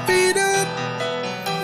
feet up,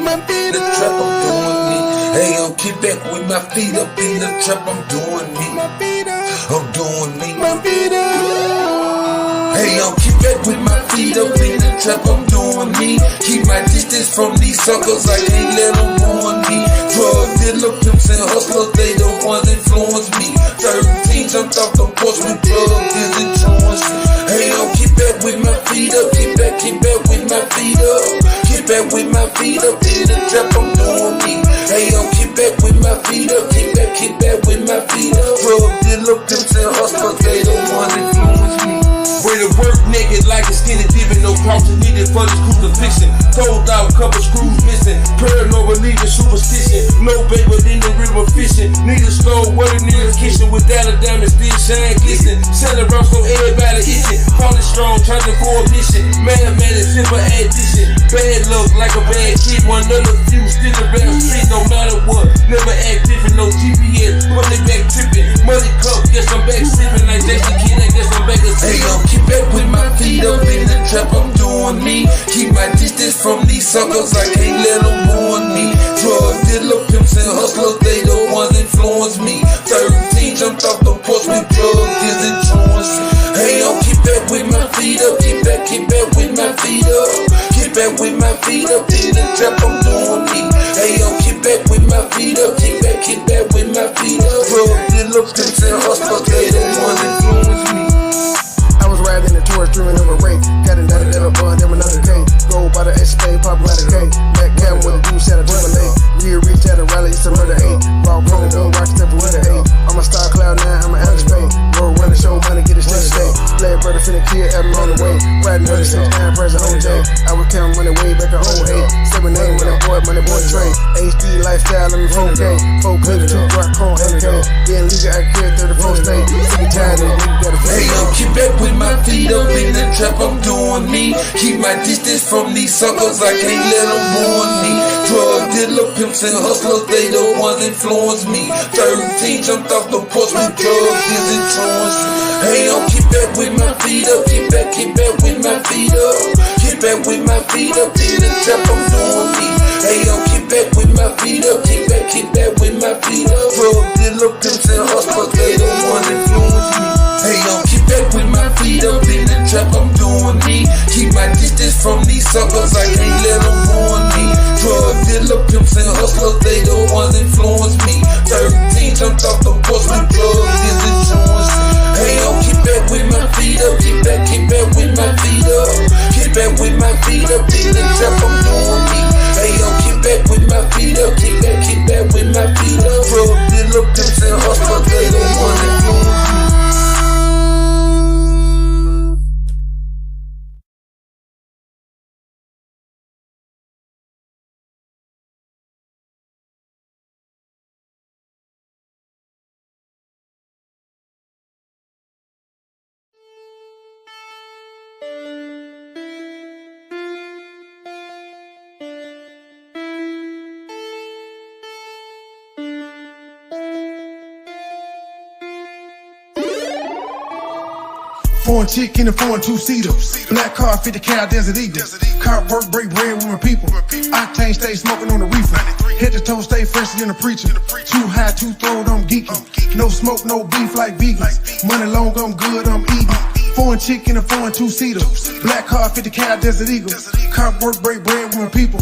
my feet up. The trap, I'm doing me. Hey, yo, keep back with my feet up in the trap, I'm doing me. My feet up, I'm doing me. my feet up. Hey, yo, keep back with my feet up in the trap, I'm doing me. Keep my distance from these suckers, I can't let them ruin me. Drug dealer, pimps and hustlers, they the ones influence me. 13 jumped off the porch with drugs, is influence me. Hey, yo, keep back with my feet up, keep back with my feet up. Keep back with my feet up in the trap, I'm doing me. Hey, yo, keep back with my feet up, keep back with my feet up. Drug dealer, pimps and hustlers, they the ones influence me. Way to work naked like a skinny dipping, no crossing needed for this crucifixion. Told out, couple screws missing, paranoid religion, superstition. No bait within the river fishing. Need a stove, water near the kitchen. Without a diamond, still shine glisten. Sell around so everybody itching. Falling strong, charging for a mission. Mathematics, simple addition. Bad luck like a bad kid. One another few, still around street, no matter what. Never act different, no GPS. Money back tripping, money cup, guess I'm back sipping. Like Jason Kidd, I guess I'm back a hey, yo, keep back with my feet up in the trap, I'm doing me. Keep my distance from these suckers, I can't let them ruin me. Drug dealer, pimps and hustlers, they the ones influence me. 13 jumped off the porch with drugs, is influence me. Hey, yo, keep back with my feet up, keep back with my feet up. Keep back with my feet up in the trap, I'm doing me. Hey, yo, keep back with my feet up, keep back with my feet up. Drug dealer, pimps and hustlers, they the ones influence me. I was riding the tourist, dreaming of a race. Got indicted at a bun, then another K. Go by the escapade, pop by the K. Back cabin with a juice at a Timberlake. Real reach at a rally, it's a murder 8. Raw pro, don't rock step with a 8. I'm a star cloud 9, I'm an Alex Bay. Roll run the show, money, get it stay. Glad brother finna kill out along the way. Riding 36, 9 present on J. I was counting money way back at 08. 7 name, money boy trade. HD lifestyle, I'm in 4K. 4 clips, 2 rock, chrome, 8K. Being legal, I carry 34 state. Sick and tired of it, nigga gotta hey, yo, keep back with my feet up in the trap, I'm doing me. Keep my distance from these suckers, I can't let them ruin me. Drug dealer, pimps and hustlers, they the ones influence me. 13 jumped off the porch with drugs, is influence me. Hey, yo, keep back with my feet up, keep back with my feet up. Keep back with my feet up in the trap, I'm doing me. Hey, yo, keep back with my feet up, keep back with my feet up. Drug dealer, pimps and hustlers, they the ones influence me. Hey, yo, keep back with my feet up in the trap, I'm doing me. Keep my distance from these suckers, I can't let them ruin me. Drug dealer, pimps and hustlers, they the ones influence me. 13 jumped off the porch with drugs, is influence me. Hey, yo, keep back with my feet up, keep back with my feet up. Keep back with my feet up in the trap, I'm doing me. Hey, yo, keep back with my feet up, keep back with my feet up. Drug dealer, pimps and hustlers, they the ones influence me. Foreign chick in a foreign two-seater. Black car, 50 cal, Desert Eagle. Car work, break bread with my people. Octane stay smoking on the reefer. Head to toe, stay fresher than a preacher. Too high, too throwed, I'm geeking. No smoke, no beef like vegans. Money long, I'm good, I'm eating. Foreign chick in a foreign two-seater. Black car, 50 cal, Desert Eagle. Car work, break bread with my people.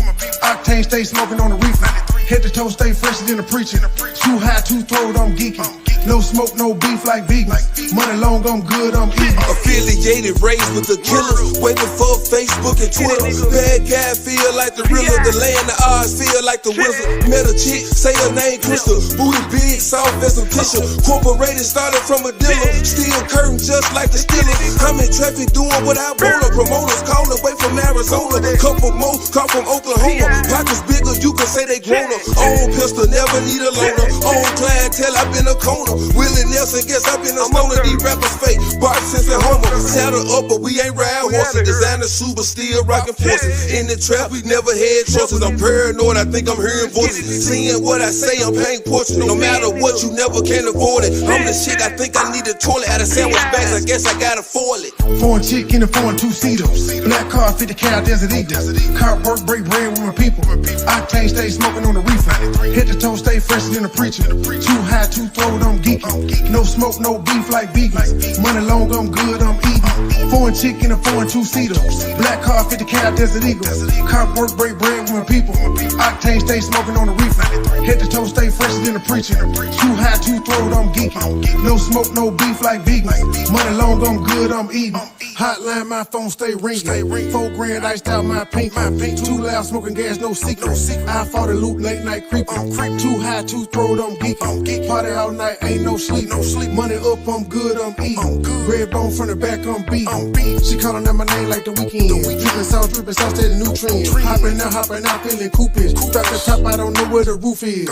Octane stay smoking on the reefer. Head to toe, stay fresher than a preacher. Too high, too throwed, I'm geeking. No smoke, no beef like vegans. Money long, I'm good, I'm eating. Affiliated, raised with the killers. Way before Facebook and Twitter. Bad guy feel like the realer. The land, the odds feel like the wizard. Met a chick, say her name Crystal. Booty big, soft as some tissue. Corporated, started from a dealer. Still curtain just like the Steelers. I'm in traffic doing what I wanna. Promoters calling away from Arizona. Couple more, come from Oklahoma. Pockets bigger, you can say they grown up. Own pistol, never need a loaner. Own clientele. tell I've been a corner. Willie Nelson, guess I've been a stoner. These rappers fake, Bart since and Homer. Saddle up, but we ain't ride horses. Designer shoe, but still rockin' forces. In the trap, we never had choices. I'm paranoid, I think I'm hearing voices. Seeing what I say, I'm paying portraits. No matter what, you never can afford it. I'm the shit, I think I need a toilet. Out of sandwich bags, I guess I gotta foil it. Foreign chick in a foreign two-seater. Black car, 50 cal, Desert Eagle. Car work, break bread with my people. Octane stay smoking on the reefer. Head to toe, stay fresher than a preacher. Too high, too throwed, I'm geeking. No smoke, no beef like vegans. Money long, I'm good, I'm eating. Foreign chick in a foreign two-seater. Black car, 50 cal, Desert Eagle. Car work, break bread with my people. Octane stay smoking on the reefer. Head to toe, stay fresher than a preacher. Too high, too throwed, I'm geeking. No smoke, no beef like vegans. Money long, I'm good, I'm eating. Hotline, my phone stay ringing. 4 grand iced out my pink. Too loud, smoking gas, no secret. I fought a loop, late night creeping. Too high, too throwed, I'm geeking. Party all night, ain't no sleep. Money up, I'm good, I'm eating. Red bone from the back, I'm beating. She calling out my name like the weekend. Dripping sauce, steady nutrient. Hopping out, feeling coupish. Drop the top, I don't know where the roof is.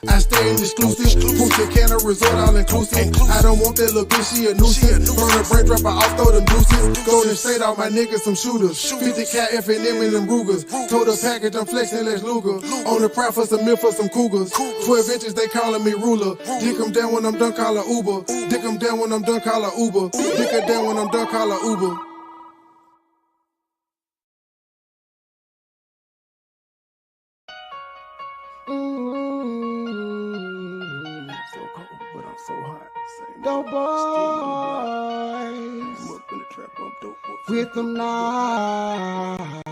I stay in exclusive, Pussy Canada resort all inclusive. I don't want that little bitch, she a nuisance. Burn her brain, drop her off, throw them deuces. Golden State, all my niggas some shooters. 50 cat F&M and them Rugers. Told her package, I'm flexing Lex Luger. On the prowl for some milk for some cougars. 12 inches, they calling me ruler. Dick 'em down when I'm done, call her Uber. Dick 'em down when I'm done, call her Uber. Dick her down when I'm done, call her Uber. So hot, dope boys, with them now.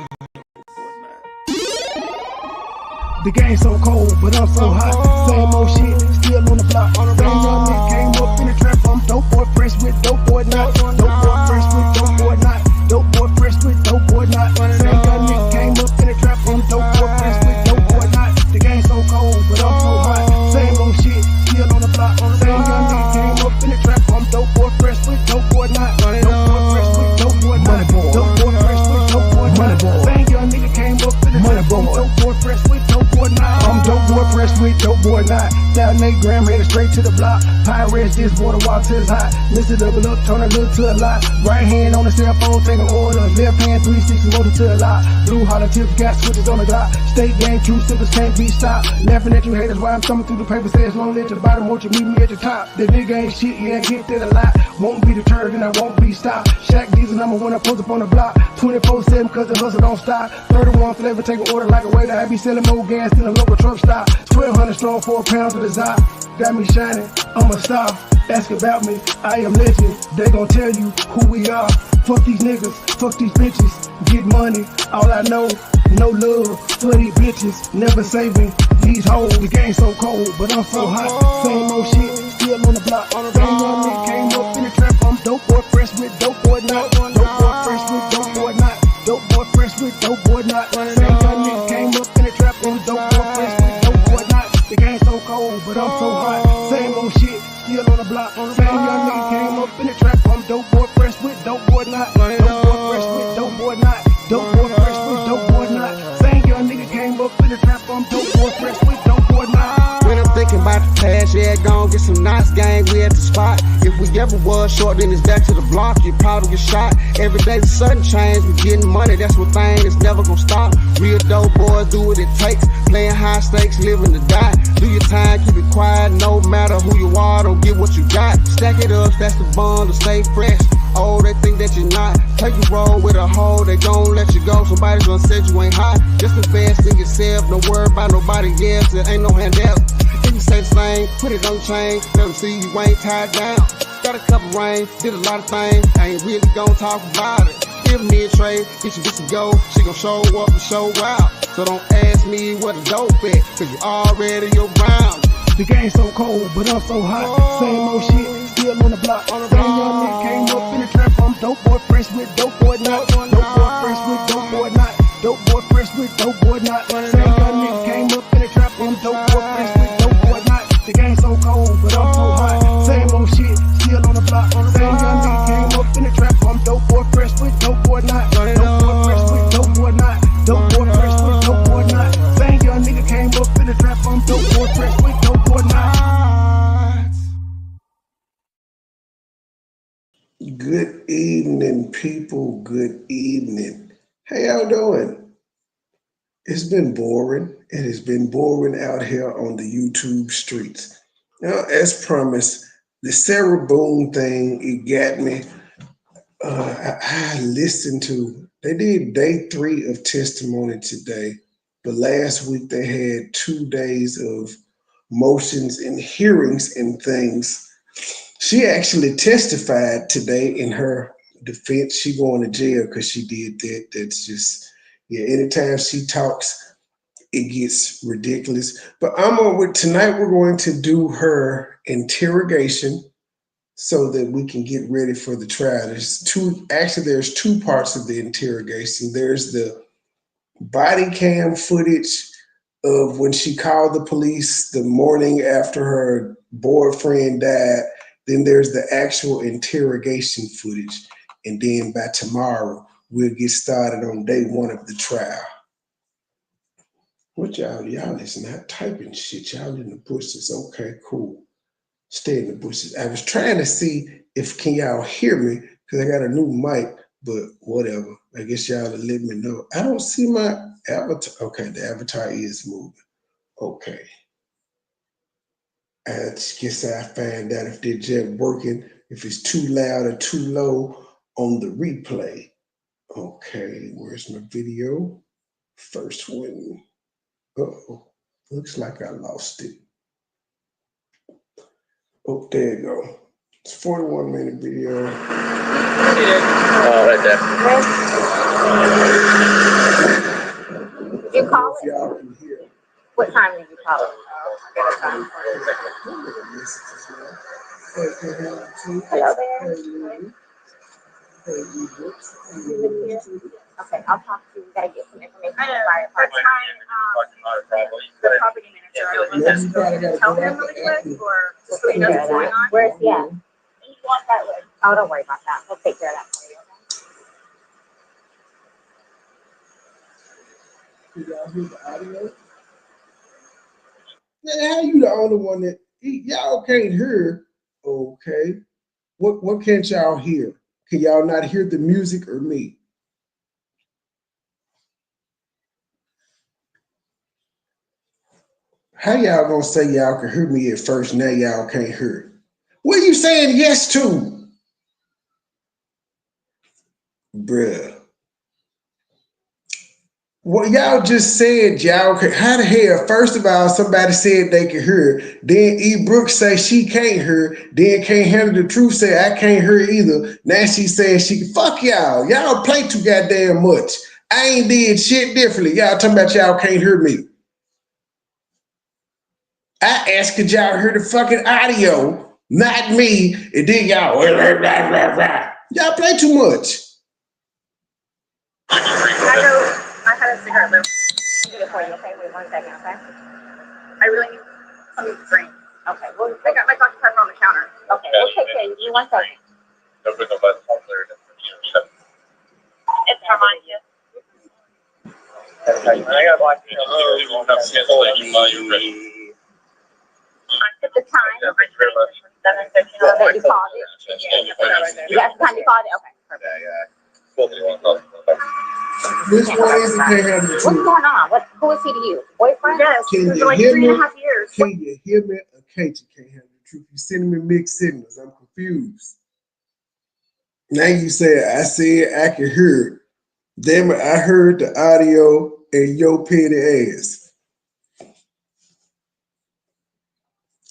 The game so cold, but I'm so hot. Same old shit, still on the block. Same young nigga came up in the trap. I'm dope boy, fresh with dope boy not. Dope boy, fresh with dope boy not. Dope boy, fresh with dope boy not. Same young nigga came up in the trap. I'm dope boy, fresh with dope boy not. The game so cold, but I'm so hot. Same old shit, still on the block. Same young nigga came up in the trap. I'm dope boy, fresh with dope boy not. Dope boy, fresh with dope boy not. Dope boy, fresh with dope boy not. Same young nigga came up in the trap. I'm dope boy, fresh with dope boy not. I'm dope boy, fresh with dope boy not. Down 8 gram, headed straight to the block. Pirates, this water water till it's hot. Mix it up, look, turn a little to a lot. Right hand on the cell phone, take an order. Left hand 360 motor to a lot. Blue holler tips, gas switches on the dot. State game, true sippers can't be stopped. Laughing at you haters while I'm thumbing through the paper. Says long at the bottom, won't you meet me at the top? The nigga ain't shit, yeah, get that a lot. Won't be deterred and I won't be stopped. Shaq Diesel, number one, I post up on the block. 24/7, cause the hustle don't stop. 31 flavor, take an order like a waiter. I be selling more gas than a local truck stop. 1200 strong, 4 pounds of the Zop. Got me shining, I'm a star. Ask about me, I am legend. They gon' tell you who we are. Fuck these niggas, fuck these bitches. Get money, all I know. No love for these bitches. Never saving these hoes. The game so cold, but I'm so hot. Same old shit, still on the block. Same young nigga came up in the trap. I'm dope boy, fresh with dope boy not. Dope boy, fresh with dope boy not. Dope boy, fresh with dope boy not. Same young nigga came up in the trap. I'm dope boy, fresh with dope boy not. The game so cold, but I'm so hot. Same old shit, still on the block. Same young nigga came up in the trap. I'm dope boy, fresh with dope boy not. Dope boy, fresh with dope boy not. Dope boy, fresh with dope boy not. Same young nigga came up in the trap. I'm dope boy, fresh with dope boy not. When I'm thinking about the past, yeah, gon' get some nice gang, we at the spot. If we ever was short, then it's back to the block, you probably get shot. Every day the sun change, we getting money, that's one thing that's never gon' stop. Real dope boys do what it takes, playing high stakes, living to die. Do your time, keep it quiet, no matter who you are, don't get what you got. Stack it up, that's the bond to stay fresh. Oh, they think that you're not. Take a roll with a hoe, they gon' let you go. Somebody's gonna say you ain't hot. Just invest in yourself, don't worry about nobody else. There ain't no handout. If you say the same, put it on chain. Let them see you ain't tied down. Got a couple rings, did a lot of things. I ain't really gon' talk about it. Give me a trade, get you just to go. She gon' show up and show out. So don't ask me what the dope at, cause you already around. The game so cold, but I'm so hot. Same old shit, still on the block. Same young nigga came up in the trap. I'm dope boy, fresh with dope boy not. Dope boy, fresh with dope boy not. Dope boy, fresh with dope boy not. Same young nigga came up in the trap. I'm dope boy, fresh with dope boy not. The game so cold, but I'm so hot. Same old shit, still on the block. Same young nigga came up in the trap. I'm dope boy, fresh with dope boy not. Dope boy, fresh with dope boy not. Dope boy, fresh with dope boy not. Same young nigga came up in the trap. I'm dope boy, fresh with dope boy not. evening, people. Good evening. How y'all doing? It's been boring. It has been boring out here on the YouTube streets. Now, as promised, the Sarah Boone thing, it got me. I listened to, they did day 3 of testimony today, but last week they had 2 days of motions and hearings and things. She actually testified today in her defense. She going to jail because she did that. That's just, yeah, anytime she talks, it gets ridiculous. But tonight we're going to do her interrogation so that we can get ready for the trial. There's 2 parts of the interrogation. There's the body cam footage of when she called the police the morning after her boyfriend died. Then there's the actual interrogation footage. And then by tomorrow, we'll get started on day 1 of the trial. What y'all is not typing shit. Y'all in the bushes. Okay, cool. Stay in the bushes. I was trying to see can y'all hear me because I got a new mic, but whatever. I guess y'all will let me know. I don't see my avatar. Okay, the avatar is moving. Okay. I guess I find out if they're just working, if it's too loud or too low on the replay. Okay, where's my video? First one. Uh-oh, looks like I lost it. Oh, there you go. It's a 41-minute video. Right there. Did you call it? Y'all can hear. What time did you call it? Hello there. Okay, I'll talk to you. We gotta get some information. I know. The property manager. Tell him really quick, or so he knows what's going on. Where's Oh, don't worry about that. We'll take care of that for you. Did y'all hear the audio? Man, how you the only one that y'all can't hear? Okay. What can't y'all hear? Can y'all not hear the music or me? How y'all gonna say y'all can hear me at first, now y'all can't hear it? What are you saying yes to? Bruh. Well, y'all just said y'all can. How the hell? First of all, somebody said they could hear. Then E. Brooks say she can't hear. Then Can't Handle the Truth say I can't hear either. Now she says she can. Fuck y'all. Y'all play too goddamn much. I ain't did shit differently. Y'all talking about y'all can't hear me. I asked could y'all hear the fucking audio, not me, and then y'all y'all play too much. I had a cigarette left. I'll get it for you, okay? Wait 1 second, okay? I really need something to drink. Okay, well, I got my Dr. Pepper on the counter. okay, we'll take care of you. Give me 1 second. It's from mine, yes. At the time, that you called it. You got the time you called it? Okay, perfect. This one is Can't Handle the What's Truth. going on? Who is he to you? Boyfriend? Yes, Can for you like hear 3.5 me? years. Can you hear me or can't you Can't Handle the Truth? You're sending me mixed signals. I'm confused. Now you say I said I can hear it. Damn it, I heard the audio and your petty ass.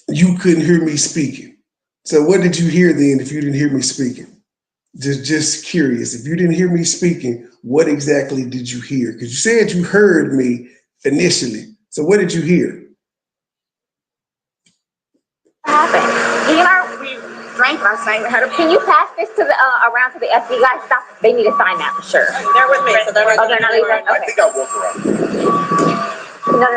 You couldn't hear me speaking. So what did you hear then if you didn't hear me speaking? Just curious. If you didn't hear me speaking, what exactly did you hear? Because you said you heard me initially. So what did you hear? What happened? We drank last night. We had a. Can you pass this to the around to the FBI guys? Stop. They need to sign that for sure. They're with me, so they're not. Oh, they're not leaving? I Okay. think I walk around. No.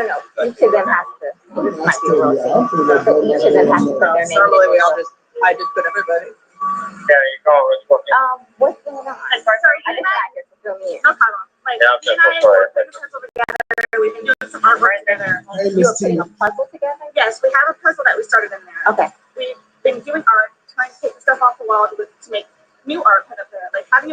Each of them has to. This might be a real thing. So each of them has to put their name. Normally we all I just put everybody. What's going on? I'm sorry, I just got here to film you. no problem. Like, Yeah, I'm you and I sorry. work with the puzzle together. We've been doing some artwork together. Hey, You were Miss T. putting a puzzle together? Yes, we have a puzzle that we started in there. Okay. We've been doing art, trying to take the stuff off the wall to make new art, put up there. Like, how do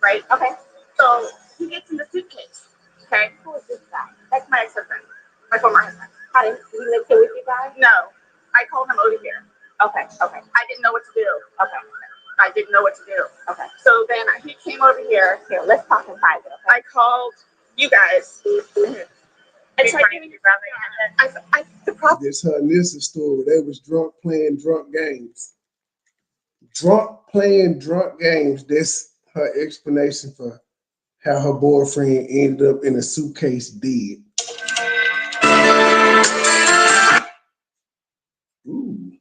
right? Okay. So he gets in the suitcase. Okay. Who is this guy? That's my ex-husband, my former husband. How did he live here with you guys? No, I called him over here. Okay. Okay. I didn't know what to do. Okay. I didn't know what to do. Okay. So then he came over here. Here, let's talk in private. Okay. I called you guys. And tried getting the problem. This her Nissa story. They was drunk playing drunk games. Drunk playing drunk games. That's her explanation for how her boyfriend ended up in a suitcase dead. Ooh.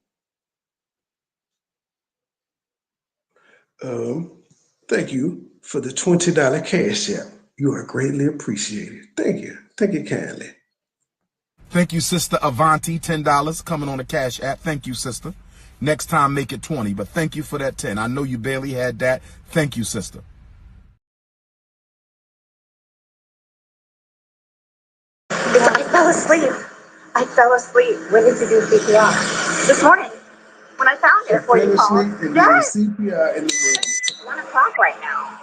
Thank you for the $20 cash app. You are greatly appreciated. Thank you. Thank you kindly. Thank you, Sister Avanti, $10 coming on the Cash App. Thank you, sister. Next time, make it 20, but thank you for that 10. I know you barely had that. Thank you, sister. I fell asleep. I fell asleep. When did you do CPR? This morning when I found it. Before you called? And Yes. CPR in the morning. 1 o'clock right now.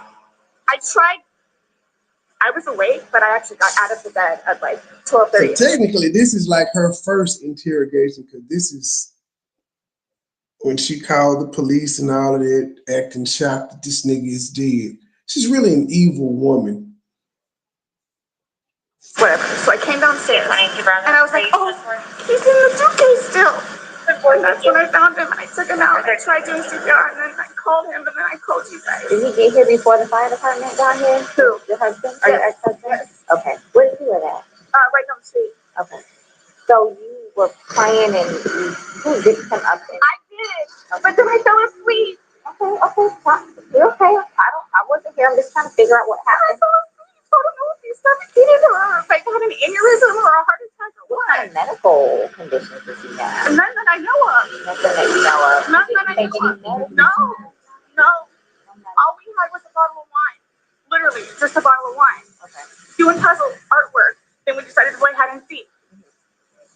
I tried. I was awake, but I actually got out of the bed at like 12:30. So technically, this is like her first interrogation because this is when she called the police and all of that, acting shocked that this nigga is dead. She's really an evil woman. Whatever. So I came downstairs and I was like, oh, he's in the suitcase still. And that's when I found him and I took him out and I tried doing CPR and then I called him and then I called you guys. Did he get here before the fire department got here? Who? Your husband? Or your ex-husband? Yes. Okay. Where did you live at? Right down the street. Okay. So you were playing and you did come up and I did, but then I fell asleep. okay. You're okay. I wasn't here. I'm just trying to figure out what I happened. fell asleep. I don't know if he suffocated or like had an aneurysm or a heart attack or What kind what. of medical conditions does he have? None that I know of. Nothing that you know of. None that I Take know any of. medicine? No. All we had was a bottle of wine. Literally, just a bottle of wine. Okay. Doing puzzle artwork. Then we decided to play hide and seek.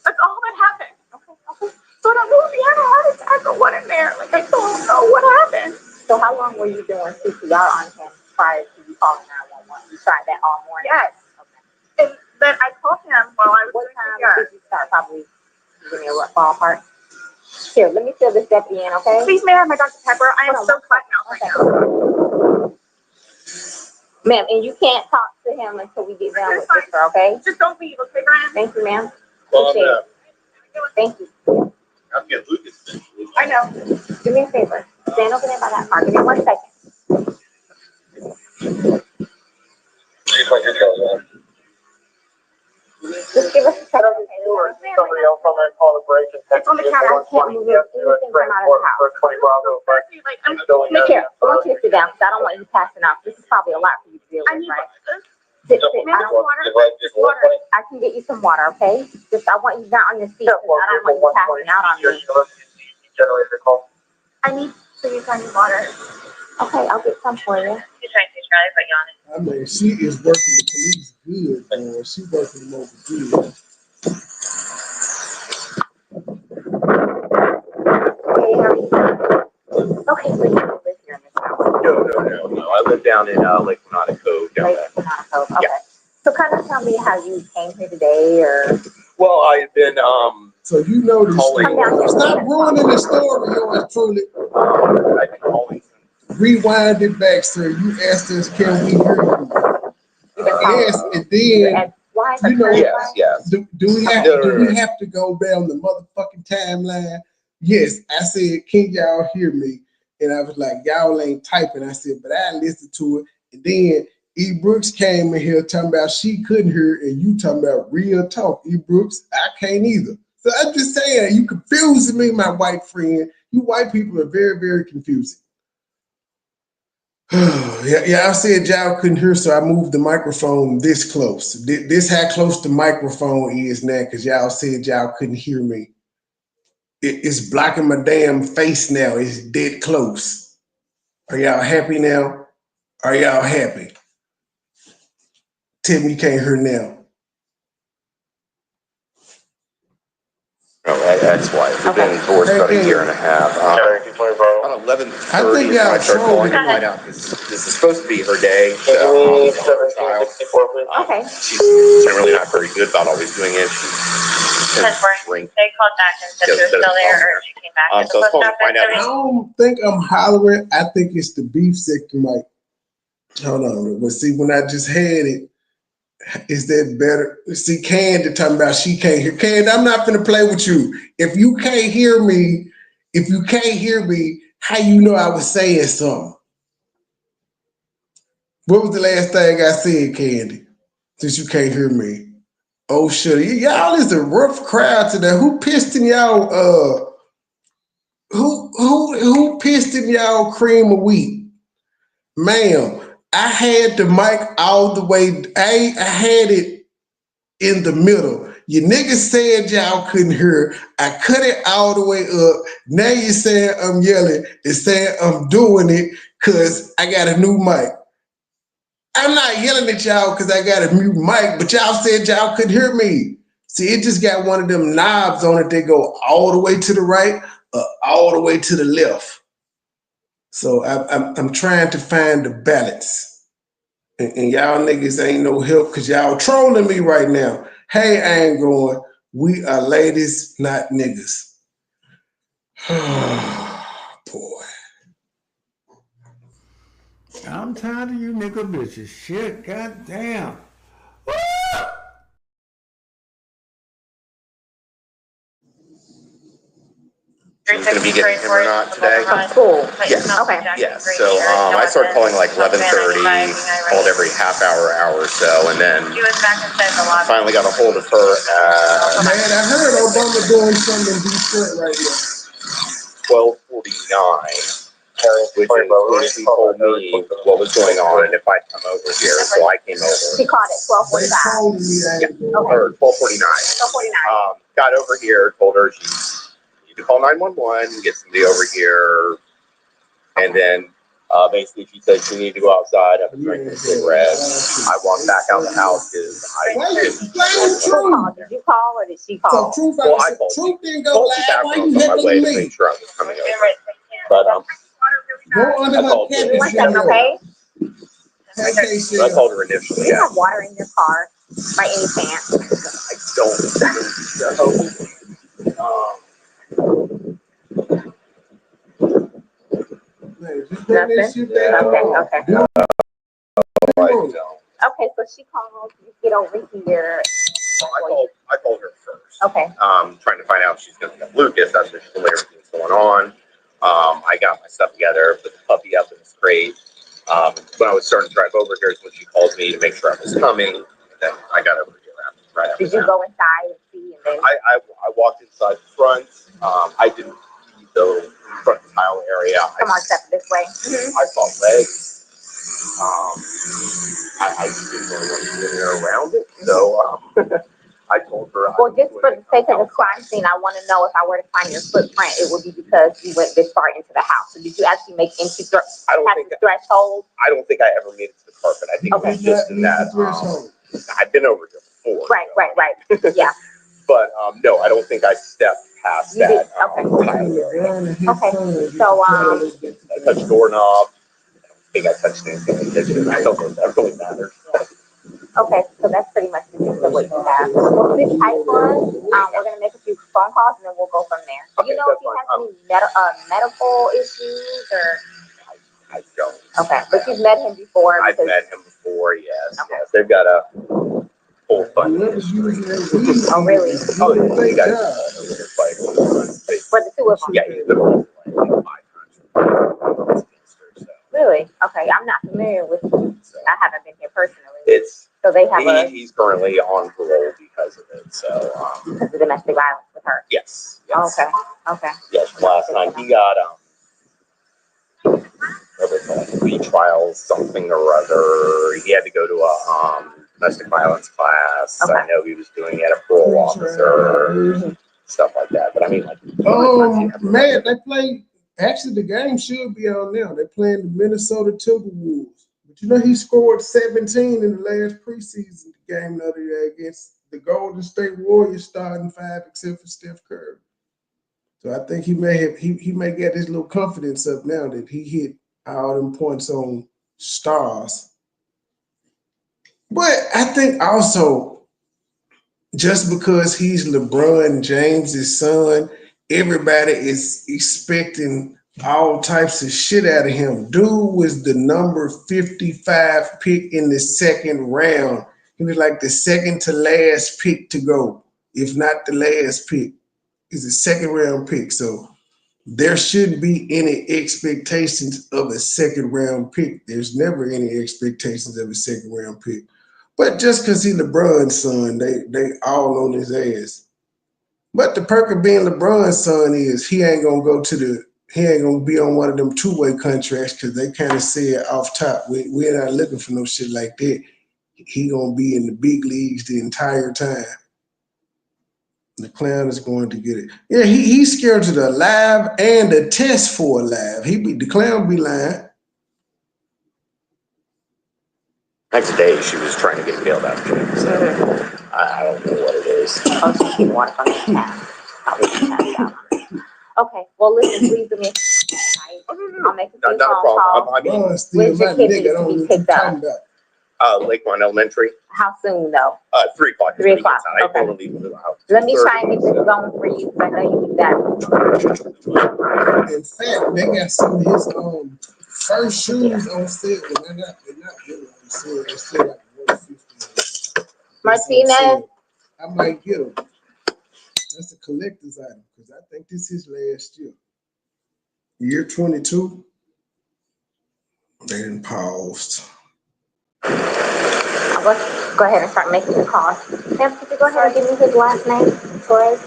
That's all that happened. Okay. So I don't know if he had a heart attack or what in there. Like, I don't know what happened. So how long were you doing CPR on him prior to you calling 911? You tried that all morning? Yes. Okay. And then I called him while I was What doing time CPR. did you start? Probably give me a ballpark. Here, let me fill this deputy in, okay? Please, may I have my Dr. Pepper? I am Hold on, so flat now right now. Ma'am, and you can't talk to him until we get done with this, okay? Just don't leave, okay, Brian? Thank you, ma'am. Well, Appreciate it. Thank you. I'm getting Lucas. I know. Do me a favor. Stand over there by that car. Give me 1 second. Just give us a second. Somebody else on that call to break and text It's on the me at counter. I can't 120 move anything from out of the house. for 20 Bravo. But Like, I'm Look here. I want you to sit down because I don't want you passing out. This is probably a lot for you to deal I with, need right? water. Sit. I don't want. Water. I can get you some water, okay? Just I want you not on your feet. I don't want you passing out on me. Generator call. I need, please, I need water. Okay, I'll get some for you. I mean, she is working the police good, boy. She working them over good. Hey, how are you? Okay, so you don't live here in this house. No. I live down in Lake Monaco down Lake there. Monaco. Okay. Yeah. So kind of tell me how you came here today, or Well, I've been So you know this Calling. story. Stop ruining the story, yours truly. I've been calling. Rewind it back, sir. You asked us, can we hear you? Yes, and then why? you know, Yes. do we have to go down the motherfucking timeline? Yes, I said, can y'all hear me? And I was like, y'all ain't typing. I said, but I listened to it. And then E. Brooks came in here talking about she couldn't hear, and you talking about real talk. E. Brooks, I can't either. So I'm just saying, you confusing me, my white friend. You white people are very, very confusing. Yeah, I said y'all couldn't hear, so I moved the microphone this close. This how close the microphone is now, because y'all said y'all couldn't hear me. It's blocking my damn face now. It's dead close. Are y'all happy now? Are y'all happy? Tell me you can't hear now. That's why. We've been divorced about a year and a half. About 11:30 is when I started calling to find out this is supposed to be her day. So, Okay. She's really not very good about always doing it. Drink. They called back and said you're still there, or she came back. So I was calling to find out. I don't think I'm hollering. I think it's the beef sector mic. Hold on. But see, when I just had it, is that better? See, Candy talking about she can't hear. Candy, I'm not gonna play with you. If you can't hear me, how you know I was saying something? What was the last thing I said, Candy? Since you can't hear me. Oh shit. Y'all is a rough crowd today. Who pissed in y'all who pissed in y'all cream of wheat? Ma'am, I had the mic all the way. I had it in the middle. You niggas said y'all couldn't hear. I cut it all the way up. Now you saying I'm yelling and saying I'm doing it because I got a new mic. I'm not yelling at y'all because I got a new mic, but y'all said y'all couldn't hear me. See, it just got one of them knobs on it. They go all the way to the right or all the way to the left. So I'm trying to find the balance. And y'all niggas ain't no help because y'all trolling me right now. Hey, I ain't going. We are ladies, not niggas. Boy. I'm tired of you nigga bitches. Shit, goddamn. She's going to be getting him or not today. From school. Yes. Okay. Yes. So I started calling like 11:30, called every half hour or so, and then finally got a hold of her at Man, I heard Obama doing something in Detroit right now. 12:49. Which is when she told me what was going on and if I'd come over here, so I came over. She called at 12:45. Yeah, or 12:49. 12:49. Got over here, told her she needed to call 911, get somebody over here, and then basically she said she needed to go outside, have a drink and a cigarette. I walked back out of the house because I didn't. Did you call or did she call? So Well, I called. Truth didn't go live. Why you on my way heckling to me? make sure I was coming over. But Go under her You cabin. want something, okay? So I called her initially. Do you have water in your car by any chance? I don't. Nothing? Okay. I don't. Okay, so she called, you get over here. I called her first. Okay. Trying to find out if she's going to get Lucas. That's when she told me everything's going on. I got my stuff together, put the puppy up in his crate. When I was starting to drive over here is when she called me to make sure I was coming. And then I got over here right after. Did you go inside and see? And then I walked inside the front. I didn't see the front tile area. come on, step this way. I saw legs. I just didn't really want to get around it. So I told her. Well, just for the sake of the crime scene, I want to know if I were to find your footprint, it would be because you went this far into the house. So did you actually make into the threshold? I don't think I ever made it to the carpet. I think it was just in that. I've been over here before. Right. Yeah. But no, I don't think I stepped past that. Okay. So I touched doorknob. I think I touched anything in the kitchen. I don't think that really matters. okay, so that's pretty much the gist of what you have. Well, this type one, we're gonna make a few phone calls and then we'll go from there. Do you know if he has any medical issues or? I don't. Okay, but you've met him before. I've met him before. Yes. Okay. Yes. They've got a full fund history. Oh, really? Oh, you guys. For the two of them. Yeah, he's been around for like 5 times. Really? Okay, I'm not familiar with. I haven't been here personally. So they have he's currently on parole because of it. So because of domestic violence with her. Yes. Okay. Yes. Last time he got retrial something or other. He had to go to a domestic violence class. Okay. I know he was doing it at a parole officer, stuff like that. But I mean, like, man, they play. Actually, the game should be on now. They're playing the Minnesota Timberwolves. But you know, he scored 17 in the last preseason game the other day against the Golden State Warriors, starting 5 except for Steph Curry. So I think he may get his little confidence up now that he hit all them points on stars. But I think also just because he's LeBron James's son, everybody is expecting all types of shit out of him. Dude was the number 55 pick in the second round. He was like the second to last pick to go, if not the last pick. He's a second round pick. So there shouldn't be any expectations of a second round pick. There's never any expectations of a second round pick. But just because he's LeBron's son, they all on his ass. But the perk of being LeBron's son is he ain't gonna be on one of them two-way contracts because they kind of said off top, we're not looking for no shit like that. He gonna be in the big leagues the entire time. The clown is going to get it. Yeah, he's scared to the live and the test for live. The clown be lying. Next day, she was trying to get bailed out of jail. So I don't know what it is. Oh, so she won from the town. I'll leave the town down. Okay, well, listen, please do me. I'll make a few Not a phone problem. calls. I mean, When's your kid needs to be picked up? Lakeline Elementary. How soon, though? 3 o'clock. 3 o'clock. I Okay. probably leave the house. Let me try and get this going for you because I know you need that. In fact, they got some of his first shoes on sale, but they're not really on sale. They're still like $150. Martinez. I might get them. That's a collector's item because I think this is last year. Year 22. They didn't paused. Go ahead and start making the calls. Sam, could you go ahead and give me his last name? Torres.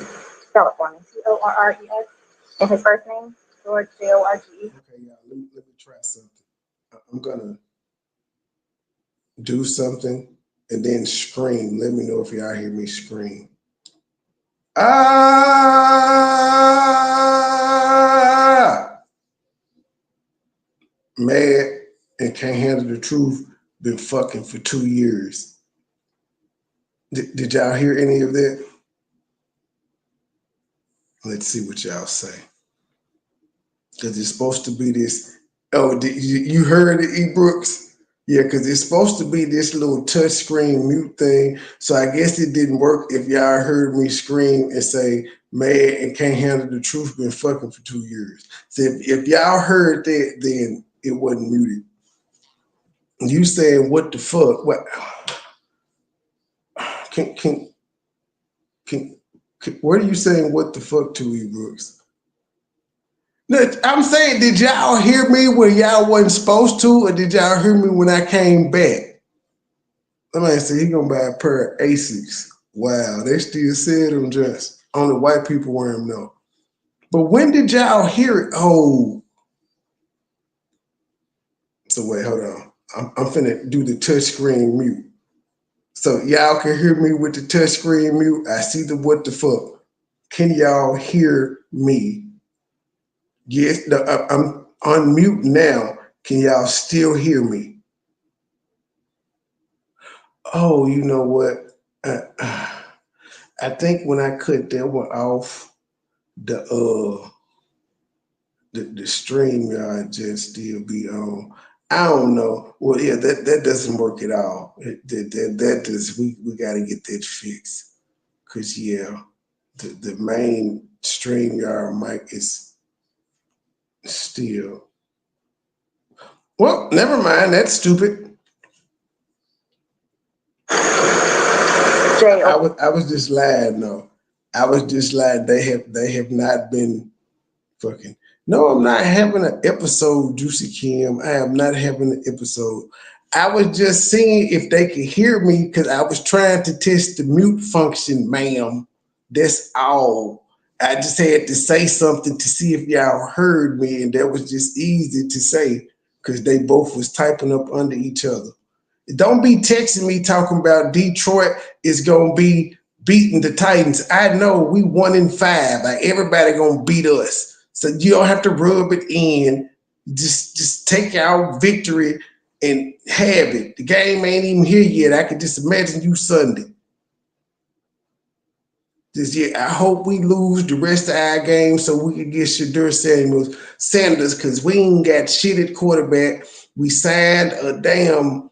Spell it for me. Torres. And his first name? George, Jorge. Okay, y'all. Let me try something. I'm gonna do something and then scream. Let me know if y'all hear me scream. Ah! Mad and can't handle the truth. Been fucking for 2 years. Did y'all hear any of that? Let's see what y'all say. Because it's supposed to be this. Oh, you heard it, E. Brooks? Yeah, because it's supposed to be this little touchscreen mute thing. So I guess it didn't work if y'all heard me scream and say, mad and can't handle the truth, been fucking for 2 years. So if y'all heard that, then it wasn't muted. You saying what the fuck? What what are you saying what the fuck to, E. Brooks? Look, I'm saying, did y'all hear me when y'all wasn't supposed to, or did y'all hear me when I came back? Somebody said he gonna buy a pair of Asics. Wow, they still sell them just. Only white people wear them though. But when did y'all hear it? Oh. So wait, hold on. I'm finna do the touchscreen mute. So y'all can hear me with the touchscreen mute. I see the what the fuck. Can y'all hear me? Yes, I'm on mute now. Can y'all still hear me? Oh, you know what? I think when I cut that one off, the StreamYard just still be on. I don't know. Well, yeah, that doesn't work at all. That does. We got to get that fixed. Cause yeah, the main StreamYard mic is still. Well, never mind. That's stupid. I was just lying. No, I was just lying. They have not been fucking. No, I'm not having an episode, Juicy Kim. I am not having an episode. I was just seeing if they could hear me because I was trying to test the mute function, ma'am. That's all. I just had to say something to see if y'all heard me, and that was just easy to say because they both was typing up under each other. Don't be texting me talking about Detroit is going to be beating the Titans. I know we 1-5. Like everybody going to beat us. So you don't have to rub it in. Just take our victory and have it. The game ain't even here yet. I can just imagine you Sunday. this year. I hope we lose the rest of our game so we can get Shadur Sanders because we ain't got shit at quarterback. We signed a damn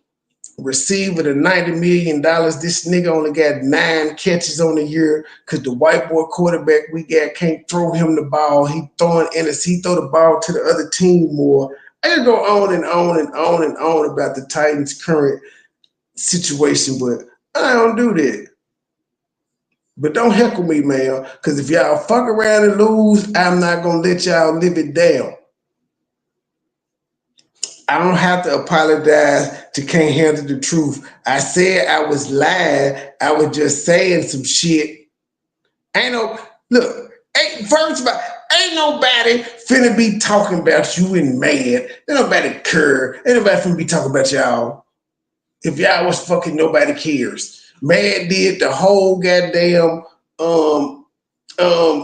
receiver to $90 million. This nigga only got 9 catches on the year because the white boy quarterback we got can't throw him the ball. He throwing he throw the ball to the other team more. I can go on and on and on and on about the Titans' current situation, but I don't do that. But don't heckle me, man, because if y'all fuck around and lose, I'm not going to let y'all live it down. I don't have to apologize to Can't Handle the Truth. I said I was lying. I was just saying some shit. First of all, ain't nobody finna be talking about you and mad. Ain't nobody care. Ain't nobody finna be talking about y'all. If y'all was fucking, nobody cares. Mad did the whole goddamn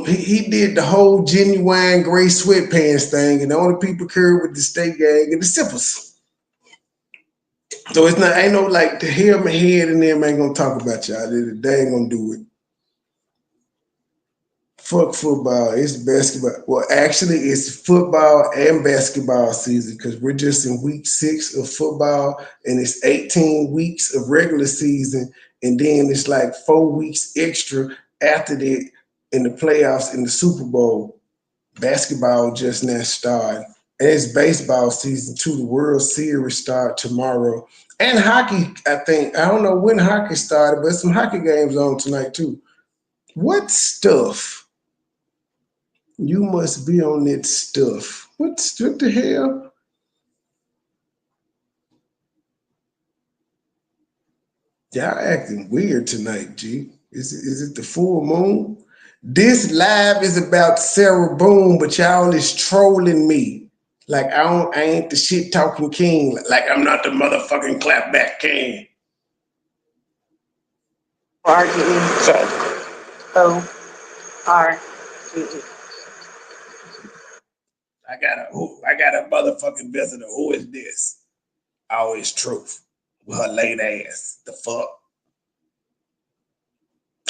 he did the whole Genuine gray sweatpants thing, and the only people cared with the State Gang and the Sippers. So it's not, ain't no like the hair my head and them ain't gonna talk about y'all. They ain't gonna do it. Fuck football. It's basketball. Well, actually, it's football and basketball season because we're just in week 6 of football, and it's 18 weeks of regular season, and then it's like 4 weeks extra after that in the playoffs in the Super Bowl. Basketball just now started. And it's baseball season too. The World Series start tomorrow. And hockey, I think. I don't know when hockey started, but some hockey games on tonight too. What stuff? You must be on that stuff. What the hell? Y'all acting weird tonight, G. Is it the full moon? This live is about Sarah Boone, but y'all is trolling me. Like I ain't the shit talking king. Like I'm not the motherfucking clapback king. RGEJ. I got a motherfucking visitor. Who is this? Always truth. With her late ass. The fuck?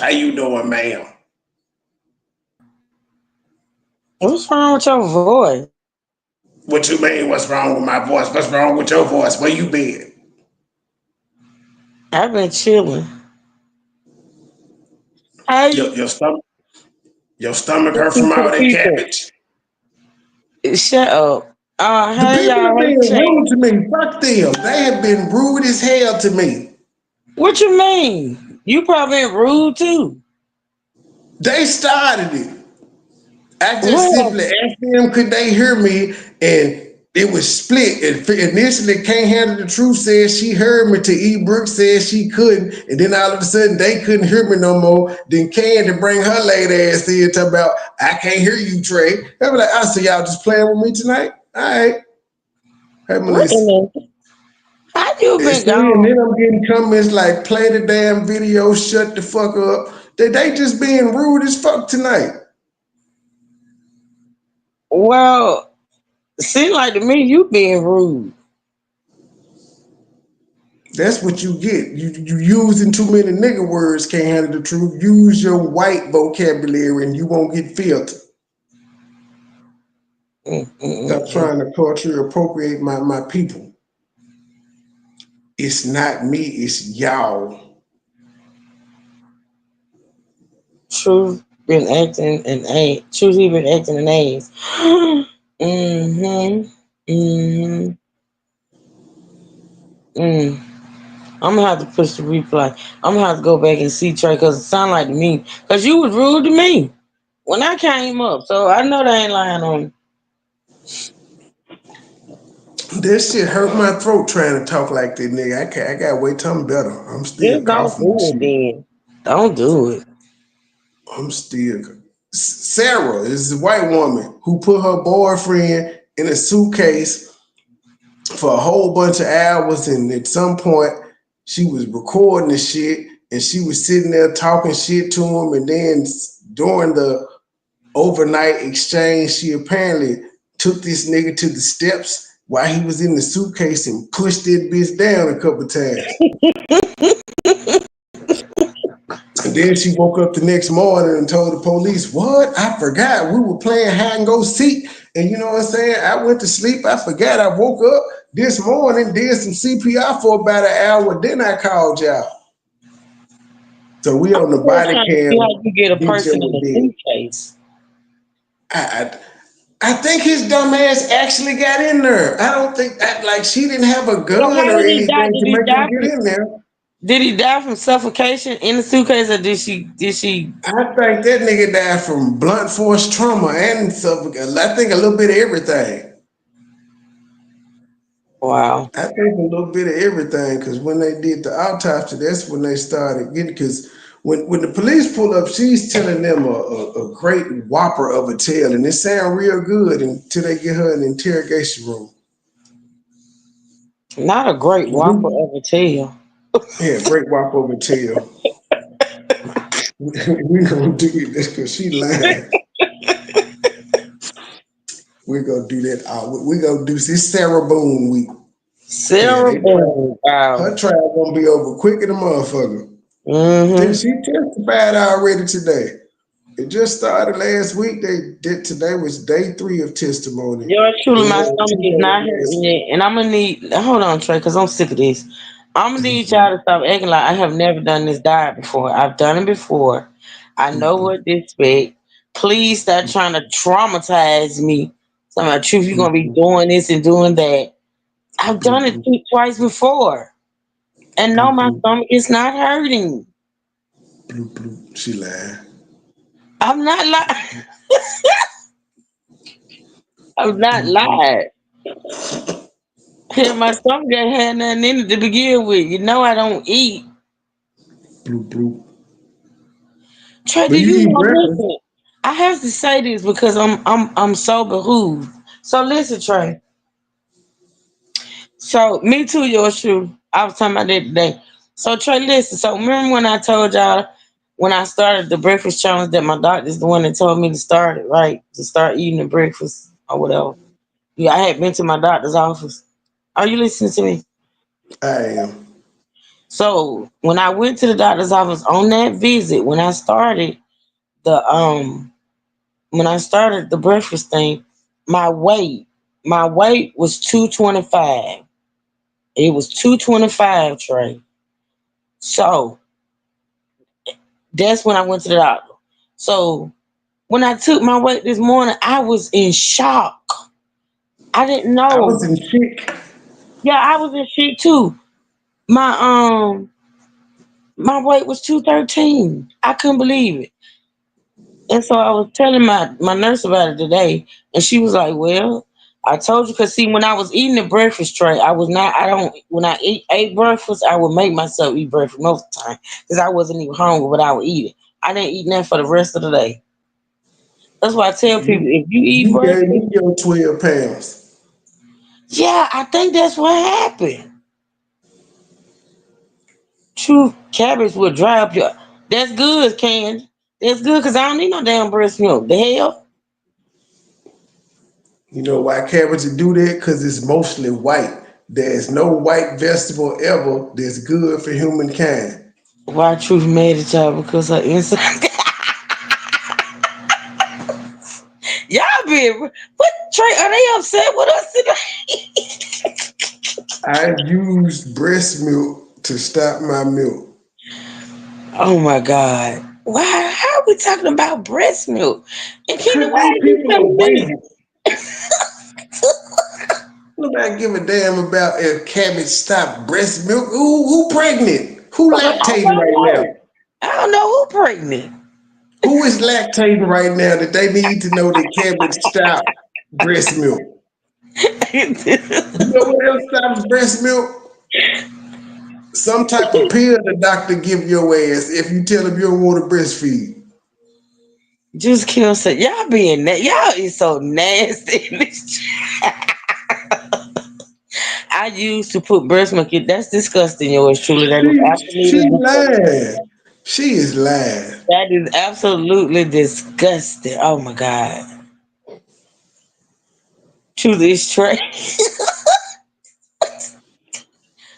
How you doing, ma'am? What's wrong with your voice? What you mean? What's wrong with my voice? What's wrong with your voice? Where you been? I've been chilling. Hey, Your stomach hurt from all that cabbage. shut up. The Hey people y'all, have hey been chat. rude to me. Fuck them. They have been rude as hell to me. What you mean? You probably been rude too. They started it. I just What? simply asked them, could they hear me? And it was split. And initially, Can't Handle the Truth said she heard me. To E. Brooks said she couldn't. And then all of a sudden, they couldn't hear me no more. Then Candy bring her late ass in talk about, I can't hear you, Trey. I was like, I see y'all just playing with me tonight. All right. Hey, Melissa. How you been And gone? then I'm getting comments like, play the damn video, shut the fuck up. They just being rude as fuck tonight. Well, seem like to me you being rude. That's what you get. You using too many nigga words, Can't Handle the Truth. Use your white vocabulary and you won't get filtered. Stop trying to culture appropriate my people. It's not me, it's y'all. Truth been acting and ain't. Truth he been acting and ain't. I'm gonna have to push the replay. I'm gonna have to go back and see Trey because it sounded like to me. Because you was rude to me when I came up. So I know they ain't lying on me. This shit hurt my throat trying to talk like this nigga. I gotta wait till I'm better. I'm still Just don't coughing and do it shit. then. Don't do it. I'm still. Sarah is a white woman who put her boyfriend in a suitcase for a whole bunch of hours, and at some point she was recording the shit, and she was sitting there talking shit to him, and then during the overnight exchange, she apparently took this nigga to the steps while he was in the suitcase and pushed that bitch down a couple times. then she woke up the next morning and told the police, "What? I forgot we were playing hide and go seek." And you know what I'm saying? I went to sleep. I forgot. I woke up this morning, did some CPR for about an hour. Then I called y'all. So we on the I'm still body trying to see how cam. you get a Bitch person in was a dead. suitcase. I think his dumb ass actually got in there. I don't think like she didn't have a So gun how or did he die? anything Did to he make him die get from in there. did he die from suffocation in the suitcase or did she I think that nigga died from blunt force trauma and suffocation. I think a little bit of everything. Wow. I think a little bit of everything because when they did the autopsy, that's when they started getting. Because when the police pull up, she's telling them a great whopper of a tale, and it sounds real good until they get her in the interrogation room. Not a great whopper of a tail. Yeah, great whopper of a tale. We gonna do this because she lying. We're gonna do that. We gonna do this Sarah Boone week. Yeah, Sarah they trial. Boone. Wow. Her trial gonna be over quicker than a motherfucker. Mm-hmm. She testified already today. It just started last week. They did today was day 3 of testimony. Yours truly, They my had stomach 2 is days not last hurting week. yet. And I'm gonna need hold on, Trey, because I'm sick of this. I'm gonna need y'all to stop acting like I have never done this diet before. I've done it before. I know what to expect. Please stop trying to traumatize me. Some of truth, you're gonna be doing this and doing that. I've done it twice before. And no, my stomach is not hurting. She lied. I'm not lying. I'm not lying. Hell, my stomach ain't had nothing in it to begin with. You know I don't eat. Trey, But do you you eat know? breakfast. Listen, I have to say this because I'm so behooved. So listen, Trey. So me too, yours true. I was talking about that today. So Trey, listen. So remember when I told y'all when I started the breakfast challenge that my doctor's the one that told me to start it, right? To start eating the breakfast or whatever. Yeah, I had been to my doctor's office. Are you listening to me? I am. So when I went to the doctor's office on that visit, the when I started the breakfast thing, my weight was 225. It was 225, Trey. So that's when I went to the doctor. So when I took my weight this morning, I was in shock. I didn't I know. was in sick. Yeah, I was in shit too. My my weight was 213. I couldn't believe it. And so I was telling my nurse about it today, and she was like, "Well, I told you, cause see, when I was eating the breakfast tray, I was not. I don't. When I ate breakfast, I would make myself eat breakfast most of the time, cause I wasn't even hungry, but I would eat it. I didn't eat nothing for the rest of the day. That's why I tell people, if you eat You gave breakfast, me your 12 pounds. yeah, I think that's what happened. True, cabbage will dry up your. That's good, Candy. That's good, cause I don't need no damn breast milk. The hell." You know why cabbage do that? Because it's mostly white. There's no white vegetable ever that's good for humankind. Why Truth mad at y'all because her inside. Y'all been what Trey? Are they upset with us today? I use breast milk to stop my milk. Oh my God! Why? How are we talking about breast milk? And Kenny, Because why these are you people are telling me? waiting. Nobody give a damn about if cabbage stop breast milk. Who pregnant? Who I don't lactating right now? know. I don't know who pregnant. Who is lactating right now that they need to know that cabbage stop breast milk? You know what else stops breast milk? Some type of pill the doctor give your ass if you tell him you don't want to breastfeed. Just kill said y'all being y'all is so nasty. In this chat. I used to put breast milk in. That's disgusting. Yours truly. That is She absolutely disgusting. lying. She is lying. That is absolutely disgusting. Oh my God. To this train.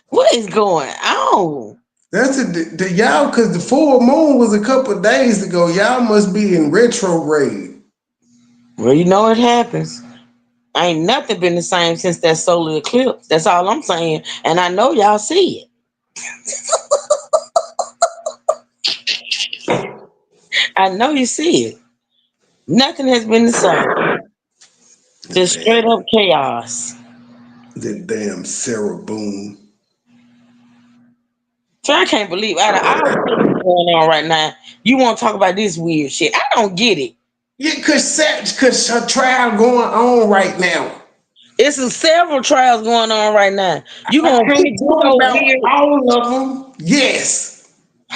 What is going on? That's the y'all, because the full moon was a couple of days ago. Y'all must be in retrograde. Well, you know it happens. Ain't nothing been the same since that solar eclipse. That's all I'm saying. And I know y'all see it. I know you see it. Nothing has been the same. Just straight up chaos. The damn Sarah Boone. So I can't believe out of all the things going on right now, you want to talk about this weird shit. I don't get it. Yeah, cause her trial going on right now. It's several trials going on right now. You gonna pick about all of them? Yes.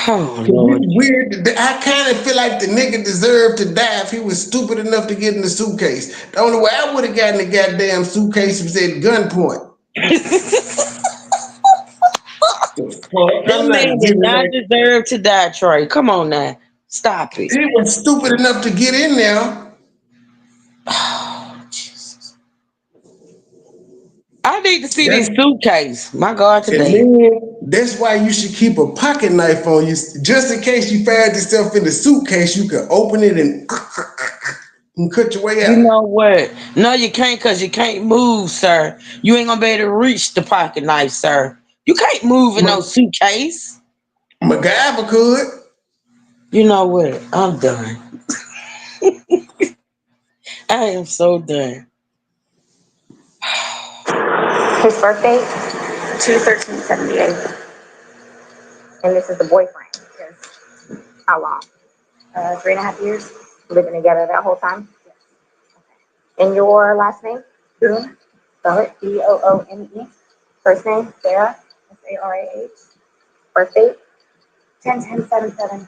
Oh Lord. It's weird. I kind of feel like the nigga deserved to die if he was stupid enough to get in the suitcase. The only way I would have gotten the goddamn suitcase was at gunpoint. That man did not deserve to die, Trey. Come on now. Stop it. He was stupid enough to get in there. Oh, Jesus. I need to see this suitcase. My God, today. Man, that's why you should keep a pocket knife on you. Just in case you find yourself in the suitcase, you can open it and cut your way out. You know what? No, you can't, because you can't move, sir. You ain't gonna be able to reach the pocket knife, sir. You can't move in no suitcase. MacGyver could. You know what? I'm done. I am so done. His birthday? 2/13/78. And this is the boyfriend. Yes. How long? 3.5 years. Living together that whole time? Yes. Okay. And your last name? Boone. Spell it. Boone. First name? Sarah. Sarah. Birthday? 10/10/77.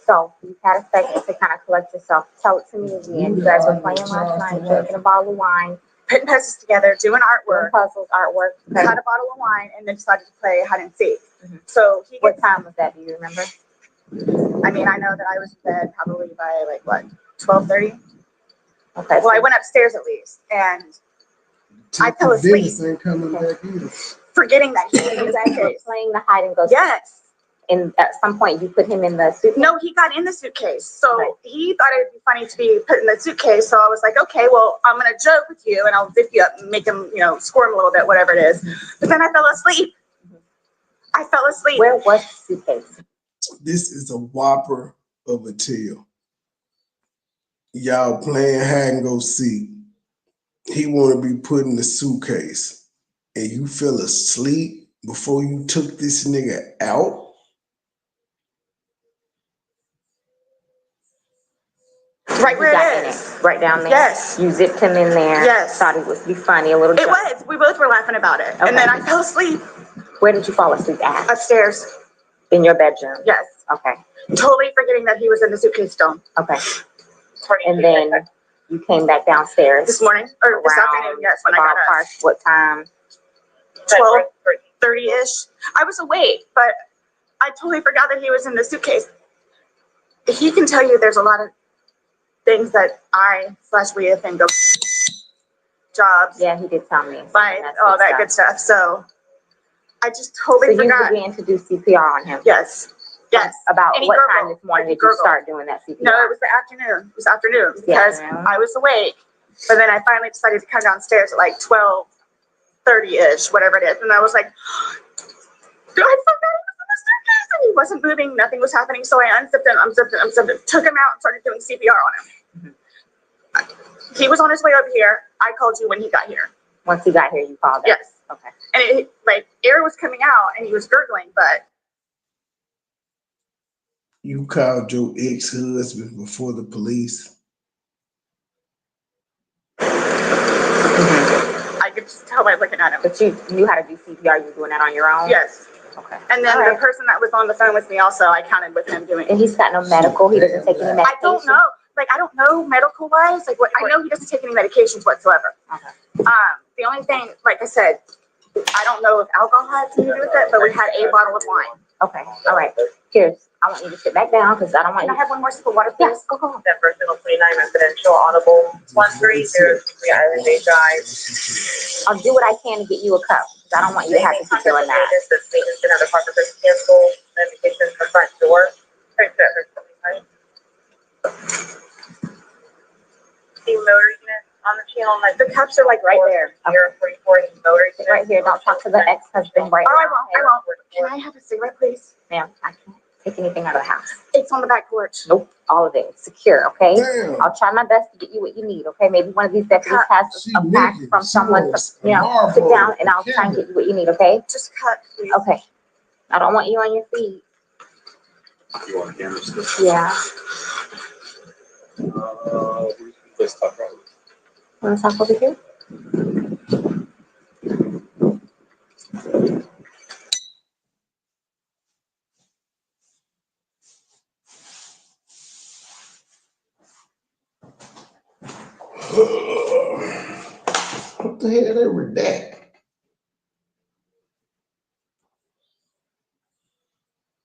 So you had a second to kind of collect yourself. Tell it to me again. You guys were playing last night, drinking a bottle of wine, Putting puzzles together, doing artwork. puzzles, artwork. Had a bottle of wine, and then decided to play hide and seek. So he What gets, time was that? Do you remember? I mean, I know that I was in bed probably by like what, 12:30. Okay. Well, I went upstairs at least, and I fell asleep, Ain't coming back either. forgetting that he was in the suitcase. Playing the hide and go. Yes. And at some point, you put him in the suitcase. No, he got in the suitcase. So Right. he thought it would be funny to be put in the suitcase. So I was like, okay, well, I'm going to joke with you and I'll zip you up and make him, squirm a little bit, whatever it is. But then I fell asleep. Where was the suitcase? This is a whopper of a tale. Y'all playing hide and go seek. He want to be put in the suitcase, and you fell asleep before you took this nigga out. Right where He got it in is. Right down there? Yes. You zipped him in there? Yes. Thought it would be funny, a little It joke. was. We both were laughing about it. Okay. And then I fell asleep Where did you fall asleep at? upstairs. In your bedroom? Yes. Okay. Totally forgetting that he was in the suitcase still. Okay. And then you came back downstairs? This morning, or this afternoon, yes, when I got up. What time? 12:30-ish. I was awake, but I totally forgot that he was in the suitcase. He can tell you there's a lot of things that we think of. Jobs. Yeah, he did tell me. Like all that good stuff. So I just totally forgot. So you began to do CPR on him? Yes. Yes. About what time this morning did you start doing that CPR? No, it was the afternoon. It was afternoon because I was awake. But then I finally decided to come downstairs at like 12:30-ish, whatever it is. And I was like, I forgot he was in the suitcase. And he wasn't moving. Nothing was happening. So I unzipped him, took him out and started doing CPR on him. He was on his way over here. I called you when he got here. Once he got here, you called us? Yes. Okay. And air was coming out and he was gurgling, but. You called your ex-husband before the police? I could just tell by looking at him. But you knew how to do CPR, you were doing that on your own? Yes. Okay. And then the person that was on the phone with me also, I counted with him doing it. And he's got no medical? He doesn't take any medication? I don't know. I don't know medical wise. I know he doesn't take any medications whatsoever. Okay. The only thing, like I said, I don't know if alcohol had to do with it, but we had a bottle of wine. Okay. All right. Here's, I want you to sit back down because I don't want Can you. I have one more sip of water, please? Yes, go. That personal 29 residential audible 1303 Island Bay Drive. I'll do what I can to get you a cup. I don't want you to have to keep doing that. Maintenance and other parts of this cancel notification from front door. See motor unit on the channel. Like the cups are like right there. 044 motor unit. Right here. Don't talk to the ex-husband right Oh, I now. won't. I won't. Can I have a cigarette, please? Ma'am, I can't take anything out of the house. It's on the back porch. Nope, all of it. It's secure, okay? Damn. I'll try my best to get you what you need, okay? Maybe one of these deputies has a pack from someone, sit down and I'll try and get you what you need, okay? Just cut, please. Okay. I don't want you on your feet. You want camera still? Yeah. Let's talk about it. Want to talk over here? What the hell they were that?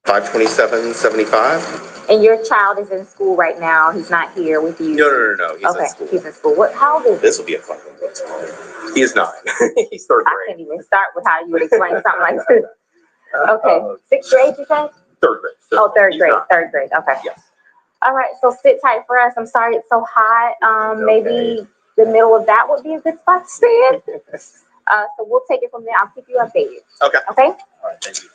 527.75? And your child is in school right now. He's not here with you. No. He's Okay, in school. he's in school. What? How old is he? This will be a fun one. He's 9. He's third I grade. can't even start with how you would explain something like this. Okay, sixth grade, you said? Third grade. Oh, third He's grade. 9. Third grade. Okay. Yes. All right. So sit tight for us. I'm sorry it's so hot. Maybe the middle of that would be a good spot to stand. So we'll take it from there. I'll keep you updated. Okay. Okay. All right. Thank you.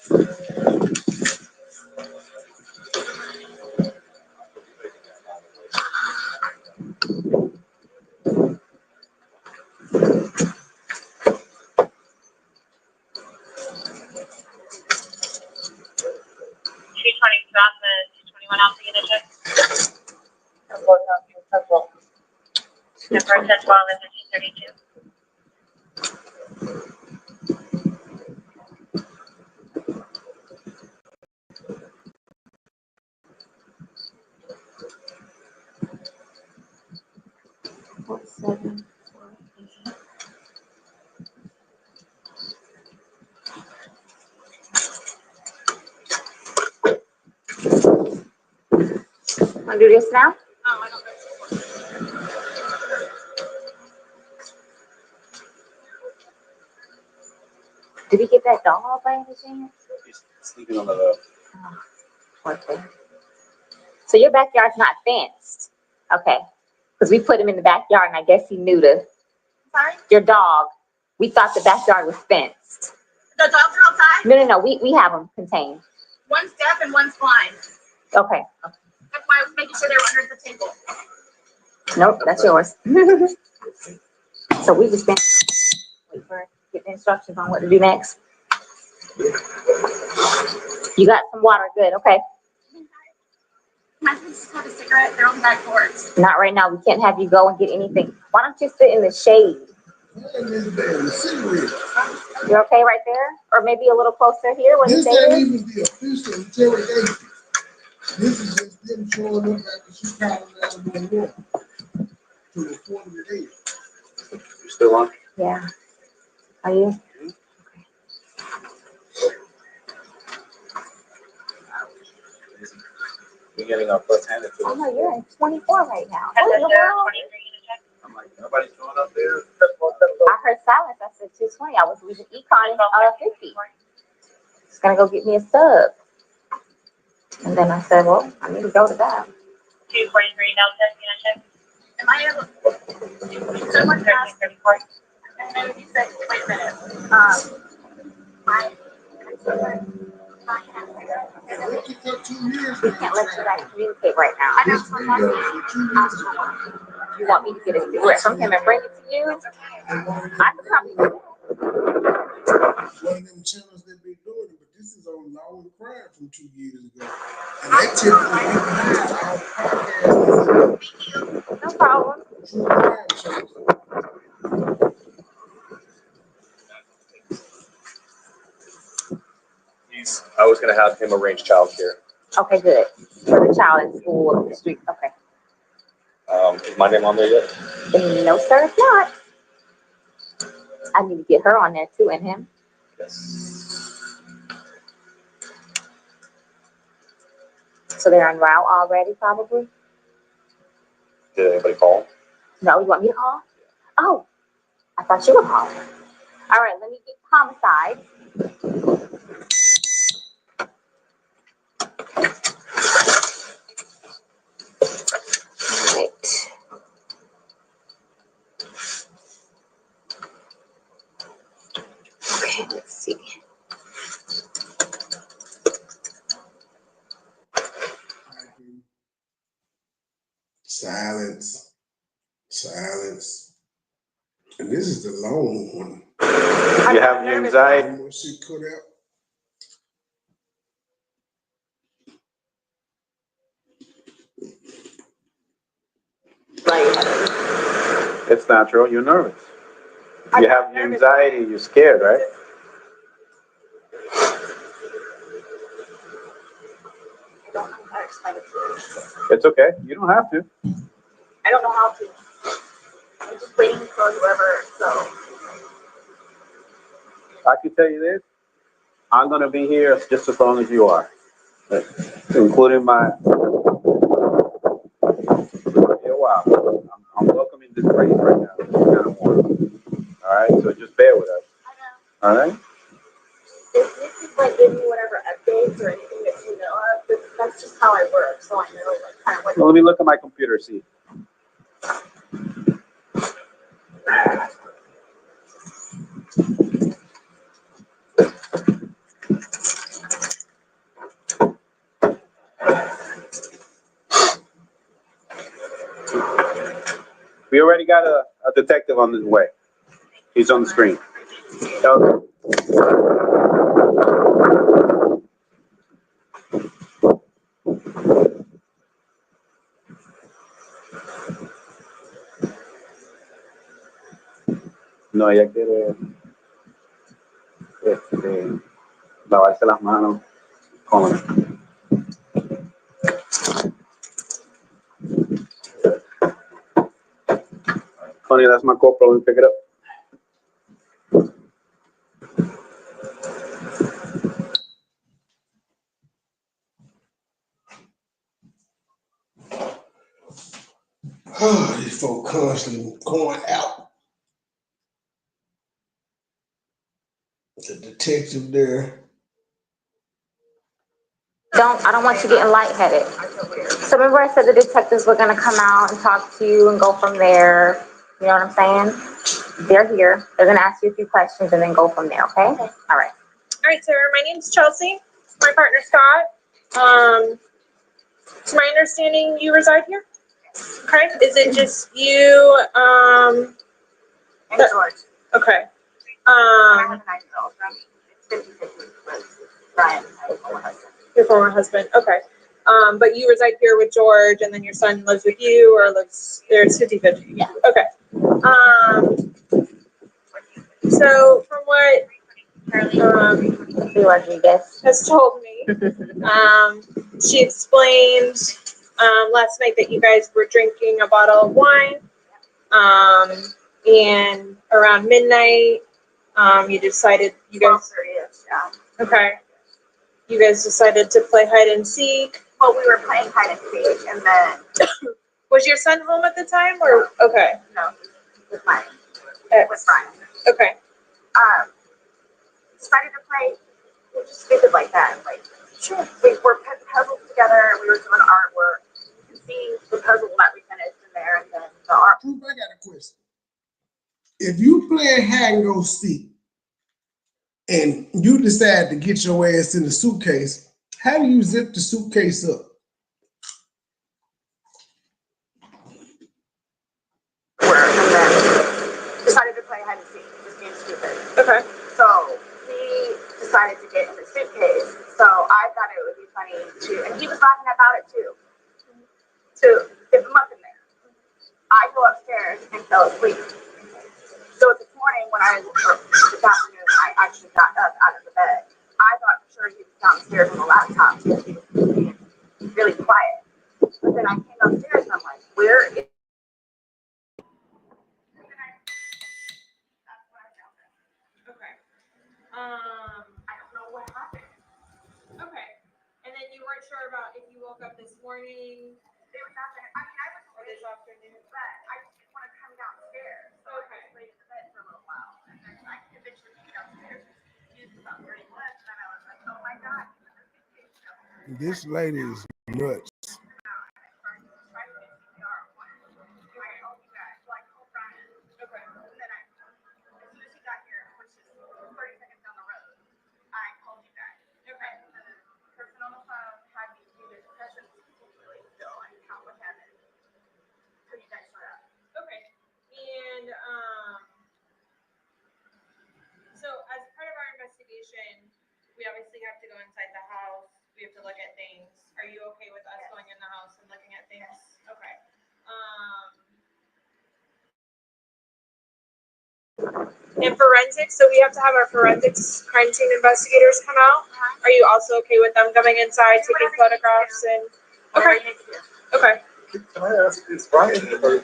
Out the unit check. And both of you as well. Number 10, 12, and 1332. Want to do this now? Oh, I don't know. Did he get that dog by any chance? He's sleeping on the. Poor thing. So your backyard's not fenced. Okay. Because we put him in the backyard and I guess he knew to. Sorry? Your dog. We thought the backyard was fenced. The dogs are outside? No. We have them contained. One's deaf and one's blind. Okay. That's why I was making sure they were under the table. Nope, that's yours. So we just been wait for getting instructions on what to do next. You got some water, good, okay. My friends just have a cigarette. They're on the back porch. Not right now. We can't have you go and get anything. Why don't you sit in the shade? You're okay right there? Or maybe a little closer here where the This shade ain't is? even the official interrogation. This is just them showing up after she called 911 to report the day. You still on? Yeah. Are you? You're getting our first hand. Oh no, you're in 24 right now. And What then in the world? 23 unit check. I'm like, nobody's going up there. I heard silence. I said 220. I was leaving Econ 50. Just gonna go get me a sub. And then I said, well, I need to go to that. 243 now 10 unit check. Am I able? Someone asked, 1334. and then you said, wait a minute. What you took 2 years We now? can't let you guys communicate right now. I know This someone video asked. for 2 years. You want me to get a cigarette from him and bring it to you? I could probably do that. One of them channels that be doing it, but this is on Law and Crime from 2 years ago. And they typically get behind all podcasts. Thank you. No problem. True crime shows. I was going to have him arrange childcare. Okay, good. For the child in school up the street. Okay. Is my name on there yet? No, sir, it's not. I need to get her on there too, and him. Yes. So they're en route already, probably? Did anybody call? No, you want me to call? Oh, I thought you were calling. All right, let me get homicide. Right. Okay, let's see. Silence. Silence. And this is the long one. You have the anxiety. One more shit cut out. It's natural. You're nervous. You have the anxiety. You're scared, right? I don't know how to explain it to you. It's okay. You don't have to. I don't know how to. I'm just waiting for whoever, so. I can tell you this. I'm going to be here just as long as you are, including my. Wow. I'm welcoming this race right now. It's kind of warm. All right, so just bear with us. All right. If you could like give me whatever updates or anything that you know of, that's just how I work, so I know like kind of what. Well, let me look at my computer. See. We already got a detective on his way. He's on the screen. Okay. No, ella quiere lavarse las manos con. Honey, that's my corporal. Let me pick it up. Oh, these folks constantly going out. The detective there. I don't want you getting lightheaded. So remember I said the detectives were gonna come out and talk to you and go from there. You know what I'm saying? They're here. They're gonna ask you a few questions and then go from there, okay? All right. All right, Sarah, my name's Chelsea. My partner, Scott. To my understanding, you reside here? Okay. Is it just you, And George. Okay. I have a 9-year-old. It's 50-50 with Brian, my former husband. Your former husband, okay. But you reside here with George, and then your son lives with you, or lives there's 50-50? Yeah. Okay. So from what Rodriguez has told me, she explained last night that you guys were drinking a bottle of wine, and around midnight, you decided you guys. Yeah. Okay. You guys decided to play hide and seek. Well, we were playing hide and seek, and then. Was your son home at the time, or okay? No, with mine. With Brian. Okay. Decided to play. We were just stupid like that. Like, sure. We were putting puzzles together. We were doing artwork. You can see the puzzle that we finished in there, and then the art. I got a question. If you play hide and go seek, and you decide to get your ass in the suitcase, how do you zip the suitcase up? And then decided to play hide and seek, just being stupid. Okay. So he decided to get in the suitcase. So I thought it would be funny to, and he was laughing about it too, to get him up in there. I go upstairs and fell asleep. So this morning when this afternoon when I actually got up out of the bed, I thought for sure he was downstairs on the laptop because he was being really quiet. But then I came upstairs and I'm like, where is Okay. I don't know what happened. Okay. And then you weren't sure about if you woke up this morning. It was after, I mean, I was Or this afternoon. but I just didn't want to come downstairs. So Okay. I laid in the bed for a little while. And then I eventually came downstairs. This lady is nuts. And so as part of our investigation, we obviously have to go inside the house. We have to look at things. Are you okay with us going in the house and looking at things? Okay. And forensics, so we have to have our forensics crime scene investigators come out. Are you also okay with them coming inside, taking photographs and? Okay. Okay. Can I ask, is Brian, or, I'm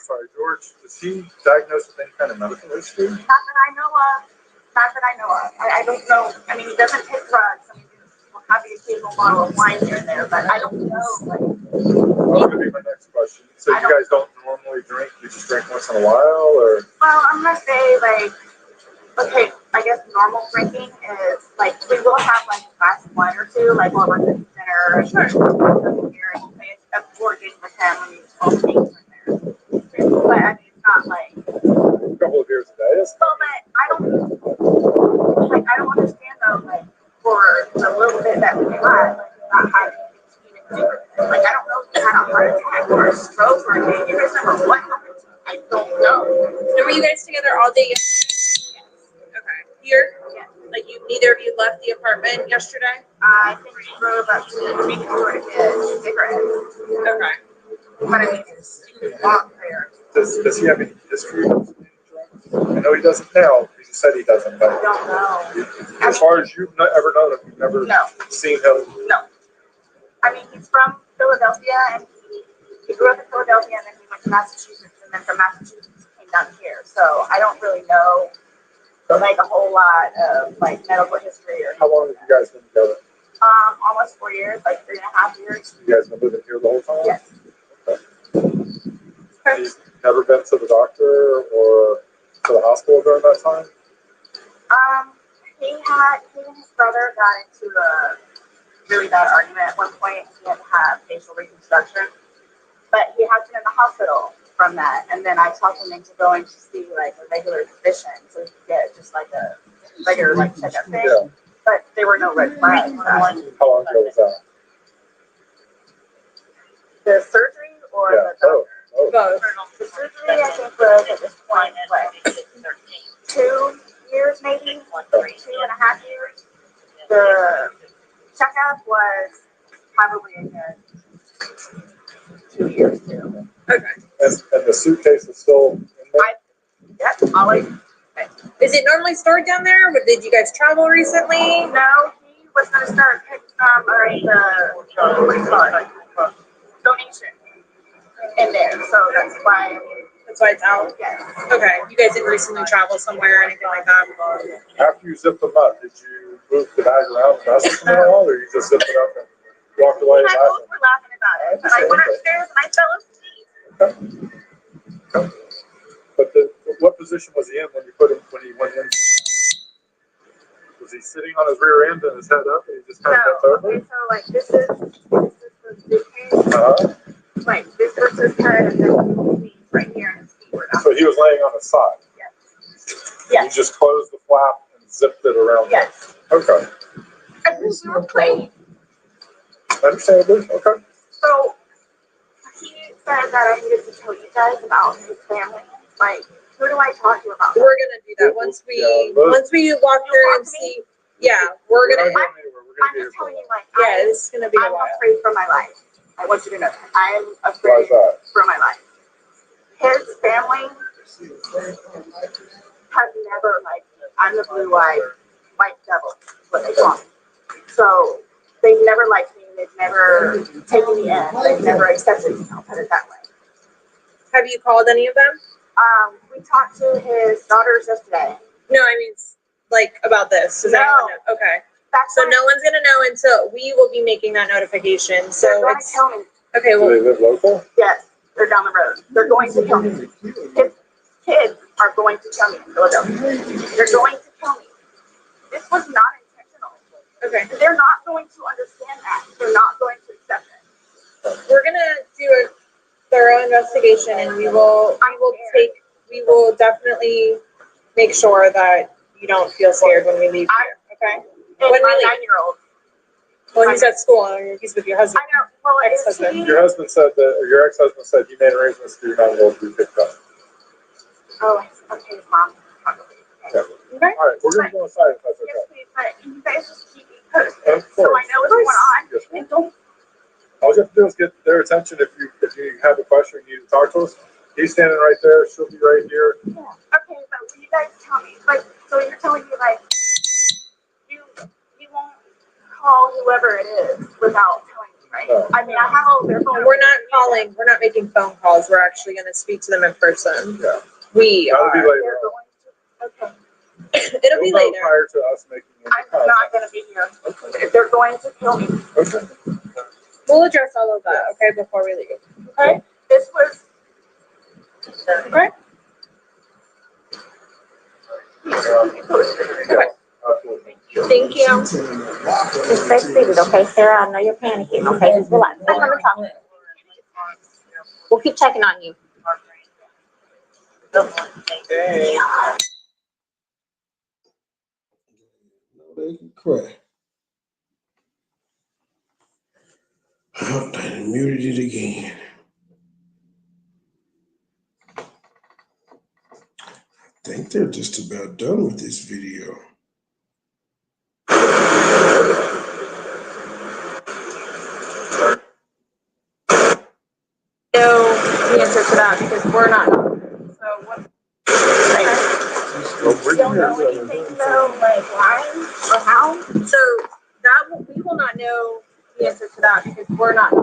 sorry, George, is he diagnosed with any kind of medical history? Not that I know of. Not that I know of. I don't know. I mean, he doesn't take drugs. I mean, he'll have the occasional bottle of wine here and there, but I don't know. Like, That would be my next question. So you guys don't normally drink? You just drink once in a while, or? well, I'm gonna say like, okay, I guess normal drinking is like we will have like a glass of wine or two, like while we're cooking dinner or something here, and play a board game with him when he's all things in there. But I mean, it's not like A couple of beers a day. well, but I don't understand though, like for the little bit that we had, like not having anything to do with it. Like I don't know if he had a heart attack or a stroke or anything. You guys remember what happened? I don't know. So were you guys together all day yesterday? Okay. Here? Yeah. Like you, neither of you left the apartment yesterday? I think he drove up to the drink store to get cigarettes. Okay. But I mean, he walked there. Does he have any history of using drugs? I know he doesn't now. He just said he doesn't, but I don't know. as far as you've ever known him, you've never seen him. No. I mean, he's from Philadelphia, and he grew up in Philadelphia, and then he went to Massachusetts, and then from Massachusetts he came down here. So I don't really know like a whole lot of like medical history or. How long have you guys been together? Almost 4 years, like 3.5 years. You guys been living here the whole time? Yes. Okay. You've never been to the doctor or to the hospital during that time? He and his brother got into a really bad argument at one point. He had to have facial reconstruction, but he has been in the hospital from that. And then I talked him into going to see like a regular physician so he could get just like a regular like checkup thing. Yeah. But there were no red flags. How long ago was that? The surgery or the doctor? Both. The surgery I think was at this point like 2 years maybe, 2.5 years. The checkup was probably a good 2 years too. Okay. And the suitcase is still in there? Yep, always. Is it normally stored down there? Or did you guys travel recently? No, he was going to start picking some what do you call it? Donation in there. So that's why it's out? Yes. Okay. You guys didn't recently travel somewhere or anything like that? After you zipped them up, did you move the bag around and mess with them at all, or you just zipped it up and walked away? I both were laughing about it. But I went upstairs and I fell asleep. Okay. But what position was he in when he went in? Was he sitting on his rear end and his head up, and he just kind of bent over? Okay, so like this is the suitcase. Like this was his head, and then he's right here, and his feet were down. So he was laying on his side. Yes. Yes. You just closed the flap and zipped it around. Yes. Okay. And we were playing. Understandably. Okay. So he said that I needed to tell you guys about his family. Like, who do I talk to about that? We're gonna do that once we walk through and see. Yeah, we're gonna. I'm just telling you, like, yeah, this is gonna be a I'm while. afraid for my life. I want you to know that. I am afraid for my life. His family has never liked me. I'm the blue-eyed white devil, is what they call me. So they've never liked me. They've never taken me in. They've never accepted me. I'll put it that way. Have you called any of them? We talked to his daughters yesterday. No, I mean, like about this. Does anyone know? Okay. So no one's gonna know until we will be making that notification. So they're going to tell me. Okay. Well, do they live local? Yes, they're down the road. They're going to tell me. His kids are going to tell me in Philadelphia. They're going to tell me. This was not intentional. Okay. They're not going to understand that. They're not going to accept it. We're gonna do a thorough investigation, and we will definitely make sure that you don't feel scared when we leave here. Okay. And When my we leave. 9-year-old. When he's at school, and he's with your husband. I know. Well, Ex-husband. Your husband said that, or your ex-husband said he made arrangements for your 9-year-old to be picked up. Oh, okay, Mom. Okay. All right, we're going to go inside if that's okay. Yes, please, but can you guys just keep me posted Of so I course. know what's going on? Yes, ma'am. And don't. All you have to do is get their attention if you have a question or you need to talk to us. He's standing right there. She'll be right here. Yeah. Okay, but will you guys tell me? Like, so you're telling me, like, you won't call whoever it is without telling me, right? No. I mean, I have all their phone. We're not calling. We're not making phone calls. We're actually going to speak to them in person. Yeah. We That'll are. be later They're on. going to. Okay. It'll be We'll know later. prior to us making any I'm contact. not going to be here. If they're going to kill me. Okay. We'll address all of that, okay, before we leave. Okay? This was. Okay? Yeah, absolutely. Thank you. Just stay seated, okay, Sarah? I know you're panicking, okay? Just relax. Just let me talk. We'll keep checking on you. Hey. They can cry. Oh, I muted it again. I think they're just about done with this video. No answer to that because we're not. So what? You don't know anything though, like why or how? So we will not know the answer to that because we're not. So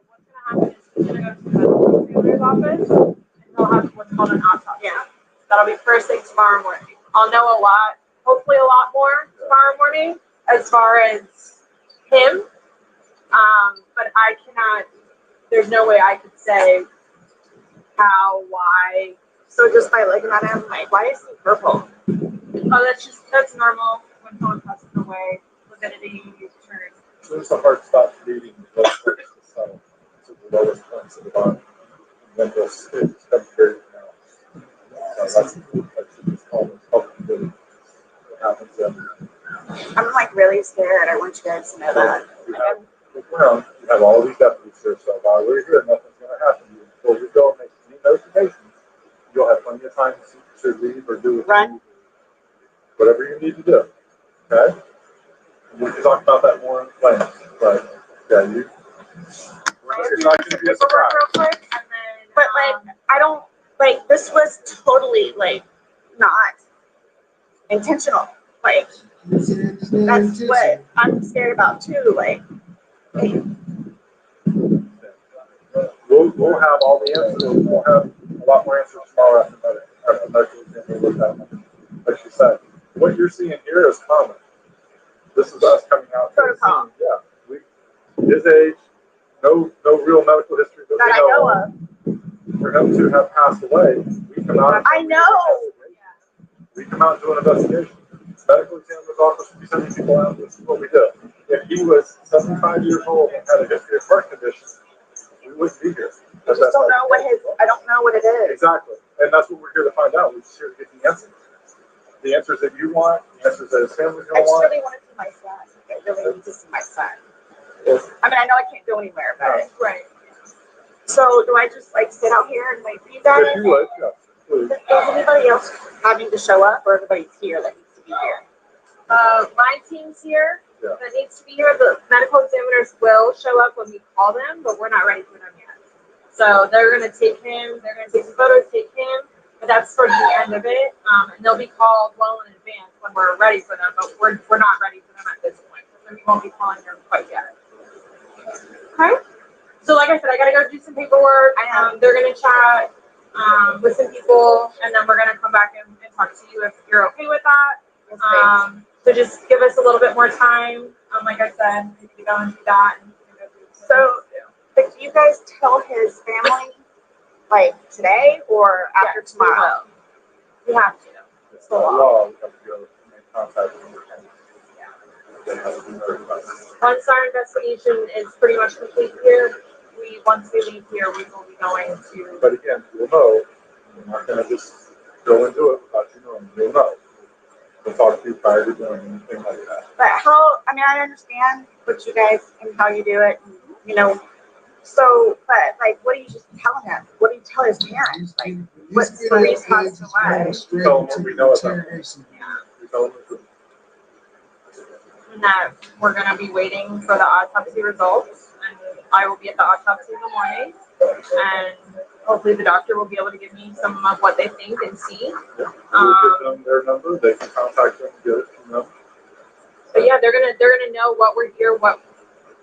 what's going to happen is he's going to go to the medical examiner's office and he'll have what's called an autopsy. Yeah. That'll be first thing tomorrow morning. I'll know a lot, hopefully a lot more tomorrow morning as far as him. But I cannot. There's no way I could say how, why. So just by looking at him, like, why is he purple? Oh, that's normal when someone passes away. Lividity turns. There's the heart stops beating, the blood starts to settle to the lowest points of the body. And then it becomes very pronounced. That's called culpability. What happens then? I'm like really scared. I want you guys to know that. Look around, you have all these deputies here, so while we're here, nothing's going to happen to you. Before we go and make any notifications, you'll have plenty of time to leave or do whatever you need to do. Okay? We can talk about that more in class, but yeah, it's not going to be a surprise. Real quick, and then, but like, I don't like this was totally like not intentional. Like that's what I'm scared about too. Like, We'll have all the answers. We'll have a lot more answers tomorrow after medical exam. Like you said, what you're seeing here is common. This is us coming out to the scene. Yeah, his age, no real medical history that I know of. For him to have passed away, we come out. I know. We come out and do an investigation. Medical examiner's office should be sending people out. This is what we do. If he was 75 years old and had a history of heart conditions, we wouldn't be here. I just don't know I don't know what it is. Exactly. And that's what we're here to find out. We're just here to get the answers. The answers that you want, the answers that his family's going to want. I just really want to see my son. I really need to see my son. I mean, I know I can't go anywhere, but right. So do I just like sit out here and wait for you guys? If you would, yeah. Please. Does anybody else having to show up, or everybody's here that needs to be here? My team's here. Yeah. That needs to be here. The medical examiners will show up when we call them, but we're not ready for them yet. So they're going to take him. They're going to take some photos, take him. But that's towards the end of it. And they'll be called well in advance when we're ready for them. But we're not ready for them at this point. So we won't be calling them quite yet. Okay. So like I said, I got to go do some paperwork. They're going to chat with some people, and then we're going to come back and talk to you if you're okay with that. So just give us a little bit more time. Like I said, we need to go and do that. So, but do you guys tell his family like today or after tomorrow? We have to. It's the law. We have to go make contact with him. they have to be notified. Once our investigation is pretty much complete here, once we leave here, we will be going to. But again, you'll know. I'm not gonna just go into it without you knowing. You'll know. We'll talk to you prior to doing anything like that. But how? I mean, I understand what you guys and how you do it. And, you know. So, but like, what do you just tell him? What do you tell his parents? Like, what's the response to what? We tell them what we know about him. We tell them the truth. And that we're going to be waiting for the autopsy results, and I will be at the autopsy in the morning, and hopefully the doctor will be able to give me some of what they think and see. Yeah. We'll give them their number. They can contact them and get it from them. But yeah, they're gonna know what we're here, what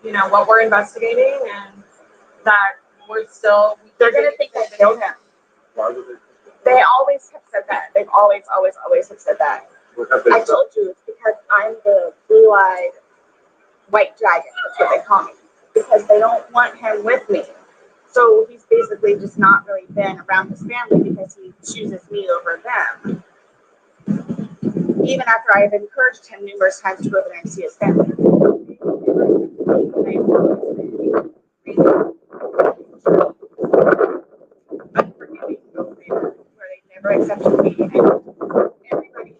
we're investigating, and that we're still. They're gonna think I killed him. Why would they? They always have said that. They've always have said that. I told you it's because I'm the blue-eyed white dragon. That's what they call me. Because they don't want him with me. So he's basically just not really been around his family because he chooses me over them. Even after I have encouraged him numerous times to go over there and see his family. Unforgiving over there, where they never accepted me. Everybody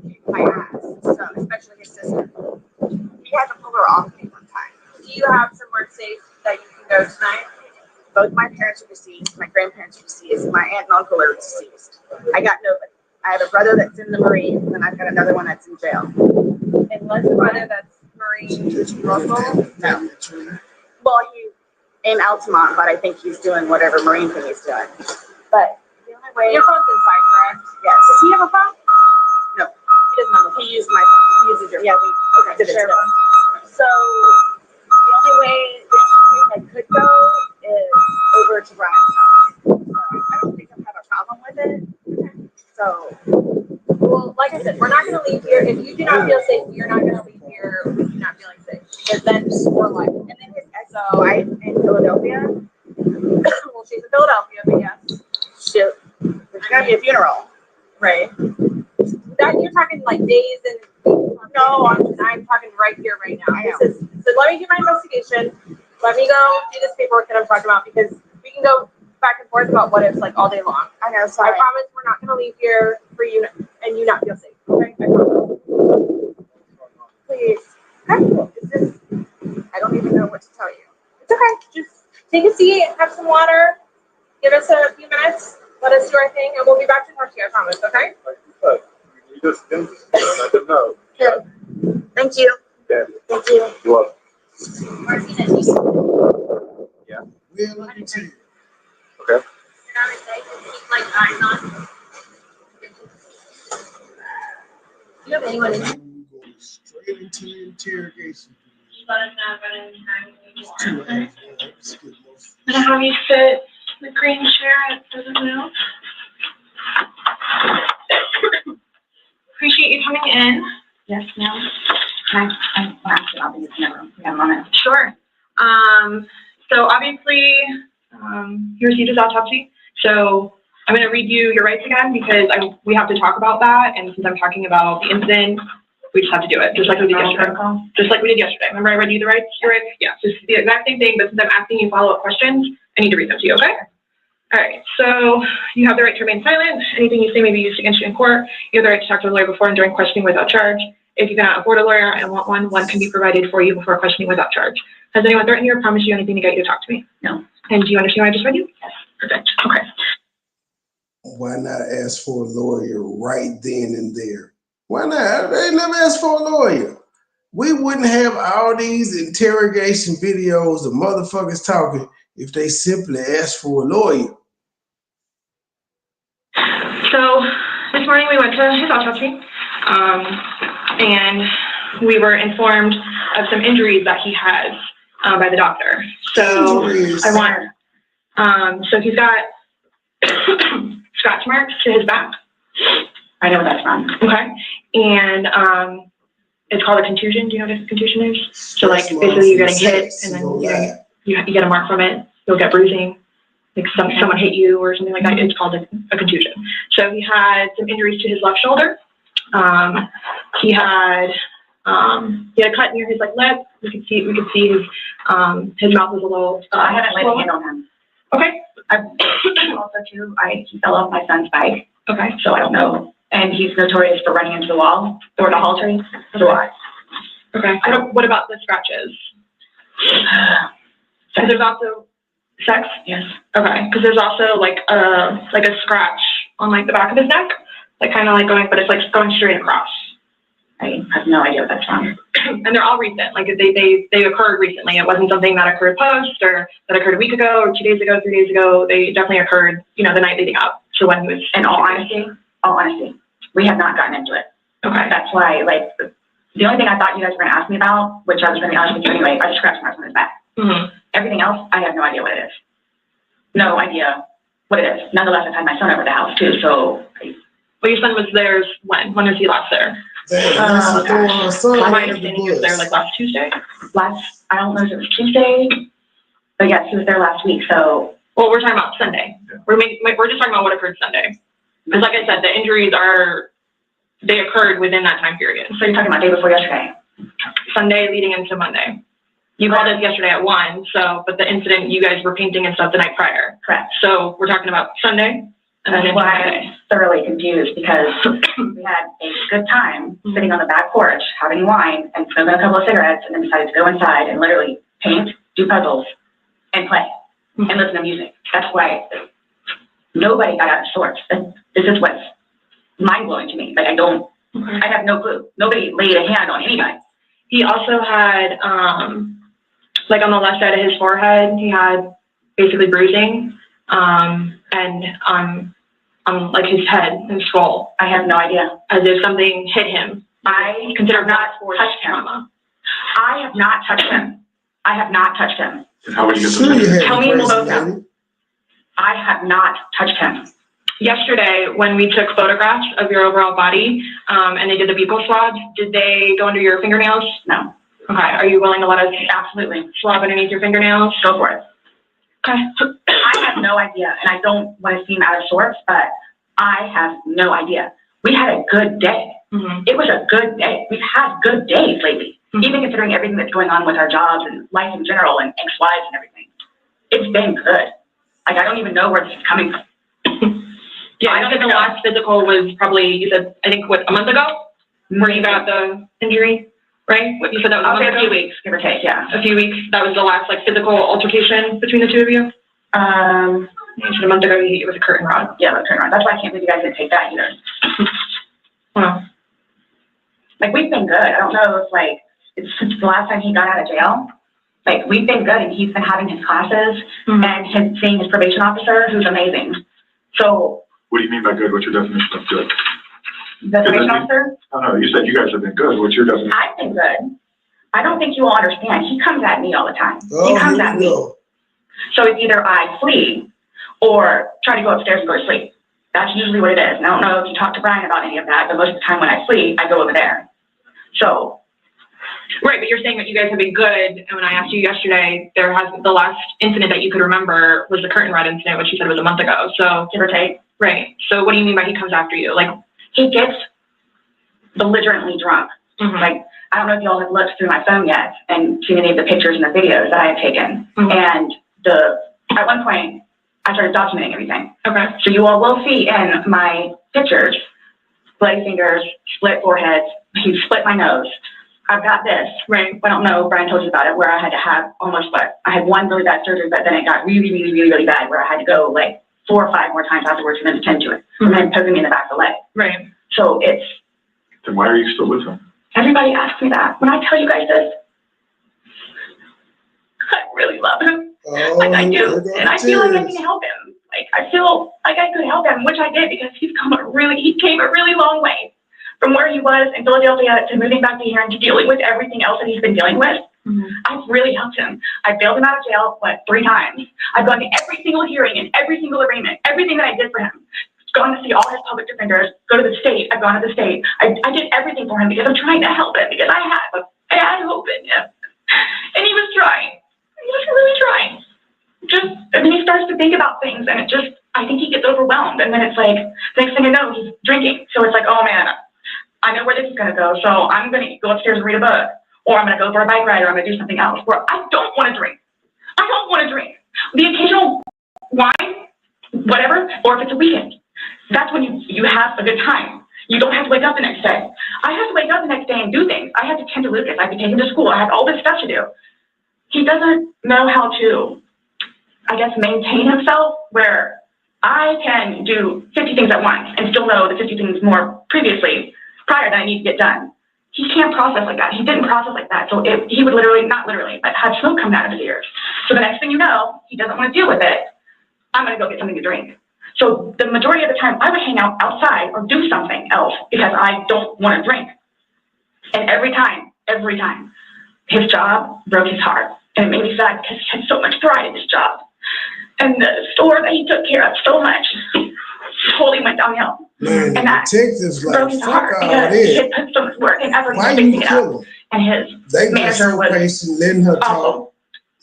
kicked my ass. So, especially his sister. He had to pull her off me one time. Do you have somewhere safe that you can go tonight? Both my parents are deceased. My grandparents are deceased. My aunt and uncle are deceased. I got nobody. I have a brother that's in the Marines, and I've got another one that's in jail. And what's the brother that's Marine Russell? No. Well, he's in Altamont, but I think he's doing whatever Marine thing he's doing. But the only way. Your phone's inside, correct? Yes. Does he have a phone? No. He doesn't have a phone. He used my phone. He uses your phone. Yeah, we did it together. So the only place I could go is over to Brian's house. So I don't think I have a problem with it. So, well, like I said, we're not going to leave here. If you do not feel safe, you're not going to leave here with you not feeling safe. Because then we're like, and then his ex-wife in Philadelphia. Well, she's in Philadelphia, but yes. Shoot. There's going to be a funeral. Right. That you're talking like days and weeks. No, I'm talking right here, right now. So let me do my investigation. Let me go do this paperwork that I'm talking about because we can go back and forth about what ifs like all day long. I know, sorry. I promise we're not going to leave here for you and you not feel safe. Okay? I promise. Please. Okay. It's just, I don't even know what to tell you. It's okay. Just take a seat, have some water, give us a few minutes, let us do our thing, and we'll be back to talk to you, I promise, okay? Like you said, you just let them know. Good. Thank you. Yeah. Thank you. You're welcome. Martina, Yeah. We're looking to you. Okay. Like eyes on. Do you have anyone in here? We're going straight into the interrogation. Let us know about any time you It's 2 hours. I'm gonna have you sit in the green chair and it doesn't move. Appreciate you coming in. Yes, ma'am. I'll be in the room. We have a moment. Sure. So obviously, you received his autopsy. So I'm going to read you your rights again because we have to talk about that. And since I'm talking about the incident, we just have to do it, just like we did yesterday. Just like we did yesterday. Remember I read you the rights? Your rights? Yeah, it's the exact same thing, but since I'm asking you follow-up questions, I need to read them to you, okay? All right, so you have the right to remain silent. Anything you say may be used against you in court. You have the right to talk to a lawyer before and during questioning without charge. If you cannot afford a lawyer and want one can be provided for you before questioning without charge. Has anyone threatened you or promised you anything to get you to talk to me? No. And do you understand what I just read you? Yes. Perfect. Okay. Why not ask for a lawyer right then and there? Why not? They never asked for a lawyer. We wouldn't have all these interrogation videos of motherfuckers talking if they simply asked for a lawyer. So this morning we went to his autopsy, and we were informed of some injuries that he has by the doctor. So so he's got scratch marks to his back. I know what that's from. Okay. And it's called a contusion. Do you know what a contusion is? So like basically you're getting hit and then you get a mark from it. You'll get bruising. Like someone hit you or something like that. It's called a contusion. So he had some injuries to his left shoulder. He had He had a cut near his like lip. We could see his mouth was a little. I haven't laid a hand on him. Okay. Also too, he fell off my son's bike. Okay. So I don't know, and he's notorious for running into the wall or the hall tree. So Okay. What about the scratches? Because there's also sex. Yes. Okay. Because there's also like a scratch on like the back of his neck, like kind of like going, but it's like going straight across. I have no idea what that's from. And they're all recent. Like they occurred recently. It wasn't something that occurred post or that occurred a week ago or 2 days ago, 3 days ago. They definitely occurred, the night leading up to when he was. In all honesty, we have not gotten into it. Okay. That's why, like, the only thing I thought you guys were going to ask me about, which I was going to be honest with you anyway, are the scratch marks on his back. Mm-hmm. Everything else, I have no idea what it is. No idea what it is. Nonetheless, I've had my son over the house too, so. Well, your son was there when? When was he last there? My understanding he was there like last Tuesday. I don't know if it was Tuesday, but yes, he was there last week. So. Well, we're talking about Sunday. We're just talking about what occurred Sunday, because like I said, the injuries they occurred within that time period. So you're talking about day before yesterday. Sunday leading into Monday. You called us yesterday at 1. So, but the incident, you guys were painting and stuff the night prior. Correct. So we're talking about Sunday. And that's why I'm thoroughly confused, because we had a good time sitting on the back porch, having wine and smoking a couple of cigarettes, and then decided to go inside and literally paint, do puzzles, and play, and listen to music. That's why nobody got out of sorts. This is what's mind-blowing to me. Like, I have no clue. Nobody laid a hand on anybody. He also had, like on the left side of his forehead, he had basically bruising, and on like his head and skull. I have no idea. As if something hit him. I consider not touched him. I have not touched him. I have not touched him. How would you get the Tell me we'll both know. I have not touched him. Yesterday, when we took photographs of your overall body, and they did the buccal swabs, did they go under your fingernails? No. Okay. Are you willing to let us absolutely swab underneath your fingernails? Go for it. Okay. I have no idea, and I don't want to seem out of sorts, but I have no idea. We had a good day. Mm-hmm. It was a good day. We've had good days lately, even considering everything that's going on with our jobs and life in general and ex-wives and everything. It's been good. Like, I don't even know where this is coming from. Yeah, I think the last physical was probably, you said, I think, a month ago? Where you got the injury, right? What you said that was a few weeks, give or take, yeah. A few weeks. That was the last, physical altercation between the two of you? You said a month ago it was a curtain rod. Yeah, it was a curtain rod. That's why I can't believe you guys didn't take that either. Wow. Like, we've been good. I don't know if, it's since the last time he got out of jail. Like, we've been good, and he's been having his classes and seeing his probation officer, who's amazing. So. What do you mean by good? What's your definition of good? The probation officer? I don't know. You said you guys have been good. What's your definition? I've been good. I don't think you all understand. He comes at me all the time. He comes at me. So it's either I flee or try to go upstairs and go to sleep. That's usually what it is. And I don't know if you talked to Brian about any of that, but most of the time when I flee, I go over there. So. Right, but you're saying that you guys have been good, and when I asked you yesterday, the last incident that you could remember was the curtain rod incident, which you said was a month ago, so. Give or take. Right, so what do you mean by he comes after you? He gets belligerently drunk. Mm-hmm. I don't know if y'all have looked through my phone yet and seen any of the pictures and the videos that I have taken. Mm-hmm. And at one point, I started documenting everything. Okay. So you all will see in my pictures, bloody fingers, split foreheads, he split my nose. I've got this. Right. I don't know, Brian told you about it, where I had to have I had one really bad surgery, but then it got really, really, really, really bad, where I had to go 4 or 5 more times afterwards for them to tend to it. Mm-hmm. And then poking me in the back of the leg. Right. So it's. Then why are you still with him? Everybody asks me that. When I tell you guys this, I really love him. I do. And I feel like I can help him. I feel like I could help him, which I did, because he came a really long way from where he was in Philadelphia to moving back to here and to dealing with everything else that he's been dealing with. Mm-hmm. I've really helped him. I bailed him out of jail, 3 times. I've gone to every single hearing and every single arraignment, everything that I did for him. Gone to see all his public defenders, go to the state. I've gone to the state. I did everything for him because I'm trying to help him, because I had hope in him. And he was trying. He was really trying. He starts to think about things, and I think he gets overwhelmed. And then it's next thing I know, he's drinking. So it's oh man, I know where this is going to go, so I'm going to go upstairs and read a book, or I'm going to go for a bike ride, or I'm going to do something else, where I don't want to drink. I don't want to drink. The occasional wine, whatever, or if it's a weekend, that's when you have a good time. You don't have to wake up the next day. I have to wake up the next day and do things. I have to tend to Lucas. I have to take him to school. I have all this stuff to do. He doesn't know how to, I guess, maintain himself, where I can do 50 things at once and still know the 50 things more prior that I need to get done. He can't process like that. He didn't process like that. So he would literally, not literally, but have smoke coming out of his ears. So the next thing you know, he doesn't want to deal with it. I'm going to go get something to drink. So the majority of the time, I would hang out outside or do something else because I don't want to drink. And every time, his job broke his heart. And it made me sad because he had so much pride in his job. And the store that he took care of so much totally went downhill. Man, and that broke his heart because he had put so much work and effort into fixing it up. And his manager was letting her awful.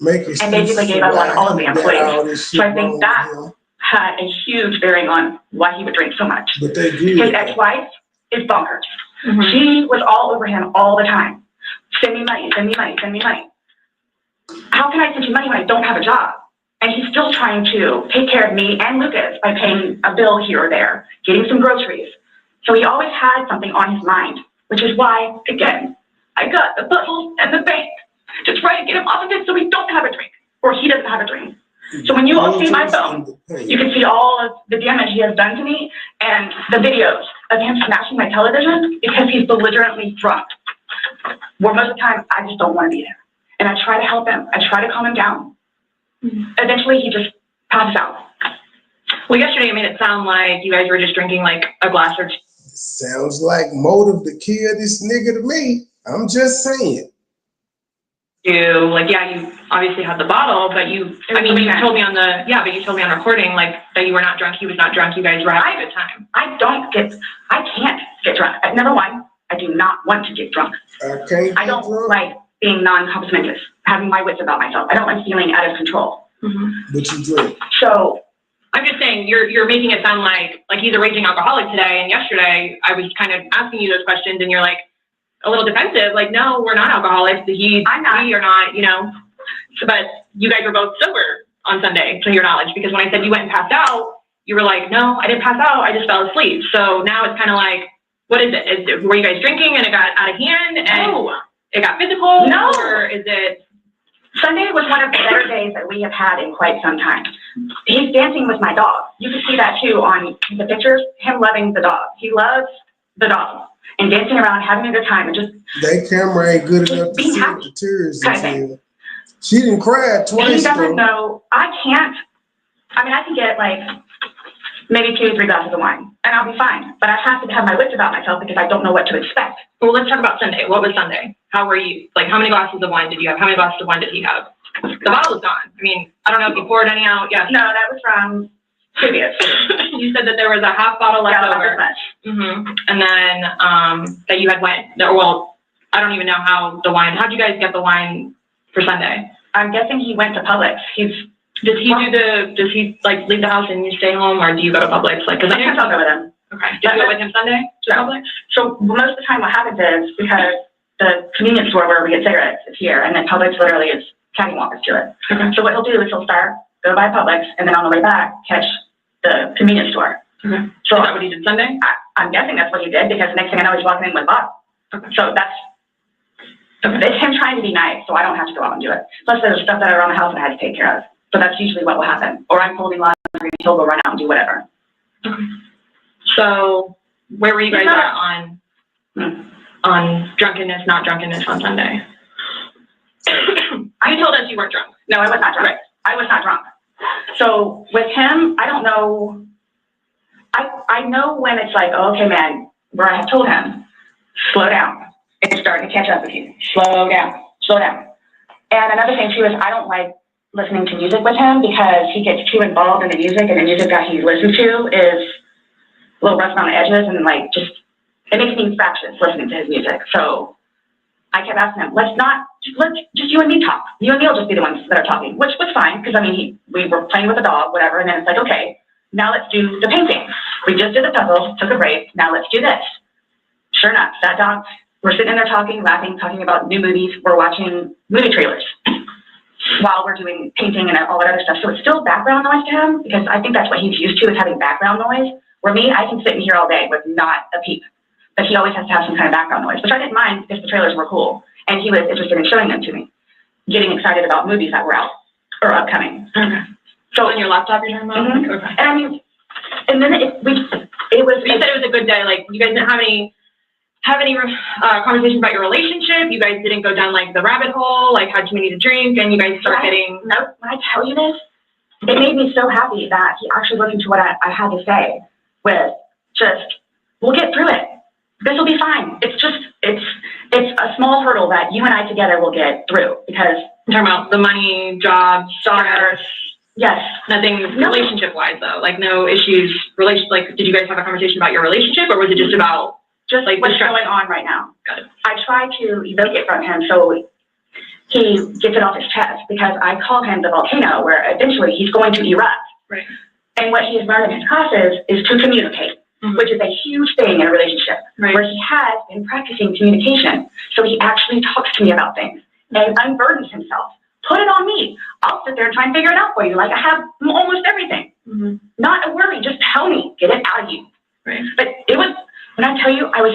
Make it and basically gave up on all of the employees. So I think that had a huge bearing on why he would drink so much. But they do. His ex-wife is bonkers. She was all over him all the time. Send me money, send me money, send me money. How can I send you money when I don't have a job? And he's still trying to take care of me and Lucas by paying a bill here or there, getting some groceries. So he always had something on his mind, which is why, again, I got the puzzles and the bank to try to get him off of it so we don't have a drink, or he doesn't have a drink. So when you all see my phone, you can see all of the damage he has done to me and the videos of him smashing my television because he's belligerently drunk. Where most of the time, I just don't want to be there. And I try to help him. I try to calm him down. Eventually, he just passes out. Well, yesterday you made it sound like you guys were just drinking like a glass or two. Sounds like motive to kill this nigga to me. I'm just saying. Like, yeah, you obviously had the bottle, but you told me on recording, like, that you were not drunk, he was not drunk, you guys were having a good time. I can't get drunk. Number one, I do not want to get drunk. I don't like being non-complimentous, having my wits about myself. I don't like feeling out of control. But you drink. So I'm just saying, you're making it sound like he's a raging alcoholic today, and yesterday I was kind of asking you those questions, and you're like, a little defensive, like, no, we're not alcoholics. We are not, you know. So, but you guys were both sober on Sunday, to your knowledge, because when I said you went and passed out, you were like, no, I didn't pass out. I just fell asleep. So now it's kind of like, what is it? Were you guys drinking and it got out of hand and it got physical? No. Or is it? Sunday was one of the better days that we have had in quite some time. He's dancing with my dog. You can see that too on the pictures, him loving the dog. He loves the dog. And dancing around, having a good time, and just that camera ain't good enough to see the tears. She didn't cry twice. He doesn't know. I can get like maybe 2 or 3 glasses of wine, and I'll be fine. But I have to have my wits about myself because I don't know what to expect. Well, let's talk about Sunday. What was Sunday? How were you? Like, how many glasses of wine did you have? How many glasses of wine did he have? The bottle is gone. I mean, I don't know if you poured any out. Yeah. No, that was from previous. You said that there was a half bottle left over. And then that you had wine. Well, I don't even know how the wine. How'd you guys get the wine for Sunday? I'm guessing he went to Publix. Does he like leave the house and you stay home, or do you go to Publix? Like, because I I'll go with him. Okay. Did you go with him Sunday to Publix? So most of the time, what happens is because the convenience store where we get cigarettes is here, and then Publix literally is cattywampus to it. So what he'll do is he'll go by Publix, and then on the way back catch the convenience store. So is that what he did Sunday? I'm guessing that's what he did because the next thing I know he's walking in with a bottle. So it's him trying to be nice, so I don't have to go out and do it. Plus there's stuff that are around the house that I had to take care of. So that's usually what will happen. Or I'm folding laundry, he'll go run out and do whatever. So where were you guys at on drunkenness, not drunkenness on Sunday? You told us you weren't drunk. No, I was not drunk. Right. I was not drunk. So with him, I don't know. I know when it's like, oh, okay, man, where I have told him, slow down. It's starting to catch up with you. Slow down. Slow down. And another thing too is I don't like listening to music with him because he gets too involved in the music, and the music that he listens to is a little rough on the edges, and like just it makes me fractious listening to his music. So I kept asking him, let's just you and me talk. You and me will just be the ones that are talking, which was fine because I mean we were playing with the dog, whatever, and then it's like, okay, now let's do the painting. We just did the puzzle, took a break, now let's do this. Sure enough, that dog, we're sitting in there talking, laughing, talking about new movies. We're watching movie trailers while we're doing painting and all that other stuff. So it's still background noise to him because I think that's what he's used to, is having background noise. Where me, I can sit in here all day with not a peep. But he always has to have some kind of background noise, which I didn't mind because the trailers were cool. And he was interested in showing them to me, getting excited about movies that were out or upcoming. Okay. So on your laptop you're talking about? Mm-hmm. Okay. And I mean, and then it was. You said it was a good day. Like, you guys didn't have any conversations about your relationship. You guys didn't go down like the rabbit hole, like had too many to drink, and you guys start getting. No, when I tell you this, it made me so happy that he actually listened to what I had to say. With just, we'll get through it. This will be fine. It's a small hurdle that you and I together will get through because. I'm talking about the money, jobs, daughters. Yes. Nothing relationship-wise though. Like no issues. Like, did you guys have a conversation about your relationship, or was it just about like what's going on right now? Got it. I try to evoke it from him so he gets it off his chest because I call him the volcano where eventually he's going to erupt. Right. And what he has learned in his classes is to communicate, which is a huge thing in a relationship, where he has been practicing communication. So he actually talks to me about things and unburdens himself. Put it on me. I'll sit there and try and figure it out for you. Like I have almost everything. Not a worry. Just tell me. Get it out of you. Right. But it was, when I tell you, I was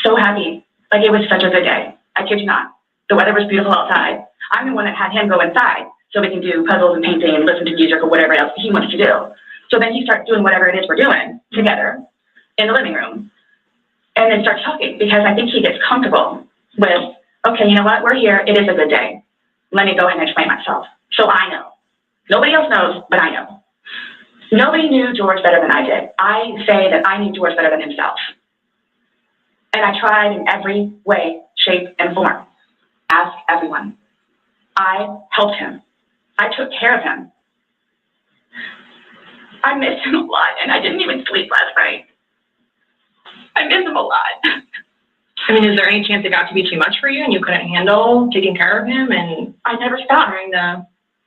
so happy. Like it was such a good day. I kid you not. The weather was beautiful outside. I'm the one that had him go inside so we can do puzzles and painting and listen to music or whatever else he wants to do. So then he starts doing whatever it is we're doing together in the living room. And then starts talking because I think he gets comfortable with, okay, you know what? We're here. It is a good day. Let me go ahead and explain myself. So I know. Nobody else knows, but I know. Nobody knew George better than I did. I say that I knew George better than himself. And I tried in every way, shape, and form. Ask everyone. I helped him. I took care of him. I miss him a lot, and I didn't even sleep last night. I miss him a lot. I mean, is there any chance it got to be too much for you and you couldn't handle taking care of him? And I never stopped.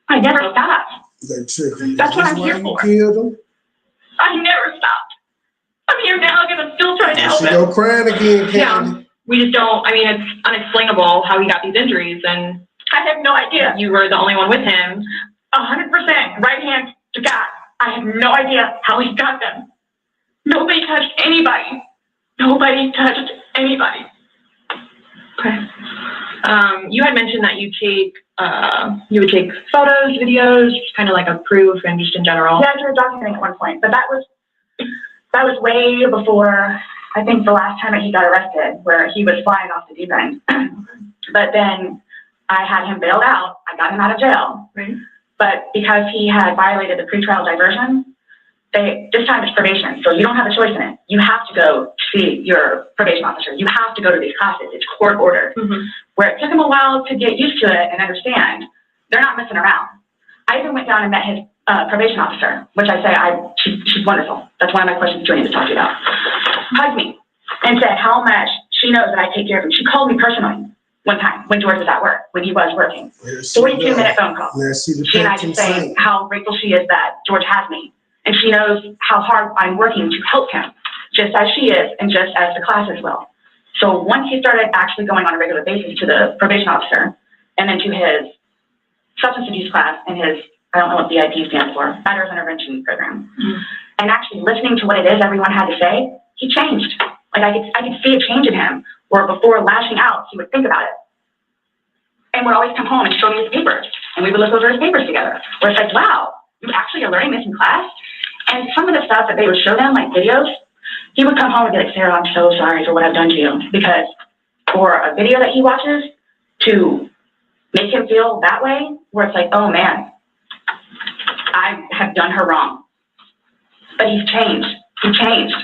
I never stopped. That's what I'm here for. I never stopped. I'm here now, and I'm still trying to help him. She go crying again, Candy. Yeah, we just don't. I mean, it's unexplainable how he got these injuries, and I have no idea. You were the only one with him. 100% right hand to God. I have no idea how he got them. Nobody touched anybody. Nobody touched anybody. Okay. You had mentioned that you would take photos, videos, kind of like a proof and just in general. Yeah, I started documenting at one point, but that was way before, I think, the last time that he got arrested, where he was flying off the deep end. But then I had him bailed out. I got him out of jail. Right. But because he had violated the pretrial diversion, this time it's probation, so you don't have a choice in it. You have to go see your probation officer. You have to go to these classes. It's court ordered. Where it took him a while to get used to it and understand. They're not messing around. I even went down and met his probation officer, which I say she's wonderful. That's one of my questions Joanne to talk to you about. Hugged me and said how much she knows that I take care of him. She called me personally one time when George was at work, when he was working. 42-minute phone call. She and I just saying how grateful she is that George has me. And she knows how hard I'm working to help him, just as she is and just as the classes will. So once he started actually going on a regular basis to the probation officer and then to his substance abuse class and his, I don't know what BIP stands for, Matters Intervention Program, and actually listening to what it is everyone had to say, he changed. Like I could see a change in him where before lashing out, he would think about it. And would always come home and show me his papers. And we would look over his papers together. Where it's like, wow, you actually are learning this in class? And some of the stuff that they would show them, like videos, he would come home and be like, Sarah, I'm so sorry for what I've done to you. Because for a video that he watches to make him feel that way, where it's like, oh man, I have done her wrong. But he's changed. He changed.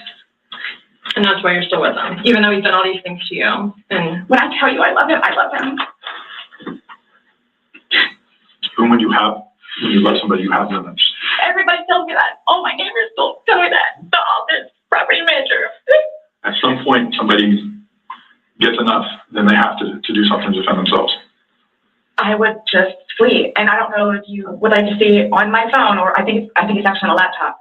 And that's why you're still with him, even though he's done all these things to you. And when I tell you I love him, I love him. And when you love somebody, you have limits. Everybody tells me that. All my neighbors tell me that. The office, property manager. At some point, somebody gets enough, then they have to do something to defend themselves. I would just flee. And I don't know if you would like to see on my phone, or I think it's actually on a laptop.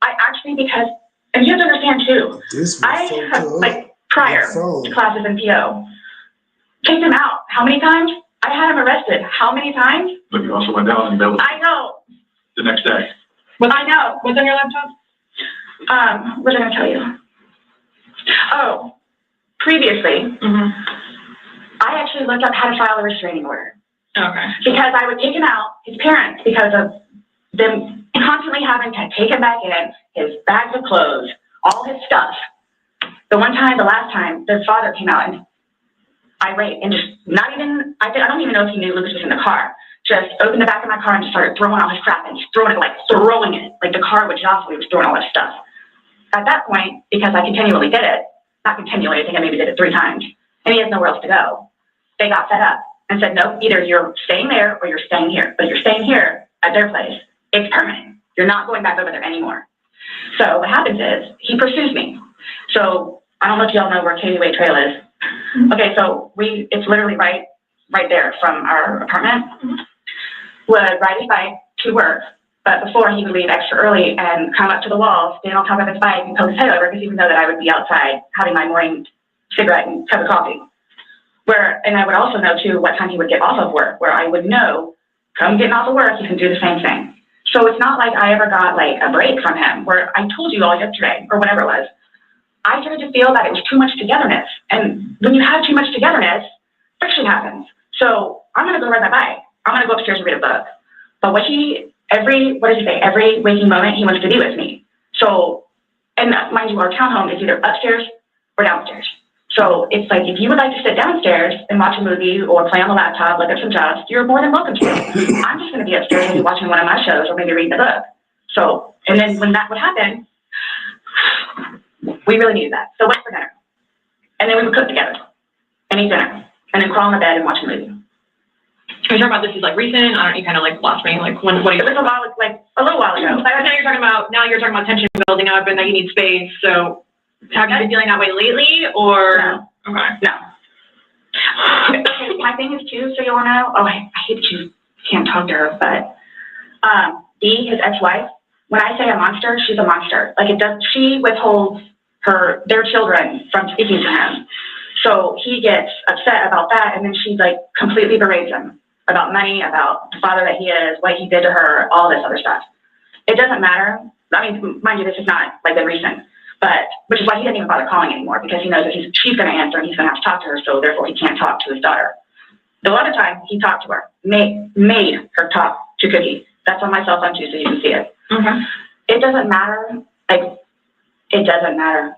I actually, because, and you have to understand too, I have like prior to classes in PO. Kicked him out. How many times? I had him arrested. How many times? But you also went down and bailed I know. the next day. I know. What's on your laptop? What was I going to tell you? Oh, previously, I actually looked up how to file a restraining order. Okay. Because I would kick him out, his parents, because of them constantly having to take him back in, his bags of clothes, all his stuff. The last time, the father came out and irate and just not even, I don't even know if he knew Lucas was in the car. Just opened the back of my car and just started throwing all his crap and just throwing it. Like the car would jostle, he was throwing all his stuff. At that point, because I continually did it, not continually, I think I maybe did it 3 times, and he has nowhere else to go, they got fed up and said, no, either you're staying there or you're staying here. But you're staying here at their place. It's permanent. You're not going back over there anymore. So what happens is he pursues me. So I don't know if y'all know where Katie Way Trail is. Okay, so it's literally right there from our apartment. Would ride his bike to work, but before he would leave extra early and come up to the wall, stand on top of his bike and poke his head over because he would know that I would be outside having my morning cigarette and cup of coffee. And I would also know too what time he would get off of work, where I would know, come getting off of work, you can do the same thing. So it's not like I ever got like a break from him, where I told you all yesterday or whatever it was. I started to feel that it was too much togetherness. And when you have too much togetherness, friction happens. So I'm going to go ride my bike. I'm going to go upstairs and read a book. But every waking moment, he wants to be with me. So, and mind you, our townhome is either upstairs or downstairs. So it's like, if you would like to sit downstairs and watch a movie or play on the laptop, look at some jobs, you're more than welcome to. I'm just going to be upstairs maybe watching one of my shows or maybe reading a book. So, and then when that would happen, we really needed that. So what's for dinner? And then we would cook together and eat dinner and then crawl in the bed and watch a movie. Are you talking about this is like recent? I don't. You kind of like lost me. Like when? What? It was a little while ago. Like now you're talking about tension building up and that you need space. So have you been feeling that way lately, or no? Okay. No. Okay, my thing is too. So you want to know? Oh, I hate that you can't talk to her, but Dee, his ex-wife. When I say a monster, she's a monster. Like she withholds their children from speaking to him. So he gets upset about that, and then she like completely berates him about money, about the father that he is, what he did to her, all this other stuff. It doesn't matter. I mean, mind you, this is not like the recent, but which is why he didn't even bother calling anymore, because he knows that she's going to answer and he's going to have to talk to her, so therefore he can't talk to his daughter. The other time he talked to her, made her talk to Cookie. That's on my cell phone too, so you can see it. It doesn't matter. Like, it doesn't matter.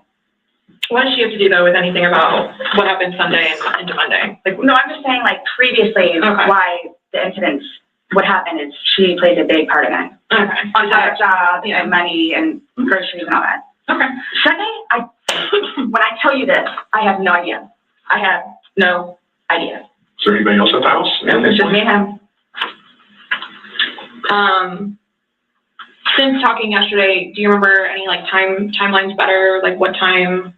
What does she have to do though with anything about what happened Sunday and into Monday? Like, no, I'm just saying like previously why the incidents would happen is she plays a big part in it. Okay. On top of jobs and money and groceries and all that. Okay. Sunday, when I tell you this, I have no idea. I have no idea. Is there anybody else at the house? No, it's just me and him. Since talking yesterday, do you remember any like timelines better? Like what time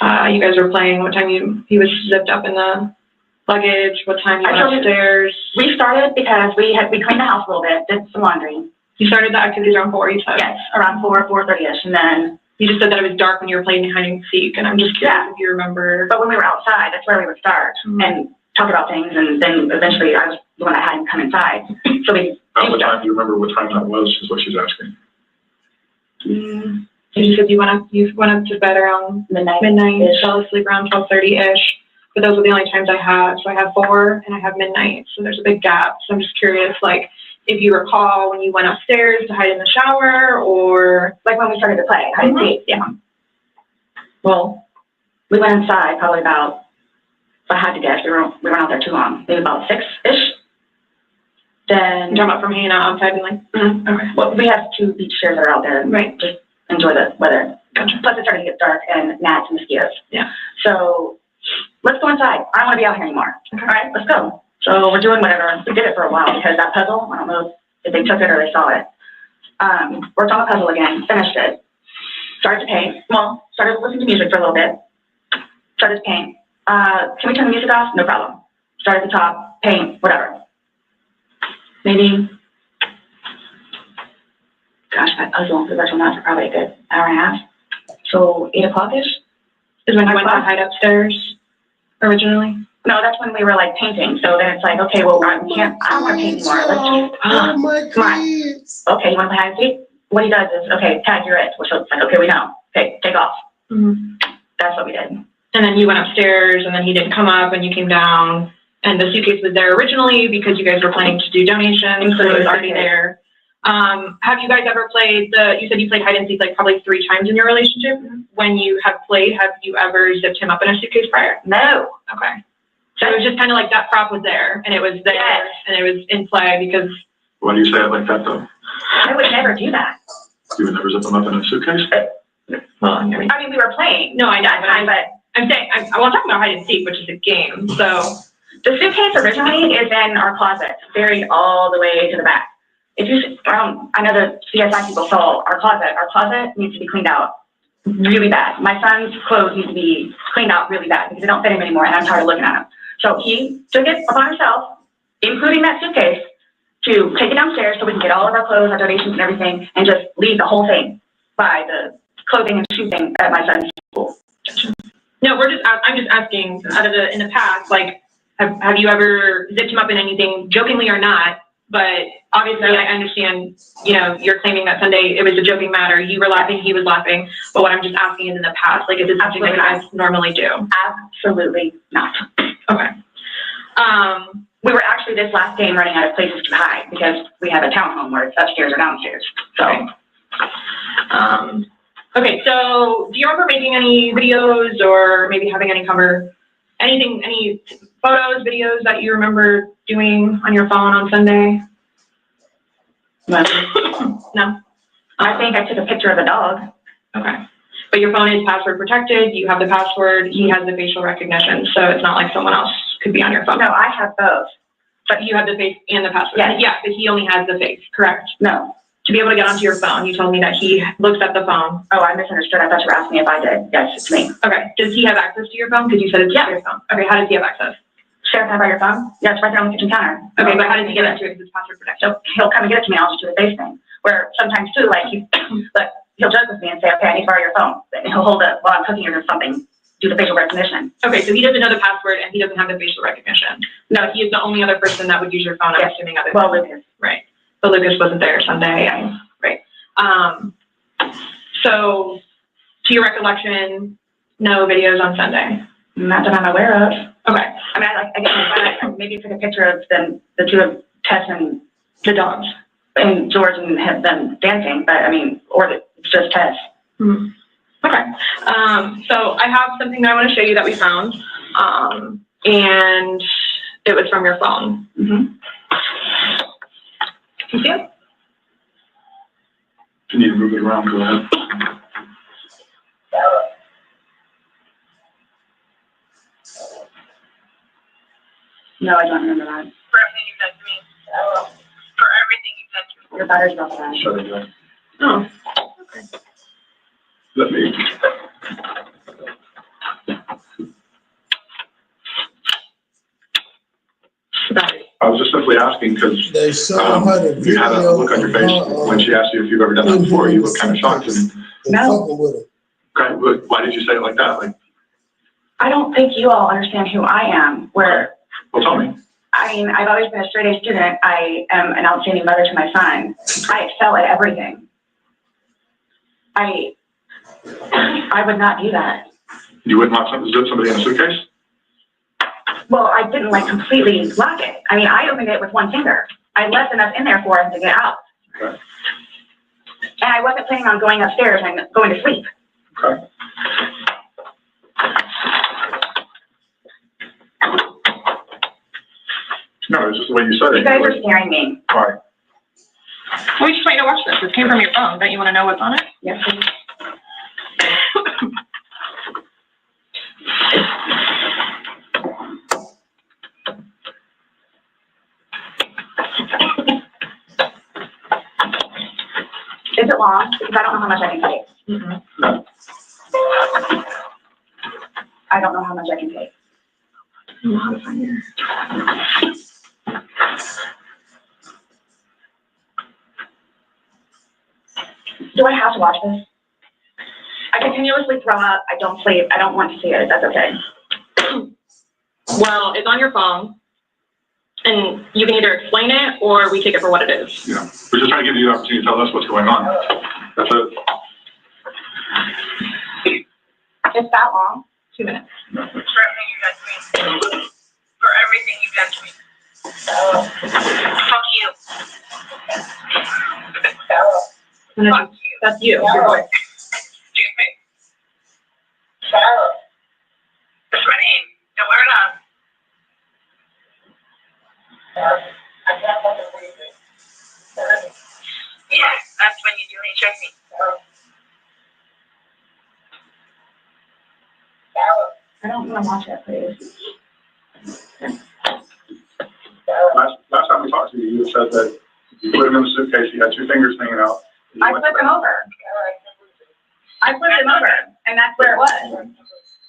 you guys were playing? What time he was zipped up in the luggage? What time you went upstairs? We started because we cleaned the house a little bit, did some laundry. You started the activities around 4, you said? Yes, around 4:30ish, and then you just said that it was dark when you were playing hide and seek, and I'm just curious if you remember. But when we were outside, that's where we would start and talk about things, and then eventually I was the one that had him come inside. So we. What time do you remember? What time that was? Is what she's asking. You said you went up to bed around midnight, fell asleep around 12:30ish. But those are the only times I have. So I have 4 and I have midnight. So there's a big gap. So I'm just curious, like, if you recall when you went upstairs to hide in the shower, or like when we started to play hide and seek. Yeah. Well, we went inside probably about. If I had to guess, we weren't out there too long. Maybe about 6ish. Then you're talking about from hanging out outside and like. Okay. Well, we have 2 beach chairs that are out there. Right. Just enjoy the weather. Gotcha. Plus, it's starting to get dark and gnats and mosquitoes. Yeah. So let's go inside. I don't want to be out here anymore. Okay. All right, let's go. So we're doing whatever. We did it for a while because that puzzle, I don't know if they took it or they saw it. Worked on the puzzle again, finished it. Started to paint. Well, started listening to music for a little bit. Started to paint. Can we turn the music off? No problem. Start at the top, paint, whatever. Maybe, gosh, that puzzle, the virtual math for probably a good hour and a half. So 8 o'clock-ish, Is when you went to hide upstairs originally? No, that's when we were like painting. So then it's like, okay, well, I don't want to paint anymore. Let's just, come on. Okay, you want to play hide and seek? What he does is, okay, Tag, you're it. Which was like, okay, we know. Okay, take off. That's what we did. And then you went upstairs, and then he didn't come up, and you came down, and the suitcase was there originally because you guys were planning to do donations, so it was already there. Have you guys ever played you said you played hide and seek like probably 3 times in your relationship. When you have played, have you ever zipped him up in a suitcase prior? No. Okay. So it was just kind of like that prop was there, and it was there, and it was in play because. Why do you say it like that, though? I would never do that. You would never zip them up in a suitcase? Well, I mean, we were playing. No, I know, but I'm saying, I want to talk about hide and seek, which is a game, so. The suitcase originally is in our closet, buried all the way to the back. If you, I know the CSI people saw our closet. Our closet needs to be cleaned out really bad. My son's clothes need to be cleaned out really bad because they don't fit him anymore, and I'm tired of looking at them. So he took it upon himself, including that suitcase, to take it downstairs so we can get all of our clothes, our donations, and everything, and just leave the whole thing by the clothing and shoe thing at my son's school. No, I'm just asking, in the past, like, have you ever zipped him up in anything, jokingly or not? But obviously, I understand, you're claiming that Sunday it was a joking matter. You were laughing, he was laughing. But what I'm just asking is in the past, like, is it something that you guys normally do? Absolutely not. Okay. We were actually this last game running out of places to hide because we have a townhome where it's upstairs or downstairs. So. Okay, so do you remember making any videos or maybe having any photos, videos that you remember doing on your phone on Sunday? No? I think I took a picture of a dog. Okay. But your phone is password protected, you have the password, he has the facial recognition, so it's not like someone else could be on your phone. No, I have both. But you have the face and the password? Yes. Yeah, but he only has the face, correct? No. To be able to get onto your phone, you told me that he looks at the phone. Oh, I misunderstood. I thought you were asking me if I did. Yes, it's me. Okay. Does he have access to your phone? Because you said it's your phone. Okay, how does he have access? Sheriff, have I your phone? Yeah, it's right there on the kitchen counter. Okay, but how does he get it to it because it's password protected? So he'll come and get it to me and I'll just do the face thing. Where sometimes too, like he'll joke with me and say, okay, I need to borrow your phone. And he'll hold it while I'm cooking or something, do the facial recognition. Okay, so he doesn't know the password and he doesn't have the facial recognition. No, he is the only other person that would use your phone, I'm assuming other than Lucas. Right. But Lucas wasn't there Sunday. Right. So to your recollection, no videos on Sunday? Not that I'm aware of. Okay. I mean, I maybe took a picture of the two of Tess and the dogs and George and them dancing, but I mean, it's just Tess. Mm-hmm. Okay. So I have something that I want to show you that we found, and it was from your phone. Mm-hmm. Can you see it? If you need to move it around, go ahead. No, I don't remember that. For everything you've done to me. For everything you've done to me. Your battery's not that. Shut it down. Oh. Okay. Let me. I was just simply asking because you had a look on your face when she asked you if you've ever done that before. You looked kind of shocked. No. Okay, but why did you say it like that? Like, I don't think you all understand who I am. Where, well, tell me. I mean, I've always been a straight A student. I am an outstanding mother to my son. I excel at everything. I would not do that. You would not zip somebody in a suitcase? Well, I didn't completely lock it. I mean, I opened it with one finger. I left enough in there for him to get out. Okay. And I wasn't planning on going upstairs and going to sleep. Okay. No, it's just the way you said it. You guys are scaring me. Why? Well, we just want you to watch this. This came from your phone. Don't you want to know what's on it? Yes, please. Is it long? Because I don't know how much I can take. Mm-hmm. No. I don't know how much I can take. I don't know how to find your... Do I have to watch this? I continuously throw up. I don't sleep. I don't want to see it. That's okay. Well, it's on your phone, and you can either explain it or we take it for what it is. Yeah, we're just trying to give you the opportunity to tell us what's going on. That's it. It's that long? 2 minutes. For everything you've done to me. For everything you've done to me. Fuck you. Fuck you. That's you. Your voice. That's my name. Don't wear it up. Yeah, that's when you do it. Check me. I don't want to watch that, please. Last time we talked to you, you said that you put him in the suitcase, you had 2 fingers hanging out. I flipped him over. And that's where it was.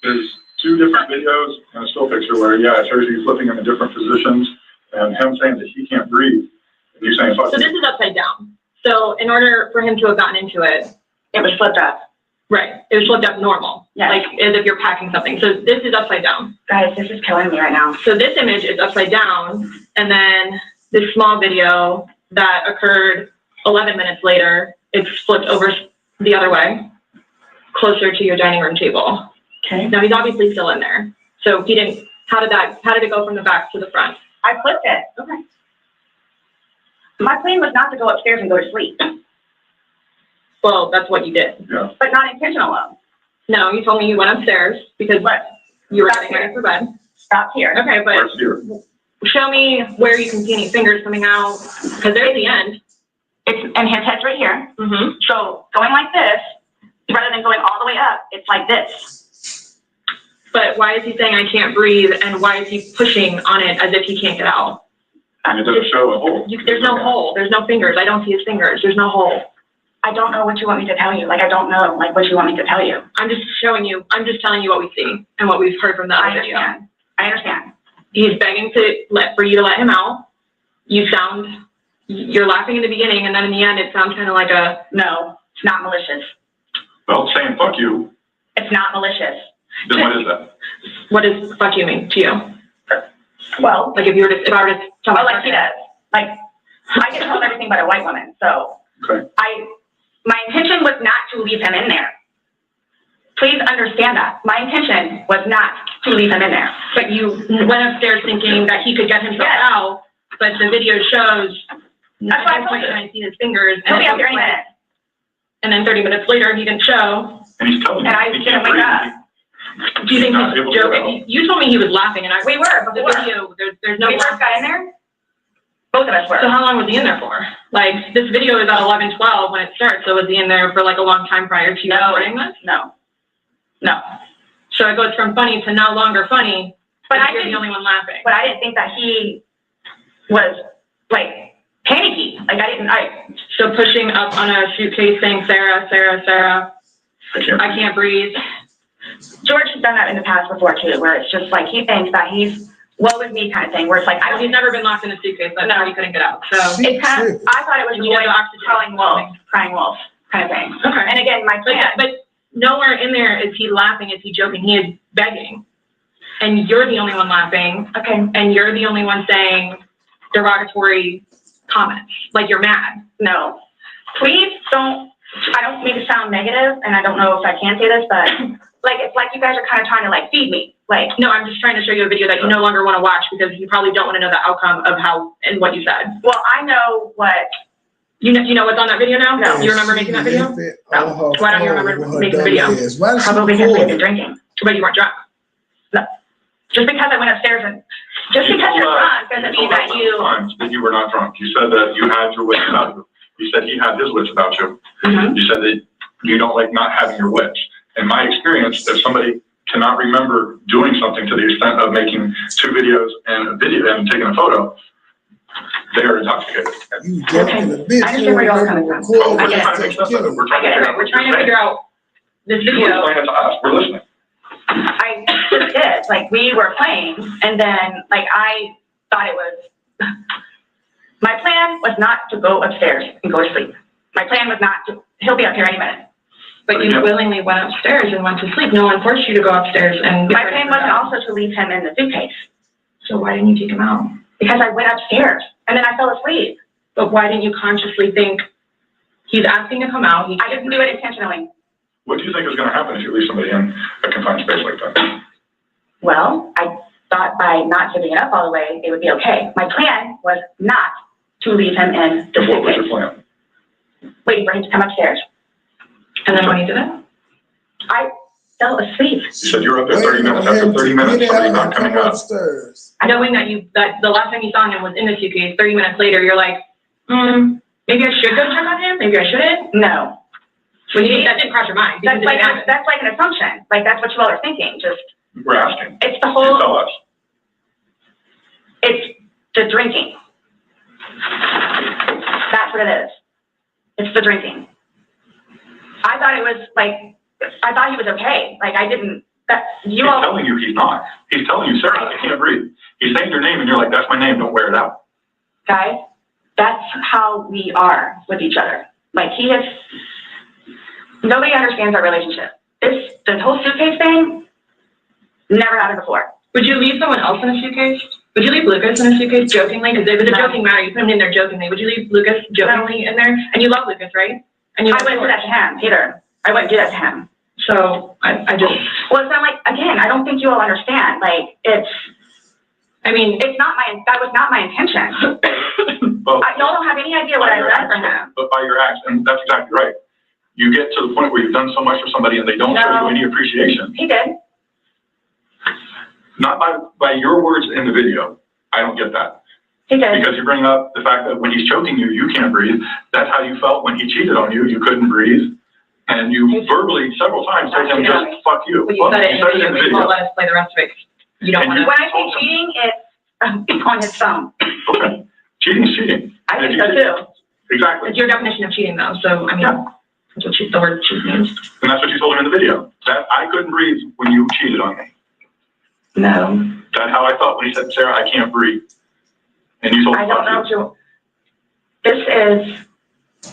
There's 2 different videos and a still picture where, yeah, it shows you flipping him in different positions and him saying that he can't breathe. And you saying, fuck. So this is upside down. So in order for him to have gotten into it, it was flipped up. Right. It was flipped up normal. Yeah. Like as if you're packing something. So this is upside down. Guys, this is killing me right now. So this image is upside down. And then this small video that occurred 11 minutes later, it's flipped over the other way, closer to your dining room table. Okay. Now he's obviously still in there. So he didn't, how did it go from the back to the front? I flipped it. Okay. My plan was not to go upstairs and go to sleep. Well, that's what you did. Yeah. But not intentional though. No, you told me you went upstairs because you were getting ready for bed. Stop here. Okay, but show me where you can see any fingers coming out, because there's the end. And his head's right here. Mm-hmm. So going like this, rather than going all the way up, it's like this. But why is he saying I can't breathe, and why is he pushing on it as if he can't get out? And it doesn't show a hole. There's no hole. There's no fingers. I don't see his fingers. There's no hole. I don't know what you want me to tell you. Like, I don't know, like, what you want me to tell you. I'm just telling you what we see and what we've heard from the other video. I understand. He's begging for you to let him out. You're laughing in the beginning, and then in the end, it sounds kind of like no, it's not malicious. Well, saying fuck you. It's not malicious. Then what is that? What does fuck you mean to you? Well, like if I were to tell like he does. Like, I get told everything but a white woman, so. Okay. My intention was not to leave him in there. Please understand that. My intention was not to leave him in there. But you went upstairs thinking that he could get himself out, but the video shows that's why I told you. I see his fingers. He'll be up here any minute. And then 30 minutes later, he didn't show. And he's telling me and I didn't wake up. Do you think he's joking? You told me he was laughing, and we were before. The video, there's no. We first got in there. Both of us were. So how long was he in there for? Like, this video is at 11:12 when it starts, so was he in there for like a long time prior to you recording this? No. So it goes from funny to no longer funny, but you're the only one laughing. But I didn't think that he was, like, panicky. Like, So pushing up on a suitcase saying, Sarah, I can't breathe. George has done that in the past before, too, where it's just like he thinks that he's woe is me kind of thing, where it's like, he's never been locked in a suitcase, but no, he couldn't get out. So it's kind of, I thought it was crying wolf kind of thing. Okay. And again, my plan. But nowhere in there is he laughing, is he joking? He is begging. And you're the only one laughing. Okay. And you're the only one saying derogatory comments. Like you're mad. No. Please don't, I don't mean to sound negative, and I don't know if I can say this, but like, it's like you guys are kind of trying to like feed me. Like, no, I'm just trying to show you a video that you no longer want to watch because you probably don't want to know the outcome of how and what you said. Well, I know what. You know what's on that video now? No. You remember making that video? No. Why don't you remember making the video? Probably because we had been drinking. But you weren't drunk. No. Just because I went upstairs and just because you're drunk doesn't mean that you. That you were not drunk. You said that you had your wits about you. You said he had his wits about you. Mm-hmm. You said that you don't like not having your wits. In my experience, if somebody cannot remember doing something to the extent of making 2 videos and a video and taking a photo, they are intoxicated. You jumping a bitch. I understand where you're coming from. We're trying to figure out this video. We're listening. I just did. Like, we were playing, and then, like, I thought it was. My plan was not to go upstairs and go to sleep. My plan was not to. He'll be up here any minute. But you willingly went upstairs and went to sleep. No one forced you to go upstairs and... My plan wasn't also to leave him in the suitcase. So why didn't you take him out? Because I went upstairs and then I fell asleep. But why didn't you consciously think he's asking to come out? I didn't do it intentionally. What do you think is going to happen if you leave somebody in a confined space like that? Well, I thought by not giving it up all the way, it would be okay. My plan was not to leave him in the suitcase. What was your plan? Waiting for him to come upstairs. And then when he did it, I fell asleep. You said you were up there 30 minutes. After 30 minutes, somebody not coming up. Knowing that the last time you saw him was in the suitcase, 30 minutes later, you're like, maybe I should go check on him? Maybe I shouldn't? No. So that didn't cross your mind. That's like an assumption. Like, that's what you all are thinking. Just... We're asking. It's the whole... Tell us. It's the drinking. That's what it is. It's the drinking. I thought it was like, I thought he was okay. Like, I didn't... He's telling you he's not. He's telling you, Sarah, I can't breathe. He's saying your name and you're like, that's my name, don't wear it out. Guys, that's how we are with each other. Like, he is... Nobody understands our relationship. This whole suitcase thing, never happened before. Would you leave someone else in a suitcase? Would you leave Lucas in a suitcase jokingly? Because it was a joking matter. You put him in there jokingly. Would you leave Lucas jokingly in there? And you love Lucas, right? And I wouldn't do that to him either. I wouldn't do that to him. So I just... Well, it's not like, again, I don't think you all understand. Like, it's... I mean, it's not my... That was not my intention. Well, y'all don't have any idea what I've done for him. But by your acts, and that's exactly right. You get to the point where you've done so much for somebody and they don't show you any appreciation. He did. Not by your words in the video. I don't get that. He did. Because you bring up the fact that when he's choking you, you can't breathe. That's how you felt when he cheated on you. You couldn't breathe. And you verbally several times told him, just fuck you. Well, you said it in the video. You won't let us play the rest of it. You don't want to. When I say cheating, it's on his phone. Okay. Cheating's cheating. I think so too. Exactly. It's your definition of cheating, though. So, I mean, that's what the word cheat means. And that's what you told him in the video. That I couldn't breathe when you cheated on me. No. That's how I felt when he said, Sarah, I can't breathe. And you told him, I don't know what you... This is...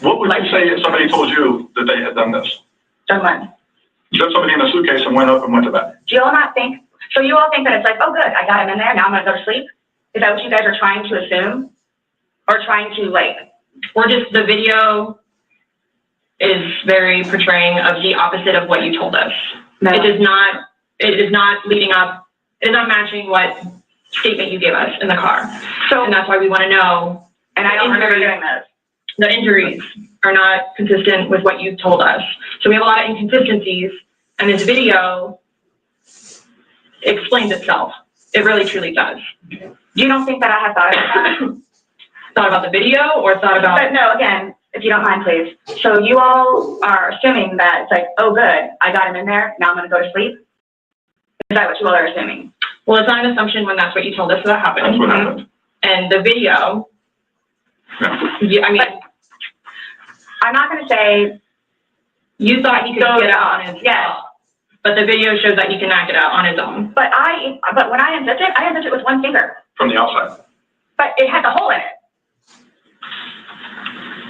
What would you say if somebody told you that they had done this? Done what? You took somebody in a suitcase and went up and went to bed. Do you all not think... So you all think that it's like, oh, good, I got him in there, now I'm going to go to sleep? Is that what you guys are trying to assume? Or trying to, like... Or just the video is very portraying of the opposite of what you told us. No. It is not leading up... It is not matching what statement you gave us in the car. So, and that's why we want to know. And I don't remember doing this. The injuries are not consistent with what you told us. So we have a lot of inconsistencies, and this video explains itself. It really, truly does. You don't think that I have thought about the video or thought about... But no, again, if you don't mind, please. So you all are assuming that it's like, oh, good, I got him in there, now I'm going to go to sleep. Is that what you all are assuming? Well, it's not an assumption when that's what you told us that happened. That's what happened. And the video, I mean, I'm not going to say you thought he could get out on his own, but the video shows that he can knock it out on his own. But when I unzipped it with one finger. From the outside. But it had the hole in it.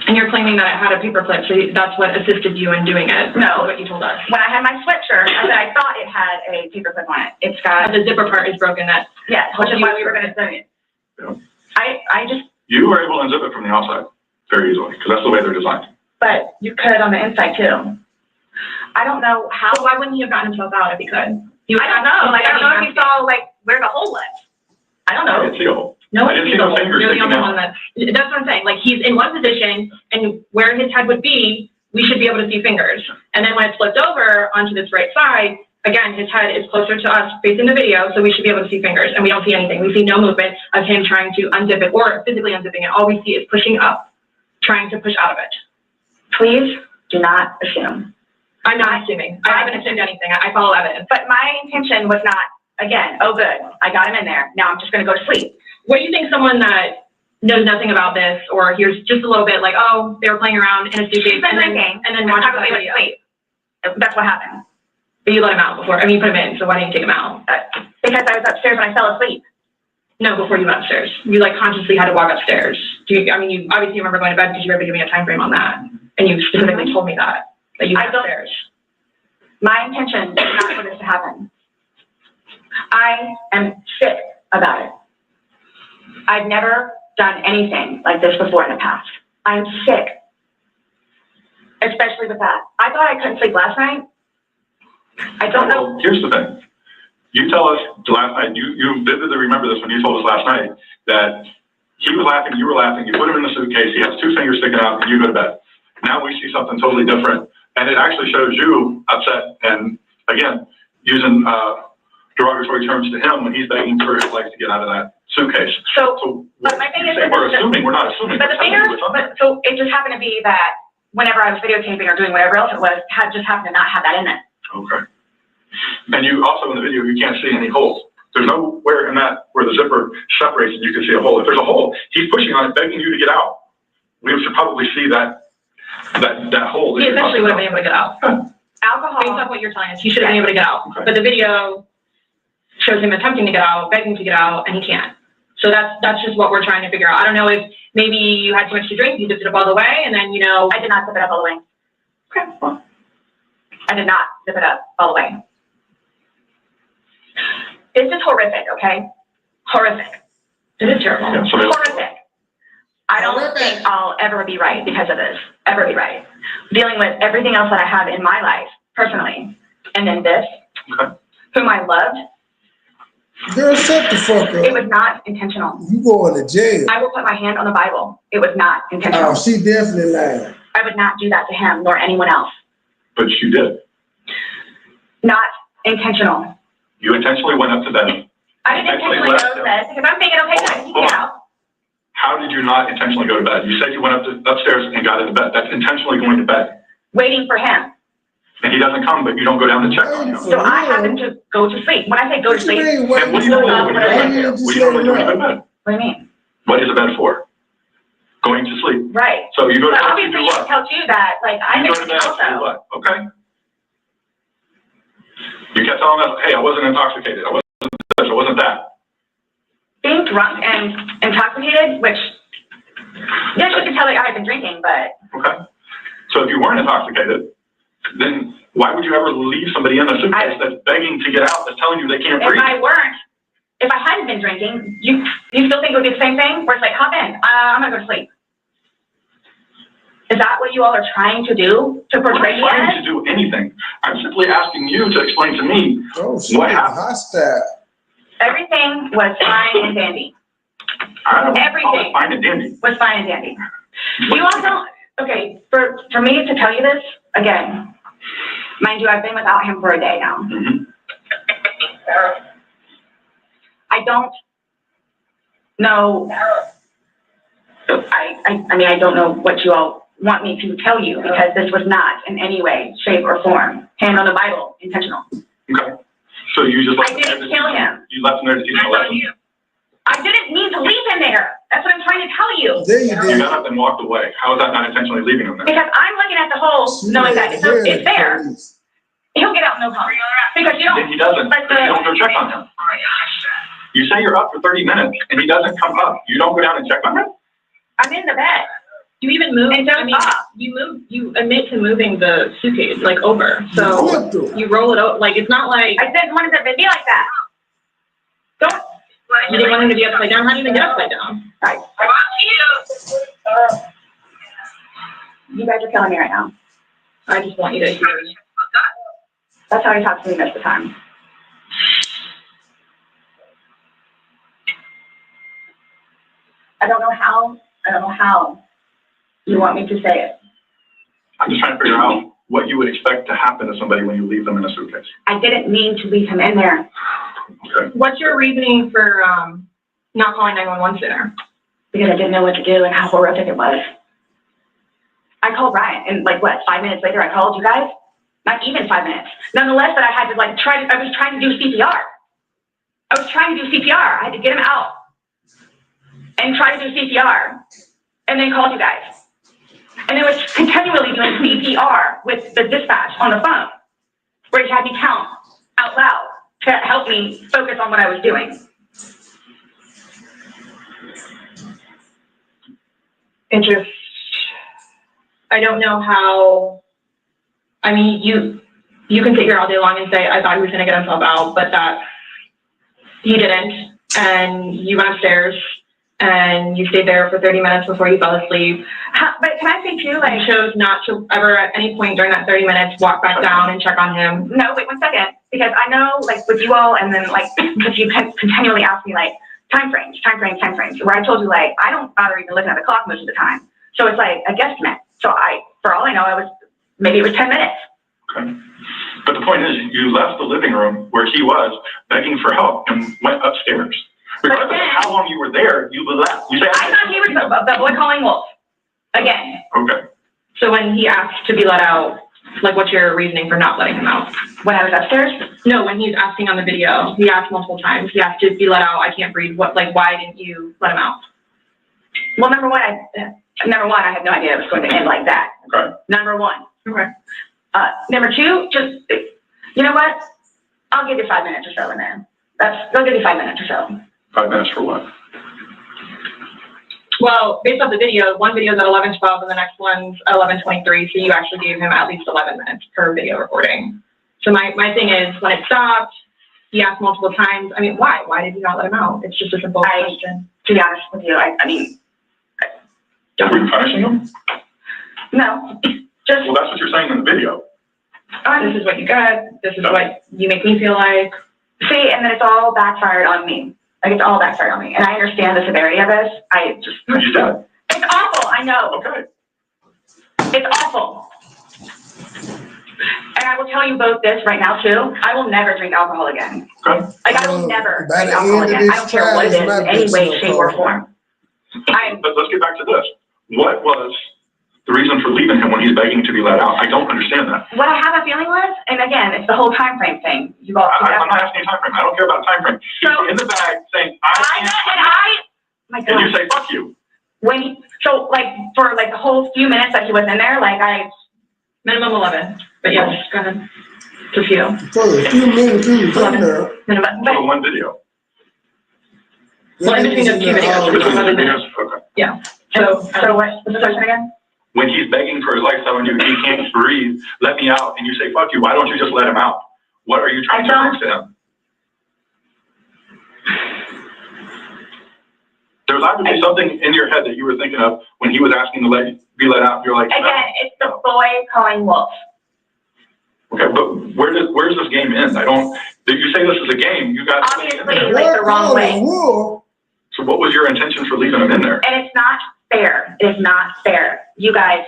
And you're claiming that it had a paper clip, so that's what assisted you in doing it. No. That's what you told us. When I had my sweatshirt, I said I thought it had a paper clip on it. It's got... The zipper part is broken. Which is why we were going to send it. Yeah. I just... You were able to unzip it from the outside very easily, because that's the way they're designed. But you could on the inside, too. I don't know how... So why wouldn't he have gotten himself out if he could? I don't know. Like, I don't know if he saw, like, where the hole was. I don't know. I didn't see a hole. No, I didn't see no fingers sticking out. That's what I'm saying. Like, he's in one position, and where his head would be, we should be able to see fingers. And then when it's flipped over onto this right side, again, his head is closer to us facing the video, so we should be able to see fingers, and we don't see anything. We see no movement of him trying to unzip it or physically unzipping it. All we see is pushing up, trying to push out of it. Please do not assume. I'm not assuming. I haven't assumed anything. I follow evidence. But my intention was not, again, oh, good, I got him in there. Now I'm just going to go to sleep. What do you think someone that knows nothing about this or hears just a little bit like, oh, they were playing around in a suitcase and then watched the video? That's what happened. But you let him out before. I mean, you put him in, so why didn't you take him out? Because I was upstairs and I fell asleep. No, before you went upstairs. You like consciously had to walk upstairs. You obviously remember going to bed because you were able to give me a time frame on that. And you specifically told me that you went upstairs. My intention is not for this to happen. I am sick about it. I've never done anything like this before in the past. I'm sick, especially with that. I thought I couldn't sleep last night. I don't know. Well, here's the thing. You tell us last night, you vividly remember this when you told us last night, that he was laughing, you were laughing, you put him in the suitcase, he has 2 fingers sticking out, and you go to bed. Now we see something totally different. And it actually shows you upset and, again, using derogatory terms to him when he's begging for his legs to get out of that suitcase. So but my thing is, we're assuming, we're not assuming. But the fingers, so it just happened to be that whenever I was videotaping or doing whatever else it was, just happened to not have that in it. Okay. And you also, in the video, you can't see any holes. There's nowhere in that where the zipper separates and you can see a hole. If there's a hole, he's pushing on it, begging you to get out. We should probably see that hole. He eventually would have been able to get out. Alcohol. Based off what you're telling us, he should have been able to get out. Okay. But the video shows him attempting to get out, begging to get out, and he can't. So that's just what we're trying to figure out. I don't know if maybe you had too much to drink, you dipped it up all the way, and then, I did not zip it up all the way. Okay, well. I did not zip it up all the way. This is horrific, okay? Horrific. It is terrible. Yeah, Horrific. I don't think I'll ever be right because of this. Ever be right. Dealing with everything else that I have in my life, personally. And then this, whom I loved. Girl, shut the fuck up. It was not intentional. You going to jail. I will put my hand on the Bible. It was not intentional. Oh, she definitely lied. I would not do that to him nor anyone else. But you did. Not intentional. You intentionally went up to bed. I didn't intentionally go to bed because I'm thinking, okay, guys, you get out. How did you not intentionally go to bed? You said you went upstairs and got into bed. That's intentionally going to bed. Waiting for him. And he doesn't come, but you don't go down to check on him. So I happen to go to sleep. When I say go to sleep, And what do you normally do when you go to bed? What do you normally do when you go to bed? What do you mean? What is a bed for? Going to sleep. Right. So you go to But bed to obviously do you can what? tell too that, like, I You miss go to you bed to do also. what? Okay. You kept telling us, hey, I wasn't intoxicated. I wasn't this, I wasn't that. Being drunk and intoxicated, which, yes, you can tell that I had been drinking, but. Okay. So if you weren't intoxicated, then why would you ever leave somebody in a suitcase that's begging to get out, that's telling you they can't breathe? If I hadn't been drinking, you still think it would be the same thing? Where it's like, hop in, I'm gonna go to sleep. Is that what you all are trying to do? To portray I'm not trying to do anything. I'm simply asking you to explain to me what happened. Hostile. Everything was fine and dandy. Everything fine and dandy. Was fine and dandy. You also, okay, for me to tell you this, again, mind you, I've been without him for a day now. Mm-hmm. I don't know, I mean, I don't know what you all want me to tell you because this was not in any way, shape, or form, hand on the Bible, intentional. Okay. So you just I didn't kill him. You left him there to teach him a lesson. I didn't mean to leave him there. That's what I'm trying to tell you. There you did. You got up and walked away. How is that not intentionally leaving him there? Because I'm looking at the hole, knowing that it's there. He'll get out no problem. Because you don't. Then he doesn't. But you don't go check on him. You say you're up for 30 minutes and he doesn't come up. You don't go down and check on him? I'm in the bed. You even moved, and I mean, you admit to moving the suitcase, like, over. So you roll it out, like, it's not like. I didn't want it to be like that. Don't. You didn't want him to be upside down? How do you even get upside down? Right. I want you. You guys are killing me right now. I just want you to hear me. That's how he talks to me most of the time. I don't know how you want me to say it. I'm just trying to figure out what you would expect to happen to somebody when you leave them in a suitcase. I didn't mean to leave him in there. Okay. What's your reasoning for not calling 911 sooner? Because I didn't know what to do and how horrific it was. I called Ryan, and 5 minutes later I called you guys? Not even 5 minutes. Nonetheless, that I had to I was trying to do CPR. I had to get him out and try to do CPR and then called you guys. And it was continually doing CPR with the dispatch on the phone where he had me count out loud to help me focus on what I was doing. I don't know how, I mean, you can sit here all day long and say, I thought he was going to get himself out, but that he didn't. And you went upstairs and you stayed there for 30 minutes before you fell asleep. But can I say too, like, you chose not to ever at any point during that 30 minutes walk back down and check on him? No, wait 1 second. Because I know, like, with you all, and then, like, because you continually ask me, like, time frames, where I told you, like, I don't bother even looking at the clock most of the time. So it's like a guesstimate. So for all I know, maybe it was 10 minutes. Okay. But the point is, you left the living room where he was begging for help and went upstairs. Regardless of how long you were there, you left. You say, I thought he was the boy calling wolf. Again. Okay. So when he asked to be let out, like, what's your reasoning for not letting him out? When I was upstairs? No, when he's asking on the video, he asked multiple times. He asked to be let out. I can't breathe. Why didn't you let him out? Well, number one, I had no idea it was going to end like that. Okay. Number one. Okay. Number two, just, you know what? I'll give you 5 minutes or so in there. I'll give you 5 minutes or so. 5 minutes for what? Well, based off the video, one video is at 11:12 and the next one's 11:23. So you actually gave him at least 11 minutes per video recording. So my thing is, when it stopped, he asked multiple times. I mean, why? Why did you not let him out? It's just a simple question. To be honest with you, I mean, Were you punishing him? no. Well, that's what you're saying in the video. This is what you got. This is what you make me feel like. See, and then it's all backfired on me. Like, it's all backfired on me. And I understand the severity of this. You did. It's awful, I know. Okay. It's awful. And I will tell you both this right now, too. I will never drink alcohol again. Okay. Like, I will never drink alcohol again. I don't care what it is, in any way, shape, or form. Let's get back to this. What was the reason for leaving him when he's begging to be let out? I don't understand that. What I have a feeling was, and again, it's the whole time frame thing. I'm not asking you time frame. I don't care about time frame. He's in the bag saying, my God. And you say, fuck you. So, for, the whole few minutes that he was in there, minimum 11. But yes, go ahead. Just a few. For a few minutes, he was in there. For one video. Well, in between the two videos, which is 11 minutes. Okay. Yeah. So what's the question again? When he's begging for his life, telling you he can't breathe, let me out, and you say, fuck you, why don't you just let him out? What are you trying to prove to him? There was obviously something in your head that you were thinking of when he was asking to be let out. You're like, again, it's the boy calling wolf. Okay, but where does this game end? You say this is a game, you got obviously the wrong way. So what was your intention for leaving him in there? And it's not fair. It is not fair. You guys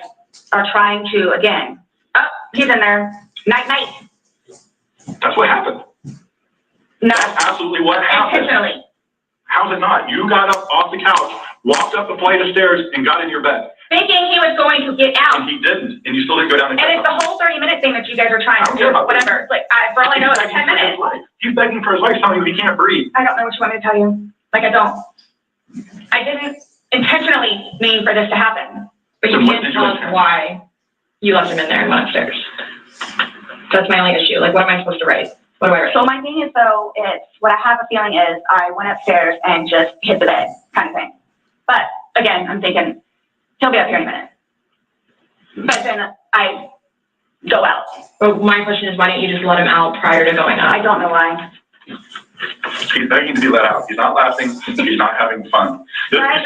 are trying to, again, he's in there. Night, night. That's what happened. No. That's absolutely what happened. Intentionally. How's it not? You got up off the couch, walked up a flight of stairs, and got in your bed. Thinking he was going to get out. And he didn't, and you still didn't go down and And it's the whole 30-minute thing that you guys are trying to do, whatever. For all I know, it's 10 minutes. He's begging for his life, telling you he can't breathe. I don't know what you want me to tell you. I don't. I didn't intentionally mean for this to happen. But you can't tell us why you left him in there and went upstairs. That's my only issue. What am I supposed to write? What do I write? So my thing is, though, what I have a feeling is I went upstairs and just hit the bed kind of thing. But, again, I'm thinking, he'll be up here in a minute. But then I go out. But my question is, why didn't you just let him out prior to going up? I don't know why. He's begging to be let out. He's not laughing. He's not having fun. I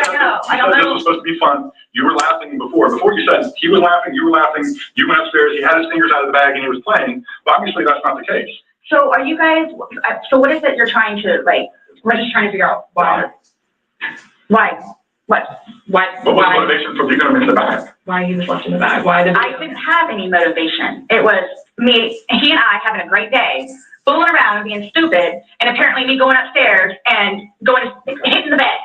don't know. This was supposed to be fun. You were laughing before. Before you said he was laughing, you were laughing. You went upstairs. He had his fingers out of the bag and he was playing. But obviously that's not the case. So are you guys? So what is it you're trying to We're just trying to figure out why. Why? What? What was the motivation for leaving him in the bag? Why he was left in the bag? Why did I didn't have any motivation. It was me, he and I having a great day, fooling around and being stupid, and apparently me going upstairs and hitting the bed,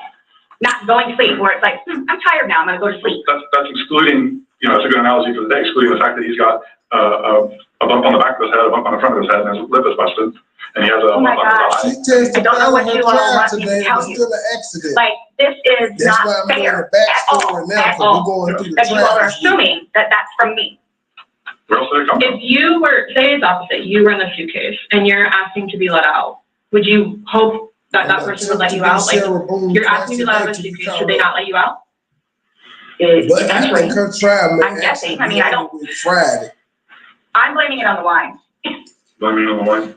not going to sleep, where it's like, I'm tired now, I'm going to go to sleep. That's excluding, it's a good analogy for the day, excluding the fact that he's got a bump on the back of his head, a bump on the front of his head, and his lip is busted, and he has a bump on his eye. I don't know what you all want me to tell you. This is not fair at all. That you all are assuming that that's from me. Where else did it come from? If you were, say it's opposite, you were in the suitcase and you're asking to be let out, would you hope that that person would let you out? Sarah Boone you're asking to be let out of the suitcase, should they not let you out? But I think her trial, I'm guessing. I mean, I don't. Friday. I'm blaming it on the wine. blaming on the wife.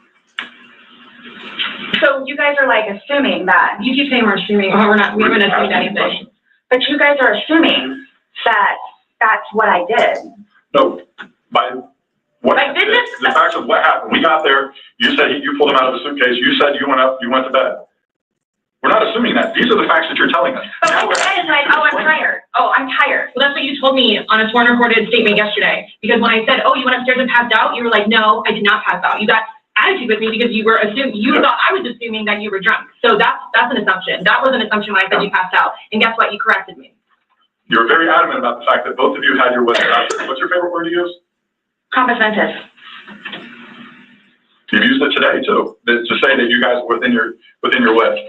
So you guys are like assuming that. You keep saying we're assuming. Oh, we haven't assumed anything. But you guys are assuming that that's what I did. No, by what the facts of what happened. We got there. You said you pulled him out of the suitcase. You said you went up. You went to bed. We're not assuming that. These are the facts that you're telling us. But what you said is like, oh, I'm tired. Oh, I'm tired. Well, that's what you told me on a sworn recorded statement yesterday. Because when I said, oh, you went upstairs and passed out, you were like, no, I did not pass out. You got attitude with me because you were assuming, thought I was assuming that you were drunk. So that's an assumption. That was an assumption when I said you passed out. And guess what? You corrected me. You're very adamant about the fact that both of you had your wits about you. What's your favorite word to use? Compass mentis. You've used it today too, to say that you guys are within your wits.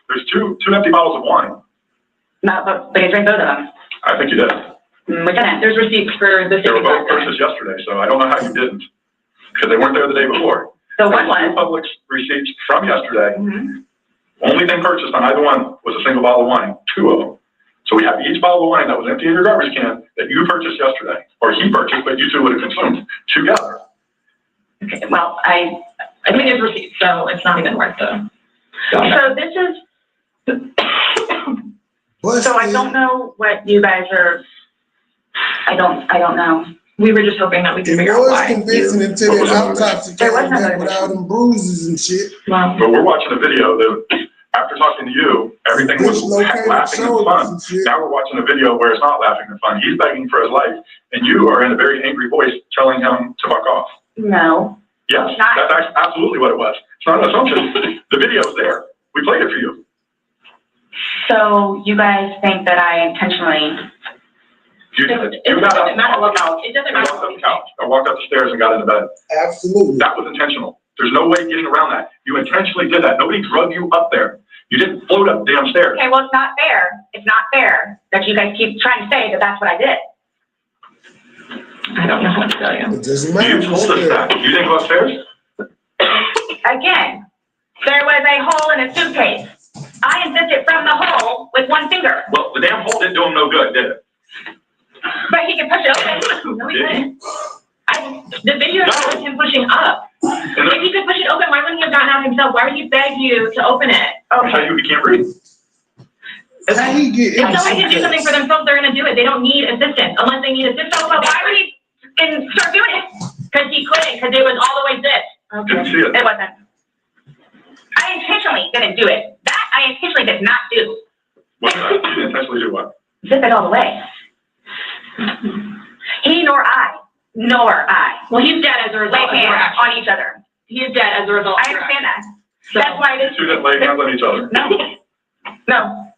There's two empty bottles of wine. No, but I drank both of them. I think you did. We didn't. There's receipts for the They were both purchased yesterday, so I don't know how you didn't, because they weren't there the day before. So what was? Public receipts from yesterday. Mm-hmm. Only thing purchased on either one was a single bottle of wine, 2 of them. So we have each bottle of wine that was empty in your garbage can that you purchased yesterday, or he purchased, but you two would have consumed together. Okay, well, I think it's receipts, so it's not even worth the. So this is. So I don't know what you guys are. I don't know. We were just hoping that we could figure out why. It was convincing until that autopsy came back with all them bruises and shit. Wow. But we're watching a video that, after talking to you, everything was laughing and fun. Now we're watching a video where it's not laughing and fun. He's begging for his life, and you are in a very angry voice telling him to fuck off. No. Yes, that's absolutely what it was. It's not an assumption. The video's there. We played it for you. So you guys think that I intentionally? It doesn't matter what couch. It doesn't matter. I walked up the stairs and got into bed. Absolutely. That was intentional. There's no way getting around that. You intentionally did that. Nobody drugged you up there. You didn't float up the damn stairs. Okay, well, it's not fair. It's not fair that you guys keep trying to say that that's what I did. I don't know how to tell you. It doesn't matter. You told us that. You didn't go upstairs? Again, there was a hole in a suitcase. I insisted from the hole with one finger. Well, the damn hole didn't do him no good, did it? But he can push it open. No, he didn't. The video shows him pushing up. If he could push it open, why wouldn't he have gotten out himself? Why would he beg you to open it? I'll tell you, he can't breathe. If somebody can do something for themselves, they're going to do it. They don't need assistance unless they need assistance. So why would he start doing it? Because he couldn't, because it was all the way this. Okay. It wasn't. I intentionally didn't do it. That I intentionally did not do. What's that? You didn't intentionally do what? Zip it all the way. He nor I. Well, he's dead as a result. Lay hands on each other. He is dead as a result. I understand that. So, that's why this. You didn't lay hands on each other. No.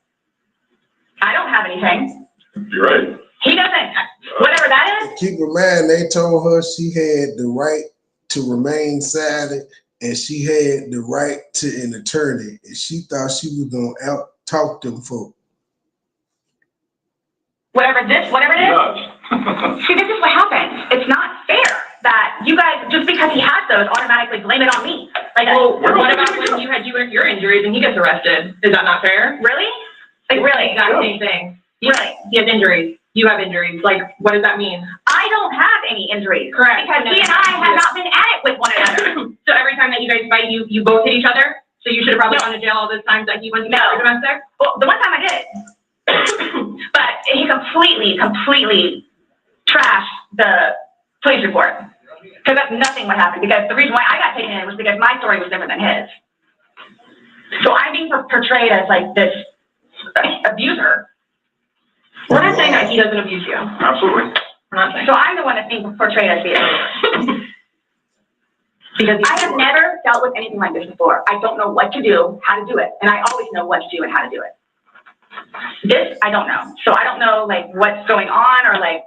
I don't have anything. You're right. He doesn't. Whatever that is. Keep in mind, they told her she had the right to remain silent, and she had the right to an attorney, and she thought she was gonna out talk them folk. Whatever it is. See, this is what happens. It's not fair that you guys, just because he has those, automatically blame it on me. Like, well, what about when you had your injuries and he gets arrested? Is that not fair? Really? Like, really? Exact same thing. Really? He has injuries. You have injuries. Like, what does that mean? I don't have any injuries. Correct. Because he and I have not been at it with one another. So every time that you guys fight, you both hit each other? So you should have probably gone to jail all those times that he went to jail for domestic? Well, the one time I did. But he completely trashed the police report. Because nothing would happen. Because the reason why I got taken in was because my story was different than his. So I'm being portrayed as like this abuser. We're not saying that he doesn't abuse you. Absolutely. We're not saying. So I'm the one that's being portrayed as the abuser. Because I have never dealt with anything like this before. I don't know what to do, how to do it. And I always know what to do and how to do it. This, I don't know. So I don't know, like, what's going on or, like...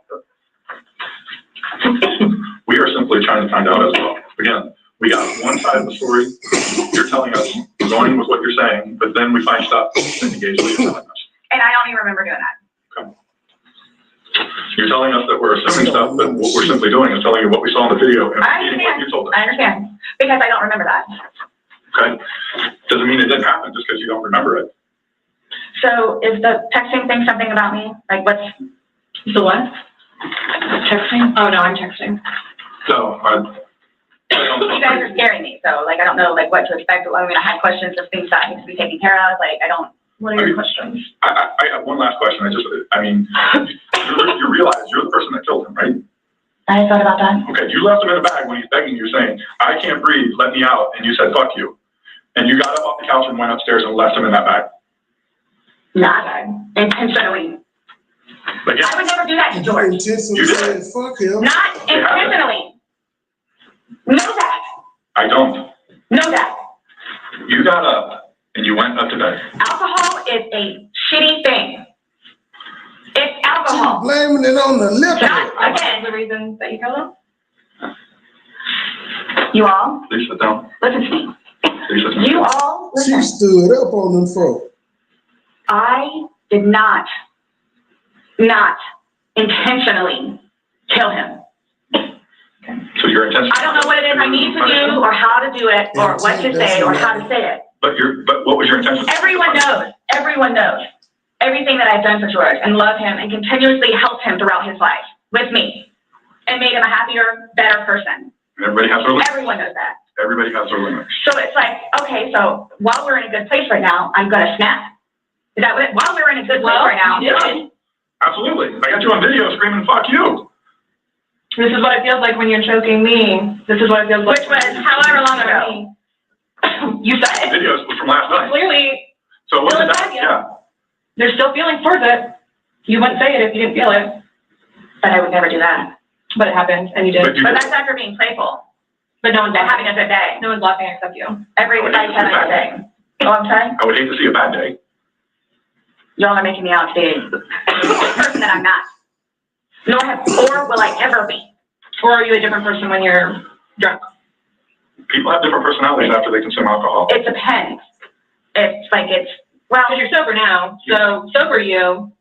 We are simply trying to find out as well. Again, we got one side of the story. You're telling us, going with what you're saying, but then we find stuff that negates what you're telling us. And I don't even remember doing that. Okay. You're telling us that we're assuming stuff, but what we're simply doing is telling you what we saw in the video and repeating what you told us. I understand. Because I don't remember that. Okay? Doesn't mean it didn't happen just because you don't remember it. So is the texting thing something about me? Like, what's the what? Texting? Oh, no, I'm texting. So, You guys are scaring me, so like I don't know like what to expect. I mean, I had questions of things that need to be taken care of. Like I don't. What are your questions? I have one last question. You realize you're the person that killed him, right? I thought about that. Okay, you left him in a bag when he's begging you, saying, "I can't breathe, let me out," and you said, "Fuck you," and you got up off the couch and went upstairs and left him in that bag. Not intentionally. Again, I would never do that to George. You did. Fuck him. Not intentionally. Know that. I don't. Know that. You got up and you went up to bed. Alcohol is a shitty thing. It's alcohol. She's blaming it on the liquor. Not again the reason that you killed him. You all. Please sit down. Listen to me. Please sit down. You all. Listen. She stood up on them folks. I did not intentionally kill him. So your intention. I don't know what it is I need to do or how to do it or what to say or how to say it. But what was your intention? Everyone knows everything that I've done for George and love him and continuously helped him throughout his life with me and made him a happier, better person. Everybody has their limits. Everyone knows that. Everybody has their limits. So it's like, okay, so while we're in a good place right now, I'm gonna snap. Is that what it, while we're in a good place right now? Yeah. Absolutely. I got you on video screaming, "Fuck you." This is what it feels like when you're choking me. This is what it feels like. Which was however long ago. You said it. Videos from last night. Clearly. So what did that? Yeah. There's still feelings towards it. You wouldn't say it if you didn't feel it. But I would never do that. But it happened, and you did. But that's after being playful. But no one's having a good day. No one's laughing except you. Everybody's having a good day. Oh, I'm sorry? I would hate to see a bad day. Y'all are making me out to be a person that I'm not. Or will I ever be? Or are you a different person when you're drunk? People have different personalities after they consume alcohol. It depends. It's like well, because you're sober now. So sober you.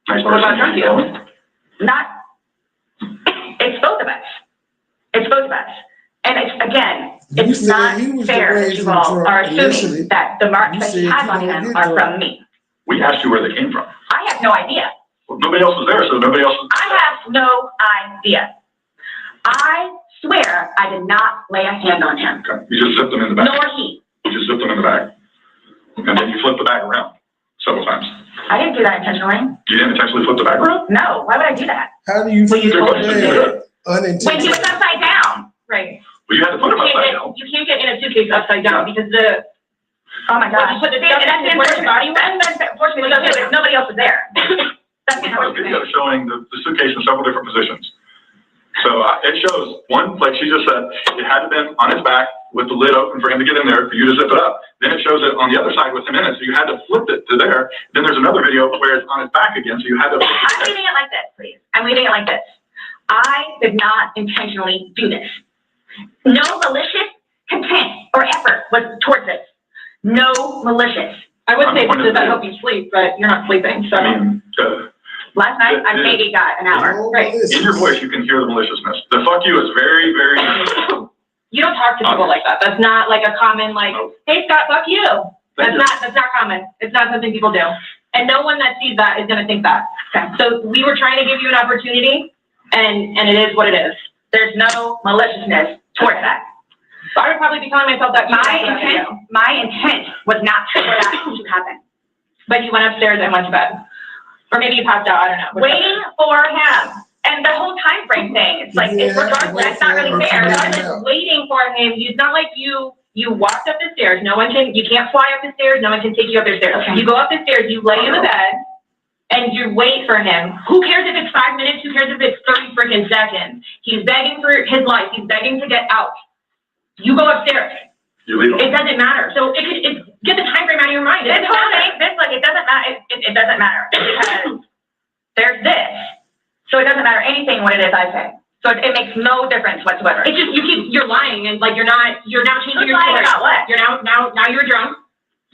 Nice what about drunk you? Not. It's both of us. It's both of us. And it's not fair that you all are assuming that the marks that he has on him are from me. We asked you where they came from. I have no idea. Well, nobody else was there, so nobody else. I have no idea. I swear I did not lay a hand on him. Okay. You just zipped them in the bag. Nor he. You just zipped them in the bag. And then you flipped the bag around several times. I didn't do that intentionally. You didn't intentionally flip the bag around? No. Why would I do that? How do you flip the bag unintentionally? When he was upside down. Right. Well, you had to put him upside down. You can't get in a suitcase upside down because the. Oh my gosh. Put the stuff in where his body was. That's unfortunately because nobody else was there. That's we have a video showing the suitcase in several different positions. So it shows one, like she just said, it had to been on his back with the lid open for him to get in there, for you to zip it up. Then it shows it on the other side with him in it, so you had to flip it to there. Then there's another video where it's on his back again, so you had to. I'm leaving it like this, please. I'm leaving it like this. I did not intentionally do this. No malicious content or effort was towards this. No malicious. I would say because I hope you sleep, but you're not sleeping, so. Last night, I maybe got an hour. Right. In your voice, you can hear the maliciousness. The fuck you is very, very. You don't talk to people like that. That's not like a common hey Scott, fuck you. That's not common. It's not something people do. And no one that sees that is gonna think that. Okay. So we were trying to give you an opportunity and it is what it is. There's no maliciousness towards that. So I would probably be telling myself that my intent was not for that to happen. But you went upstairs and went to bed. Or maybe you passed out, I don't know. Waiting for him. And the whole time frame thing, it's like, it's regardless, that's not really fair. Regardless, waiting for him, it's not like you walked up the stairs, you can't fly up the stairs, no one can take you up the stairs. Okay. You go up the stairs, you lay in the bed, and you wait for him. Who cares if it's 5 minutes, who cares if it's 30 freaking seconds? He's begging for his life, he's begging to get out. You go upstairs. It doesn't matter. So get the time frame out of your mind. It doesn't matter. It doesn't matter because there's this. So it doesn't matter anything what it is I say. So it makes no difference whatsoever. It's just you're lying and you're now changing your story. About what? You're now you're drunk.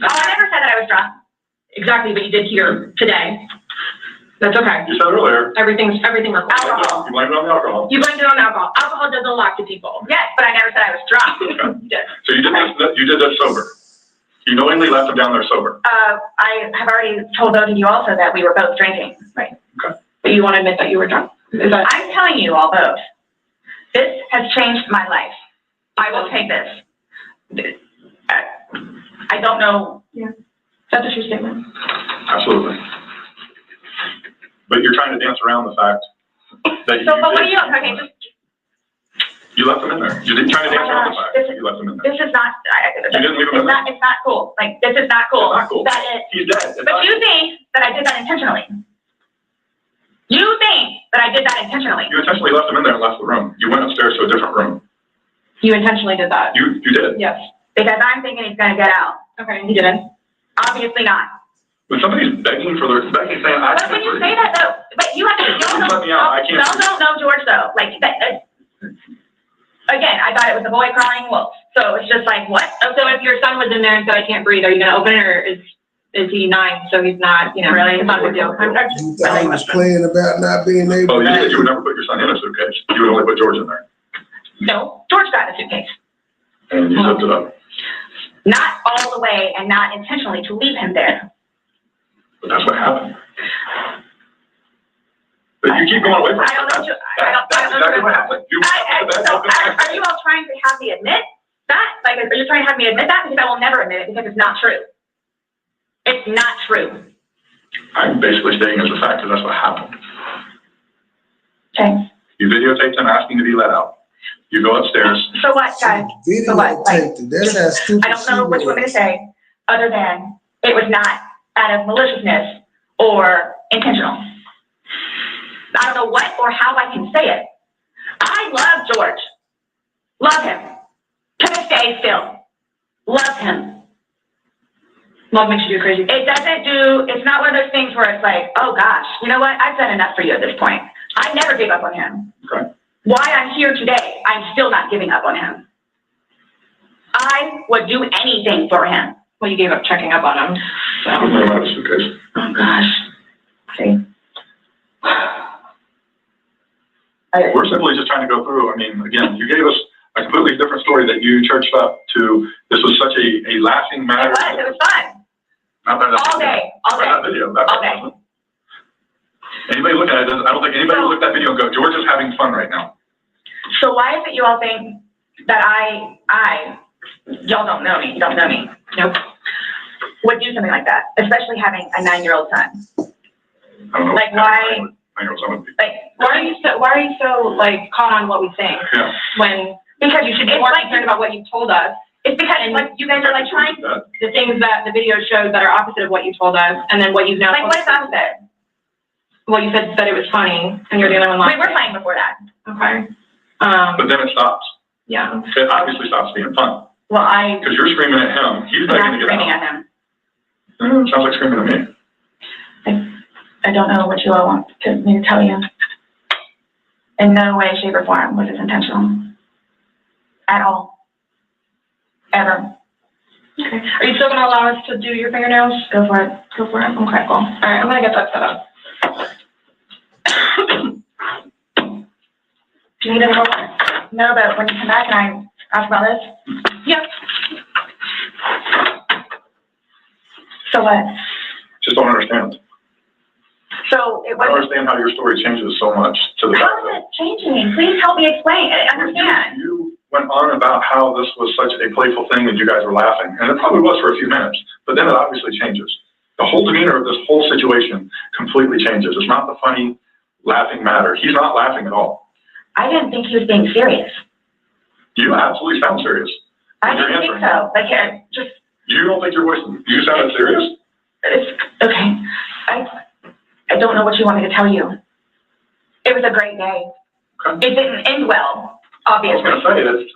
Oh, I never said that I was drunk. Exactly, but you did here today. That's okay. You said earlier. Everything recorded. Alcohol. You blamed it on the alcohol. You blamed it on alcohol. Alcohol does a lot to people. Yes, but I never said I was drunk. Okay. So you did that sober. You knowingly left him down there sober. I have already told those of you also that we were both drinking. Right. Okay. But you want to admit that you were drunk. I'm telling you all both. This has changed my life. I will take this. I don't know. Yeah. That's a true statement. Absolutely. But you're trying to dance around the fact that so, but what are you, okay, just. You left them in there. You didn't try to dance around the fact that you left them in there. This is not, you didn't leave them in there. It's not cool. Like, this is not cool. It's not cool. He's dead. But you think that I did that intentionally. You think that I did that intentionally. You intentionally left them in there and left the room. You went upstairs to a different room. You intentionally did that? You did. Yes. Because I'm thinking he's going to get out. Okay, he didn't. Obviously not. When somebody's begging for their, saying, I but when you say that though, but you have to, let me out. I can't. No, George though. Like, again, I thought it was a boy crying wolf. So it's just like, what? So if your son was in there and said, I can't breathe, are you going to open it, or is he 9? So he's not, really, it's not a big deal. You thought he was playing about not being able to. Oh, you said you would never put your son in a suitcase. You would only put George in there. No, George got in a suitcase. And you zipped it up. Not all the way and not intentionally to leave him there. But that's what happened. But you keep going away from it. That's exactly what happened. Are you all trying to have me admit that? Like, are you trying to have me admit that? Because I will never admit it, because it's not true. It's not true. I'm basically stating as a fact that that's what happened. Okay. You videotaped him asking to be let out. You go upstairs. So what, guys? So what? Like, I don't know what you want me to say, other than it was not out of maliciousness or intentional. I don't know what or how I can say it. I love George. Love him. To this day still. Love him. Love makes you do crazy. It's not one of those things where it's like, oh gosh, you know what? I've done enough for you at this point. I never gave up on him. Okay. Why I'm here today, I'm still not giving up on him. I would do anything for him. Well, you gave up checking up on him. So. Oh gosh. See? We're simply just trying to go through. I mean, again, you gave us a completely different story that you churched up to. This was such a laughing matter. It was fun. Not that all day. That video. All day. Anybody looking at it, I don't think anybody looked at that video and go, George is having fun right now. So why is it you all think that y'all don't know me, nope, would do something like that, especially having a 9-year-old son? I don't know. Like why? Like why are you so like caught on what we think? Yeah. Because you should be more concerned about what you told us. It's because like you guys are like trying the things that the video shows that are opposite of what you told us, and then what you've now. Like what is opposite? Well, you said that it was funny, and you're the only one. We were playing before that. Okay. But then it stops. Yeah. It obviously stops being fun. Well, because you're screaming at him. He's begging to get screaming out. At him. Sounds like screaming at me. I don't know what you all want me to tell you. In no way, shape, or form was this intentional. At all. Ever. Okay. Are you still going to allow us to do your fingernails? Go for it. Okay, cool. All right, I'm going to get that set up. Do you need any more? No, but when you come back, can I ask about this? Yep. So what? Just don't understand. So it I don't understand how your story changes so much to the fact that. How is it changing? Please help me explain. I understand. You went on about how this was such a playful thing and you guys were laughing, and it probably was for a few minutes, but then it obviously changes. The whole demeanor of this whole situation completely changes. It's not the funny, laughing matter. He's not laughing at all. I didn't think he was being serious. You absolutely sound serious. I didn't think so. Like, just. You don't think your voice, you sounded serious? It's, okay. I don't know what you want me to tell you. It was a great day. Okay. It didn't end well, obviously. I was going to say this,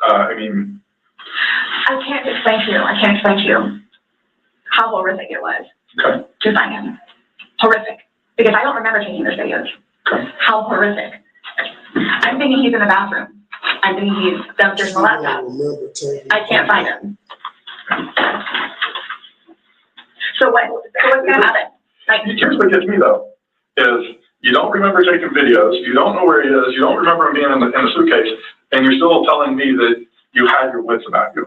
I can't explain to you how horrific it was to find him. Horrific. Because I don't remember taking those videos. Okay. How horrific. I'm thinking he's in the bathroom. I'm thinking he's downstairs in the laptop. I can't find him. So what's going to happen? Like, here's what gets me though, is you don't remember taking videos, you don't know where he is, you don't remember him being in the suitcase, and you're still telling me that you had your wits about you.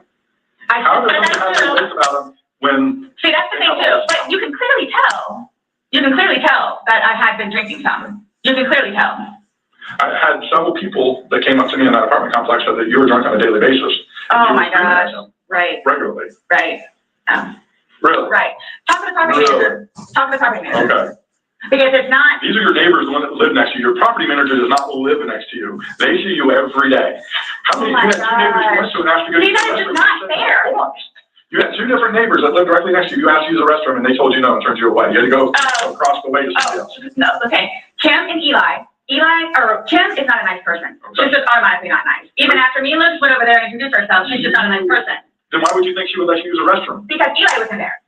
How does someone have your wits about him when... See, that's the thing too, but you can clearly tell. You can clearly tell that I had been drinking some. You can clearly tell. I had several people that came up to me in that apartment complex said that you were drunk on a daily basis. Oh my gosh. Right. Regularly. Right. Really? Right. Talk to the property manager. Talk to the property manager. Okay. Because it's not. These are your neighbors, the one that live next to you. Your property manager does not live next to you. They see you every day. How many? Oh my You had two neighbors you went to and asked to go to the that is restroom. just not fair. You had two different neighbors that lived directly next to you. You asked to use the restroom and they told you no and turned you away. You had to go across the way to somebody else. No, okay. Kim and Eli. Kim is not a nice person. She's just automatically not nice. Even after me and Liz went over there and introduced ourselves, she's just not a nice person. Then why would you think she would let you use a restroom? Because Eli wasn't there.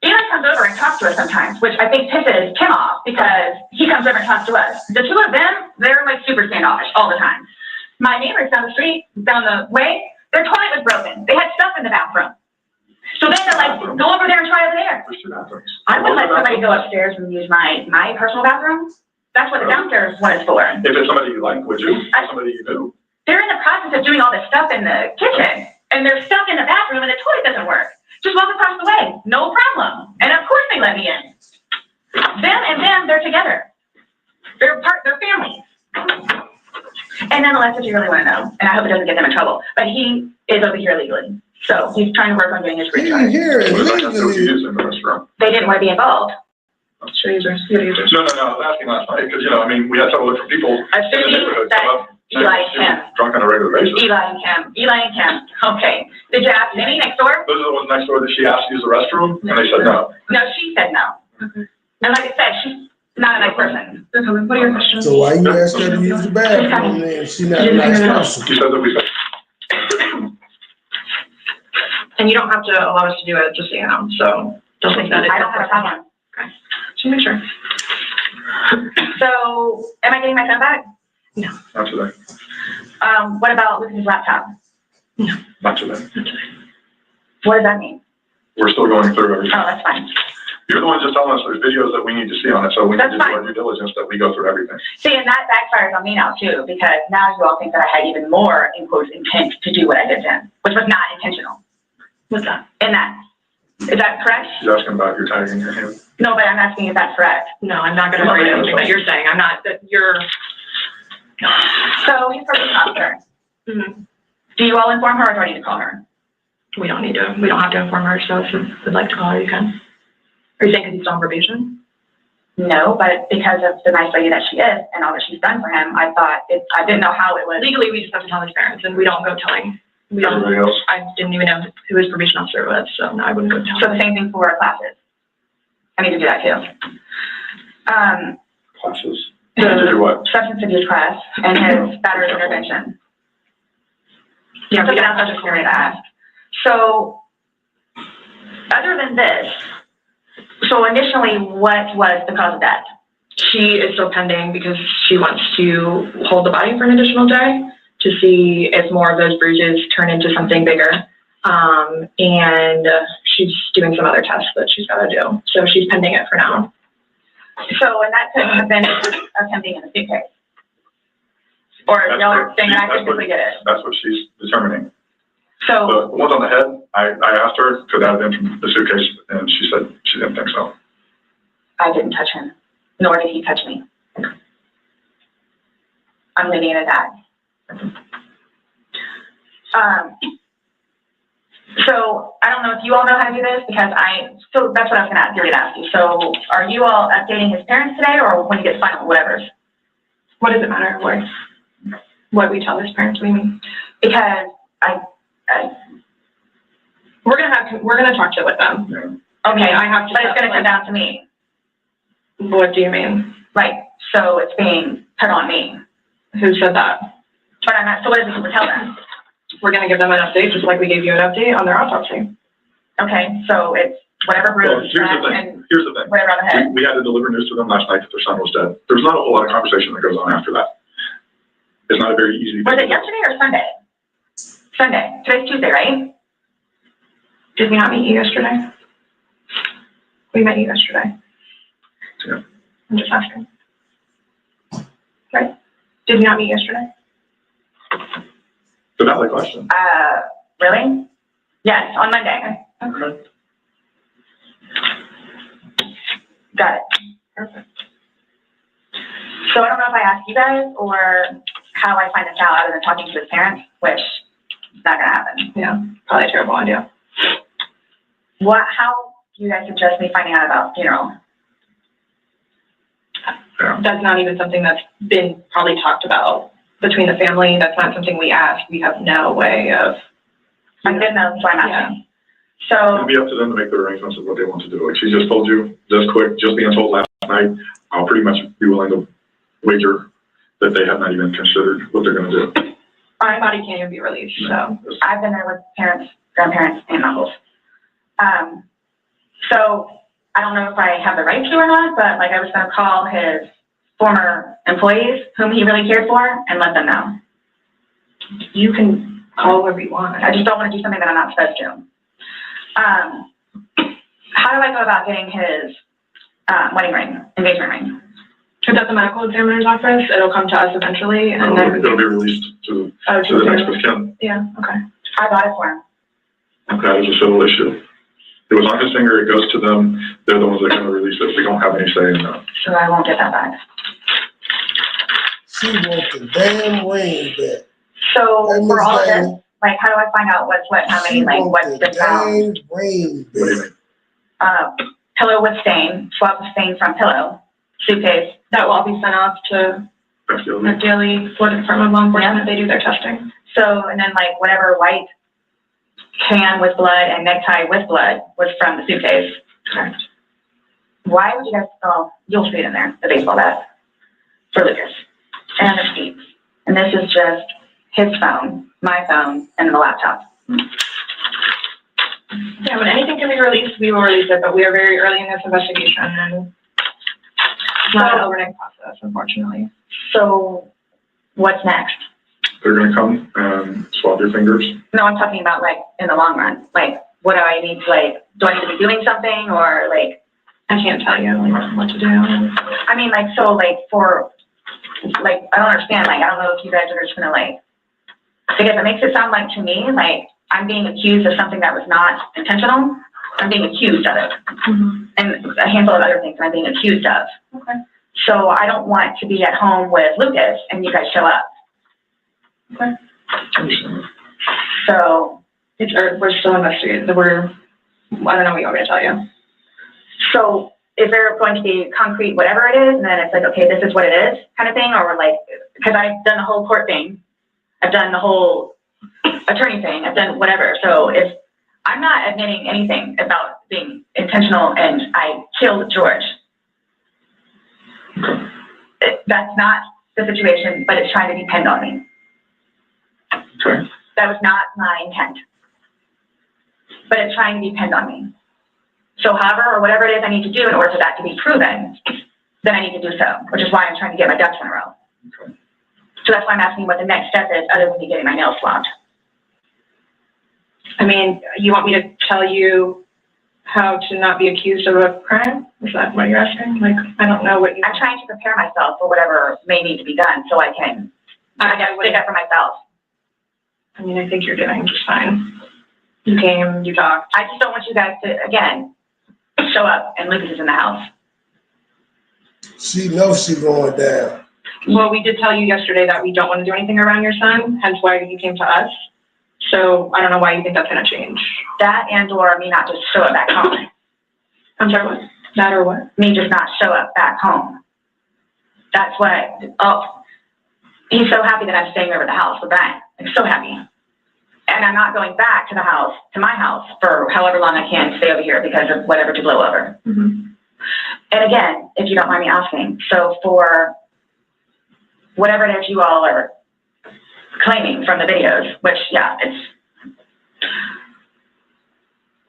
Eli comes over and talks to us sometimes, which I think pisses Kim off because he comes over and talks to us. The two of them, they're like super standoffish all the time. My neighbors down the street, down the way, their toilet was broken. They had stuff in the bathroom. So they had to like go over there and try over there. I would let somebody go upstairs and use my personal bathroom. That's what the downstairs one is for. If it's somebody you like, would you? Somebody you do? They're in the process of doing all this stuff in the kitchen, and they're stuck in the bathroom, and the toilet doesn't work. Just walk across the way, no problem. And of course they let me in. Them, they're together. They're families. And nonetheless, if you really want to know, and I hope it doesn't get them in trouble, but he is over here illegally. So he's trying to work on getting his green card. They didn't want to be involved. No. I was asking last night because, I mean, we had several different people in the neighborhood come up. Eli and Kim. Drunk on a regular basis. Eli and Kim. Okay. Did you ask any next door? Those are the ones next door that she asked to use the restroom, and they said no. No, she said no. And like I said, she's not a nice person. What are your questions? So why you ask her to use the bathroom then if she's not a nice person? She said that we said. And you don't have to allow us to do it, just so you know. So don't think that. I don't have a problem. Okay. Just make sure. So, am I getting my phone back? No. Not today. What about Lucas's laptop? No. Not today. What does that mean? We're still going through everything. Oh, that's fine. You're the one just telling us there's videos that we need to see on it, so we need to do our due diligence that we go through everything. See, and that backfires on me now too, because now you all think that I had even more, in quotes, intent to do what I did then, which was not intentional. What's that? Is that correct? She's asking about your tagging your hand. No, but I'm asking if that's correct. No, I'm not going to read anything that you're saying. I'm not, that you're. So he's probation officer. Mm-hmm. Do you all inform her or do I need to call her? We don't have to inform her, so if you would like to call her, you can. Are you saying because he's on probation? No, but because of the nice lady that she is and all that she's done for him, I I didn't know how it was. Legally, we just have to tell his parents, and we don't go telling. Everybody else? I didn't even know who his probation officer was, so no, I wouldn't go tell. So the same thing for classes. I need to do that too. Classes? You need to do what? Substance abuse class and his battery intervention. Yeah, something else I was just going to ask. So, other than this, so initially, what was the cause of death? She is still pending because she wants to hold the body for an additional day to see if more of those bruises turn into something bigger. And she's doing some other tests that she's got to do. So she's pending it for now. So, and that couldn't have been of him being in the suitcase? Or y'all are saying I could completely get it? That's what she's determining. So the ones on the head, I asked her, could that have been from the suitcase? And she said she didn't think so. I didn't touch him, nor did he touch me. I'm leaving it at that. So I don't know if you all know how to do this because so that's what I was going to ask you. So are you all updating his parents today or when he gets final, whatever? What does it matter? What we tell his parents, what do you mean? Because we're gonna talk to it with them. Yeah. Okay, I have to. But it's gonna come down to me. What do you mean? Like, so it's being put on me. Who said that? But I'm not. So what is it to tell them? We're gonna give them an update, just like we gave you an update on their autopsy. Okay, so it's whatever bruise. Here's the thing. Whatever on the head. We had to deliver news to them last night that their son was dead. There's not a whole lot of conversation that goes on after that. It's not a very easy. Was it yesterday or Sunday? Sunday. Today's Tuesday, right? Did we not meet you yesterday? We met you yesterday. Yeah. I'm just asking. Right? Did we not meet yesterday? It's a valid question. Really? Yes, on Monday. Okay. Got it. Perfect. So I don't know if I asked you guys or how I find this out other than talking to his parents, which is not going to happen. Yeah, probably a terrible idea. How do you guys suggest me finding out about funeral? That's not even something that's been probably talked about between the family. That's not something we asked. We have no way of. I didn't know, so I'm asking. So it'll be up to them to make the arrangements of what they want to do. Like she just told you, just being told last night, I'll pretty much be willing to wager that they have not even considered what they're going to do. My body can't even be released, so. I've been there with parents, grandparents, and uncles. So I don't know if I have the right to or not, but like I was going to call his former employees whom he really cared for and let them know. You can call whoever you want. I just don't want to do something that I'm not supposed to. How do I go about getting his wedding ring, engagement ring? It's at the medical examiner's office. It'll come to us eventually, and then it'll be released to the next of kin. Yeah. Okay. I bought it for him. That is a civil issue. It was on his finger. It goes to them. They're the ones that are going to release it. We don't have any say in that. So I won't get that back. She wants the damn ring back. So for all of this, like, how do I find out what's what, how many, like, what's been found? Ring back. Pillow with stain, swab of stain from pillow, suitcase. That will all be sent off to McDaily, Florida Department of Law Enforcement. They do their testing. So, and then like whatever white can with blood and necktie with blood was from the suitcase. Correct. Why would you guys, you'll see it in there, the baseball bat for Lucas and the feet. And this is just his phone, my phone, and the laptop. Yeah, when anything can be released, we will release it, but we are very early in this investigation, and it's not an overnight process, unfortunately. So what's next? They're going to come and swab your fingers. No, I'm talking about like in the long run. Like, what do I need to like, do I need to be doing something or like? I can't tell you like, what to do. I mean, like, so like for, like, I don't understand. Like, I don't know if you guys are just going to like, because it makes it sound like to me, like I'm being accused of something that was not intentional. I'm being accused of it. Mm-hmm. And a handful of other things I'm being accused of. Okay. So I don't want to be at home with Lucas and you guys show up. Okay. So we're still investigating. I don't know what you want me to tell you. So is there going to be concrete whatever it is, and then it's like, okay, this is what it is kind of thing, or we're like, because I've done the whole court thing, I've done the whole attorney thing, I've done whatever. So if I'm not admitting anything about being intentional and I killed George, that's not the situation, but it's trying to depend on me. Okay. That was not my intent, but it's trying to depend on me. So however, or whatever it is I need to do in order for that to be proven, then I need to do so, which is why I'm trying to get my ducks in a row. Okay. So that's why I'm asking what the next step is other than me getting my nails swabbed. I mean, you want me to tell you how to not be accused of a crime? Is that what you're asking? Like, I don't know what you... I'm trying to prepare myself for whatever may need to be done so I can, I guess, stick up for myself. I mean, I think you're doing just fine. You came, you talked. I just don't want you guys to, again, show up and Lucas is in the house. She knows she's going down. Well, we did tell you yesterday that we don't want to do anything around your son, hence why you came to us. So I don't know why you think that's going to change. That and or me not just show up back home. I'm sorry, what? That or what? Me just not show up back home. That's what, he's so happy that I'm staying over at the house with Brian. I'm so happy. And I'm not going back to the house, to my house, for however long I can stay over here because of whatever to blow over. Mm-hmm. And again, if you don't mind me asking, so for whatever it is you all are claiming from the videos, which, yeah,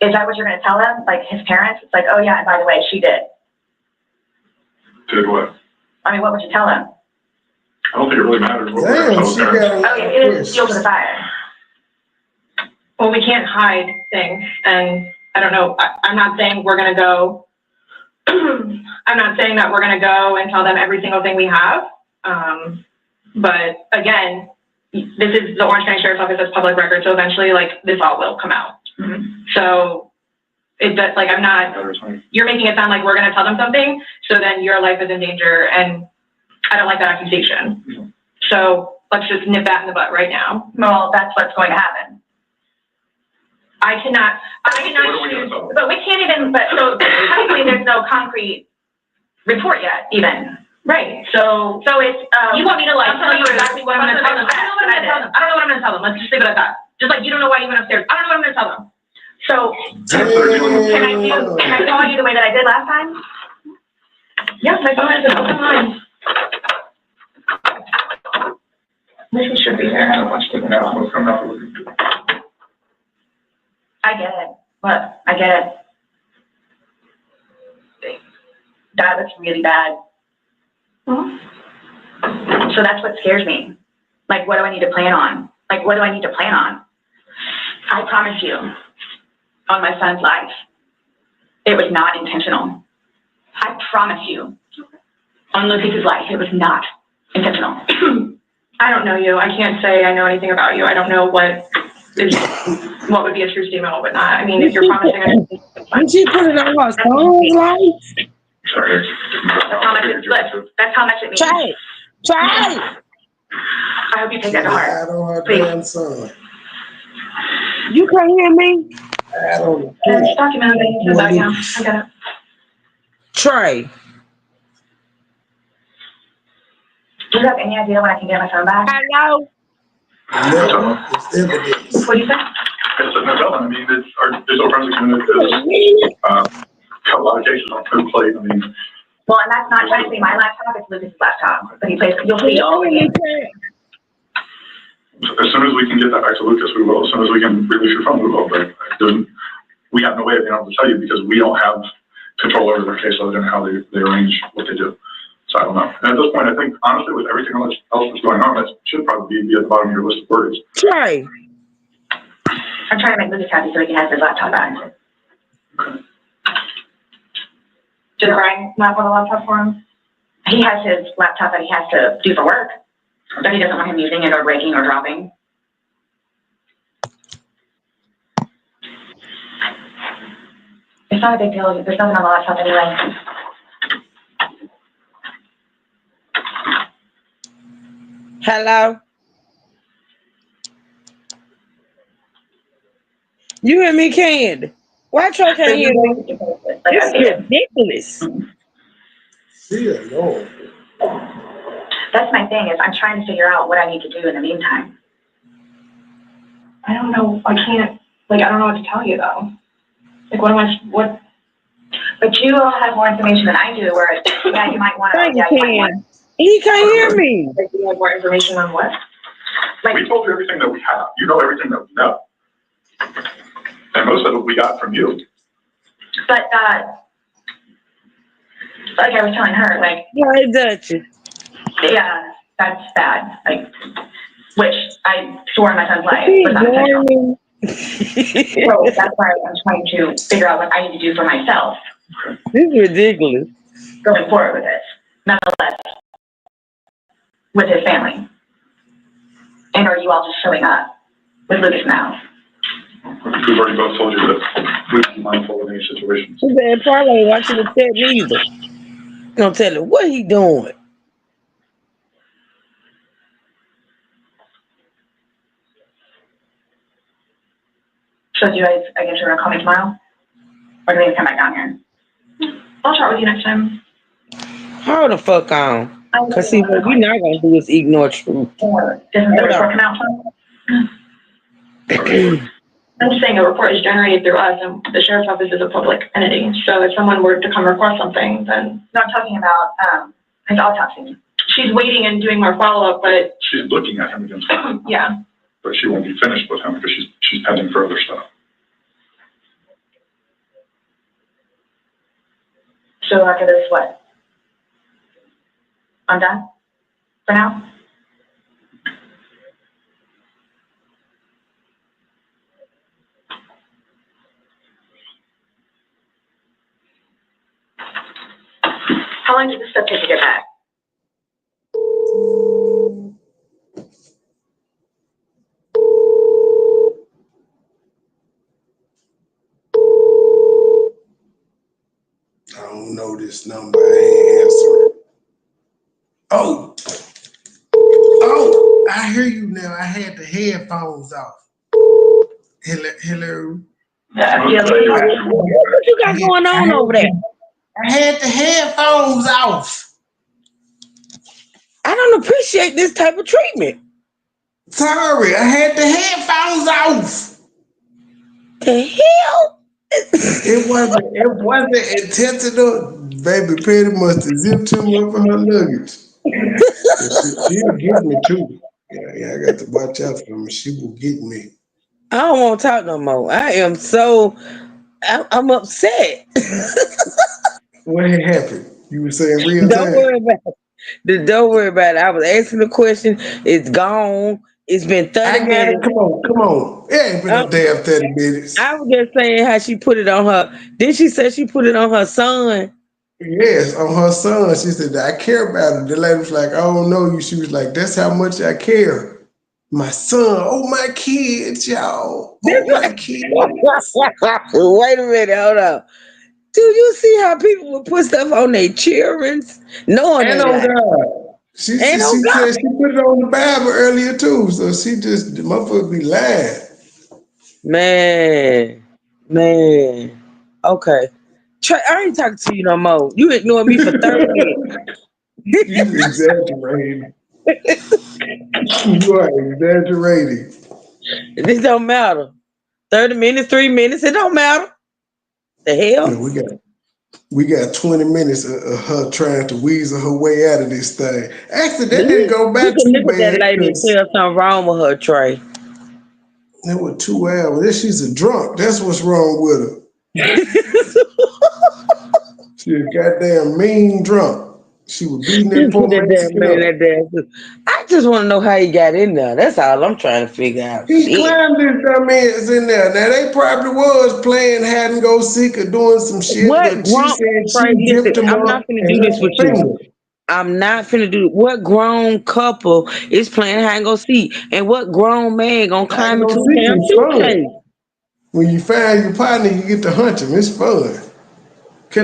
is that what you're going to tell them? Like his parents? It's like, oh yeah, and by the way, she did. Did what? I mean, what would you tell them? I don't think it really matters what Damn, she got a Oh, yeah, it is fuel to the fire. Well, we can't hide things, and I don't know, I'm not saying we're going to go, I'm not saying that we're going to go and tell them every single thing we have, but again, this is the Orange County Sheriff's Office as public record, so eventually, like, this all will come out. Mm-hmm. So, like, I'm not, you're making it sound like we're going to tell them something, so then your life is in danger, and I don't like that accusation. So let's just nip that in the butt right now. Well, that's what's going to happen. I cannot choose, but we can't even, but so technically there's no concrete report yet, even. Right. So it's, you want me to like tell you exactly what I'm going to tell them? I don't know what I'm going to tell them. I don't know what I'm going to tell them. Let's just leave it at that. Just like you don't know why you went upstairs. I don't know what I'm going to tell them. So can I call you the way that I did last time? Yes, my phone has an open line. Maybe should be there. I don't watch the I get it. Look, I get it. That looks really bad. So that's what scares me. Like, what do I need to plan on? Like, what do I need to plan on? I promise you, on my son's life, it was not intentional. I promise you, on Lucas's life, it was not intentional. I don't know you. I can't say I know anything about you. I don't know what would be a true statement, what would not. I mean, if you're promising anything, did she put it on her son's life? Sorry. That's how much it means. That's how much it means. Try it. Try it. I hope you take that to heart. Please. You can't hear me? It's documented about you. I got it. Trey. Do you have any idea when I can get my phone back? Hello? It's evidence. What do you think? It's no telling. I mean, our digital forensic unit is a lot of cases on food plate. I mean, well, and that's not technically my laptop, it's Lucas's laptop. But you'll see all of it. As soon as we can get that back to Lucas, we will. As soon as we can release your phone, we will. But we have no way of being able to tell you because we don't have control over their case other than how they arrange what they do. So I don't know. And at this point, I think, honestly, with everything else that's going on, that should probably be at the bottom of your list of worries. Trey. I'm trying to make Lucas happy so he can have his laptop back. Okay. Did Brian not want a laptop for him? He has his laptop that he has to do for work, but he doesn't want him using it or breaking or dropping. It's not a big deal. There's nothing on the laptop anyway. Hello? You hear me, Candy? Why Trey can't hear me? It's ridiculous. Lord. That's my thing, is I'm trying to figure out what I need to do in the meantime. I don't know. I can't, I don't know what to tell you, though. What? But you all have more information than I do, where, yeah, you might want to. He can't hear me. You have more information on what? We told you everything that we have. You know everything that we know. And most of it we got from you. But, like I was telling her, yeah, Dutchess. Yeah, that's bad. Which I swore in my son's life was not intentional. So that's why I'm trying to figure out what I need to do for myself. This is ridiculous. Going forward with this, nonetheless, with his family. And are you all just showing up with Lucas now? We've already both told you that we be mindful of any situations. He said, probably watching the tell neither. Gonna tell him what he doing. So you guys, I guess you're gonna call me tomorrow? Or do we need to come back down here? I'll chat with you next time. Hold the fuck on. Cause see, what we're not gonna do is ignore truth. Doesn't the report come out from? I'm just saying a report is generated through us, and the sheriff's office is a public entity. So if someone were to come report something, then no, I'm talking about his autopsy. She's waiting and doing more follow-up, but she's looking at him against him. Yeah. But she won't be finished with him because she's pending further stuff. So after this, what? I'm done for now. How long does this stuff take to get back? I don't know this number. I ain't answering. Oh, I hear you now. I had the headphones off. Hello. What you got going on over there? I had the headphones off. I don't appreciate this type of treatment. Sorry, I had the headphones off. The hell? It wasn't intentional. Baby Petty must have zipped him up for her luggage. She'll get me too. Yeah, I got to watch out for me. She will get me. I don't want to talk no more. I'm upset. What had happened? You were saying real Don't time? worry about it. Don't worry about it. I was asking the question. It's gone. It's been 30 minutes. Come on. It ain't been no damn 30 minutes. I was just saying how she put it on her. Did she say she put it on her son? Yes, on her son. She said, I care about it. The lady was like, I don't know you. She was like, that's how much I care. My son. Oh, my kids, y'all. Oh, my kids. Wait a minute. Hold on. Do you see how people would put stuff on their children's? Knowing and on God. She said she put it on the Bible earlier too. So she just, the motherfucker be lying. Man. Okay. Trey, I ain't talking to you no more. You ignored me for 30 minutes. You exaggerating. You are exaggerating. This don't matter. 30 minutes, 3 minutes, it don't matter. The hell? Yeah, we got 20 minutes of her trying to weasel her way out of this thing. Actually, that didn't go back too look bad. At that lady and tell something wrong with her, Trey. That was 2 hours. She's a drunk. That's what's wrong with her. She's a goddamn mean drunk. She was beating that poor man. I just want to know how he got in there. That's all I'm trying to figure out. He climbed this dumbass in there. Now they probably was playing hide and go seek or doing some shit. But she said she zipped him up. I'm not finna do this with you. I'm not finna do. What grown couple is playing hide and go seek, and what grown man gonna climb into a damn suitcase? When you find your partner, you get to hunt him. It's fun.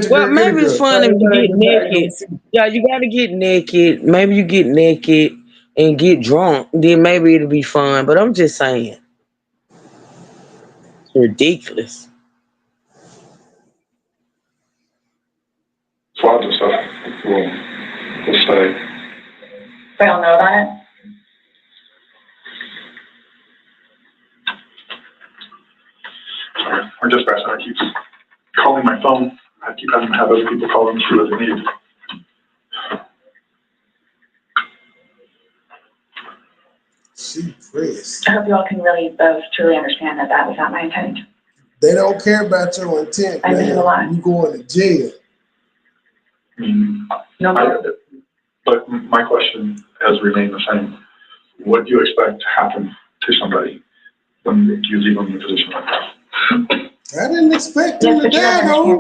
Well, maybe it's fun if you get naked. Yeah, you gotta get naked. Maybe you get naked and get drunk. Then maybe it'll be fun. But I'm just saying. It's ridiculous. Lots of stuff will stay. They don't know about it? Sorry, our dispatch center keeps calling my phone. I keep having to have other people call them to see what they need. She pressed. I hope you all can really both truly understand that that was not my intent. They don't care about your intent, I did a lot. You going to jail. But my question has remained the same. What do you expect to happen to somebody when you leave them in a position like that? I didn't expect him to die, though.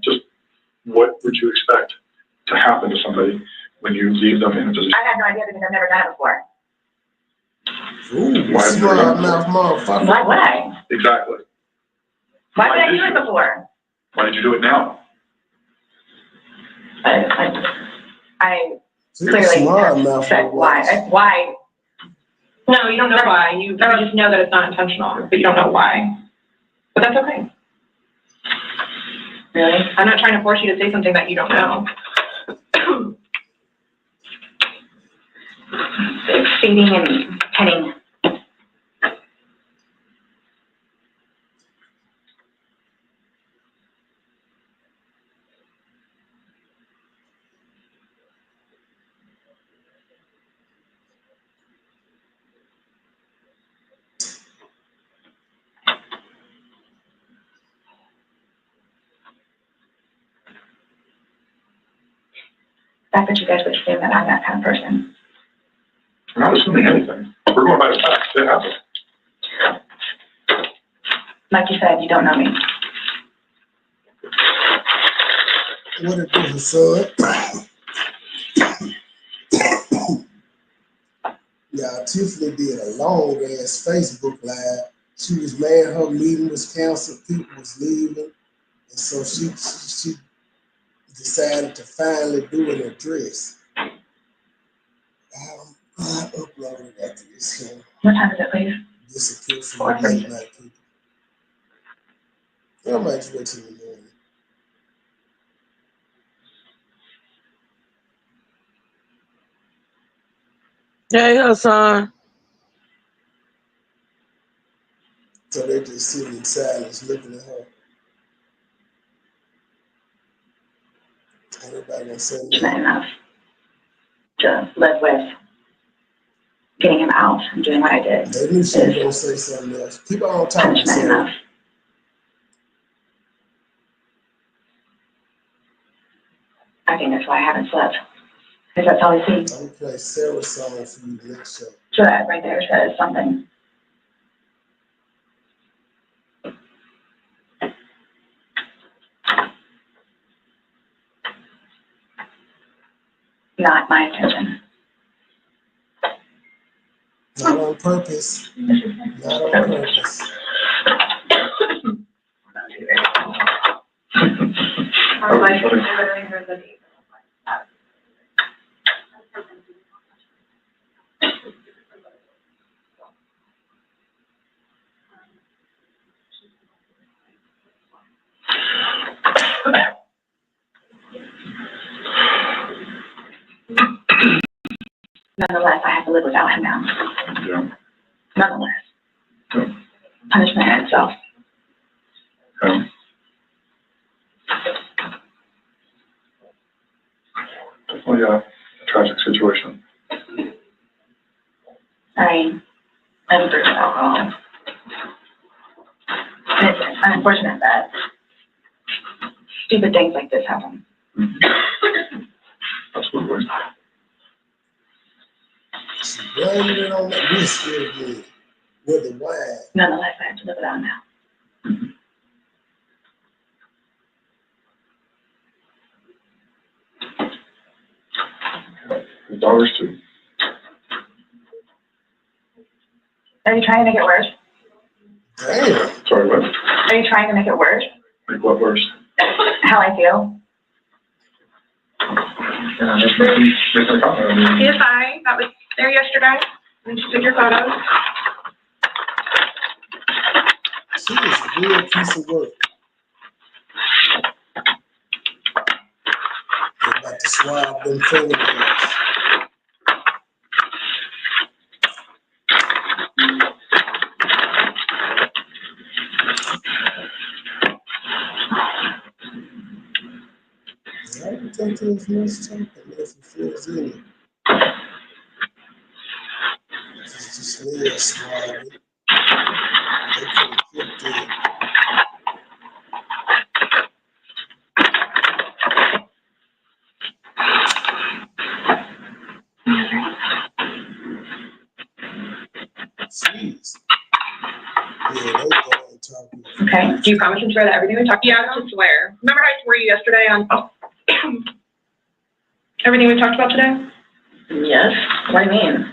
Just what would you expect to happen to somebody when you leave them in a position? I had no idea because I've never done it before. Ooh, smart mouth motherfucker. Why would I? Exactly. Why did I do it before? Why did you do it now? I clearly have said why. Why? No, you don't know why. You just know that it's not intentional, but you don't know why. But that's okay. Really? I'm not trying to force you to say something that you don't know. Feeding and petting. The fact that you guys would assume that I'm that kind of person. I'm not assuming anything. We're going by the facts. It happened. Like you said, you don't know me. What it is, son? Yeah, Tiffany did a long ass Facebook live. She was mad her meeting was canceled, people was leaving, and so she decided to finally do an address. I uploaded after this here. What time is it, please? Disappear from the late night people. I might just wait till the morning. There you go, son. So they just sitting in silence looking at her. Everybody gonna say Not enough to live with getting him out and doing what I did. They knew she was gonna say something else. Keep on talking, Sarah. Enough. I think that's why I haven't slept. Because that's all I see. I'm gonna play Sarah's song for you next show. So that right there says something. Not my intention. Not on purpose. Not on purpose. Nonetheless, I have to live without him now. Yeah. Nonetheless. Yeah. Punishment in itself. Okay. Definitely a tragic situation. I'm through with alcohol. And it's unfortunate that stupid things like this happen. Absolutely. She blamed it on that whiskey again with the wine. Nonetheless, I have to live it out now. The daughters too. Are you trying to make it worse? Damn. Sorry, what? Are you trying to make it worse? Make what worse? How I feel? Yeah, that's making a comment. I mean, He is fine. That was there yesterday. And she took your photos. She is a real piece of work. They're about to swab them fingernails. I can take to as much time if it feels in it. Just nail swab it. They could have clipped it. Jeez. Yeah, they going talking. Okay. Do you promise and swear that everything we talked Yeah, I don't swear. Remember I swore you yesterday on everything we talked about today? Yes. What do you mean?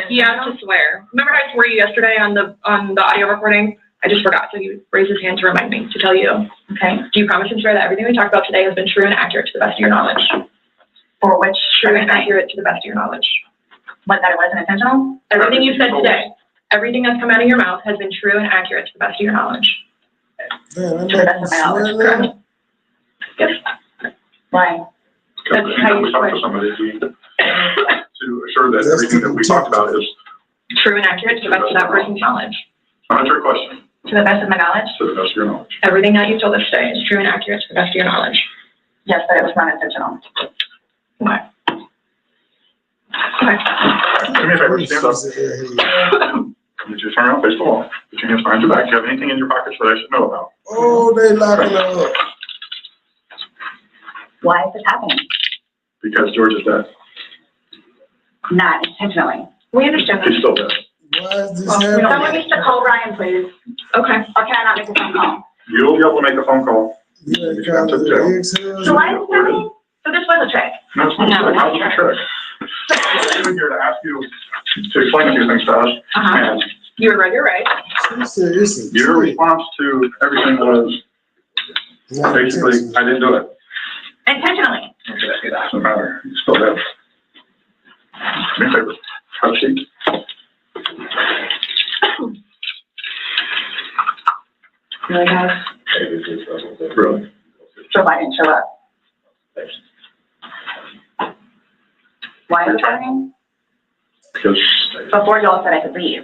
He asked to swear. Remember I swore you yesterday on the audio recording? I just forgot, so he raised his hand to remind me to tell you. Okay. Do you promise and swear that everything we talked about today has been true and accurate to the best of your knowledge? For which True and accurate to the best of your knowledge. What, that it wasn't intentional? Everything you said today, everything that's come out of your mouth has been true and accurate to the best of your knowledge. Damn, To the best of my knowledge. Correct. Yes. Why? because anytime we talk to somebody, we to assure that everything that we talked about is true and accurate to the best of that person's knowledge. not a trick question. To the best of my knowledge? To the best of your knowledge. Everything that you told us today is true and accurate to the best of your knowledge. Yes, but it was not intentional. Okay. Okay. Do me a favor, stand up. Did you turn around, face the wall? Put your hands behind your back. Do you have anything in your pockets that I should know about? Oh, they locking her up. Why is this happening? Because George is dead. Not intentionally. We understand that. He's still dead. Why is this Someone happening? needs to call Ryan, please. Okay. Or can I not make a phone call? You'll be able to make a phone call. You You have to got jail. the ex-husband? So why is this happening? So this was a trick. No, it's not a trick. How was it a trick? I'm here to ask you to explain a few things to us. And You're right, you're right. She said it's a your trick. response to everything was Not basically, intentional. I didn't do it. Intentionally. Okay, it doesn't matter. You're still dead. Do me a favor. Have a seat. Really, guys? Really? Joe Biden show up. Why are we voting? Because Before y'all said I could leave.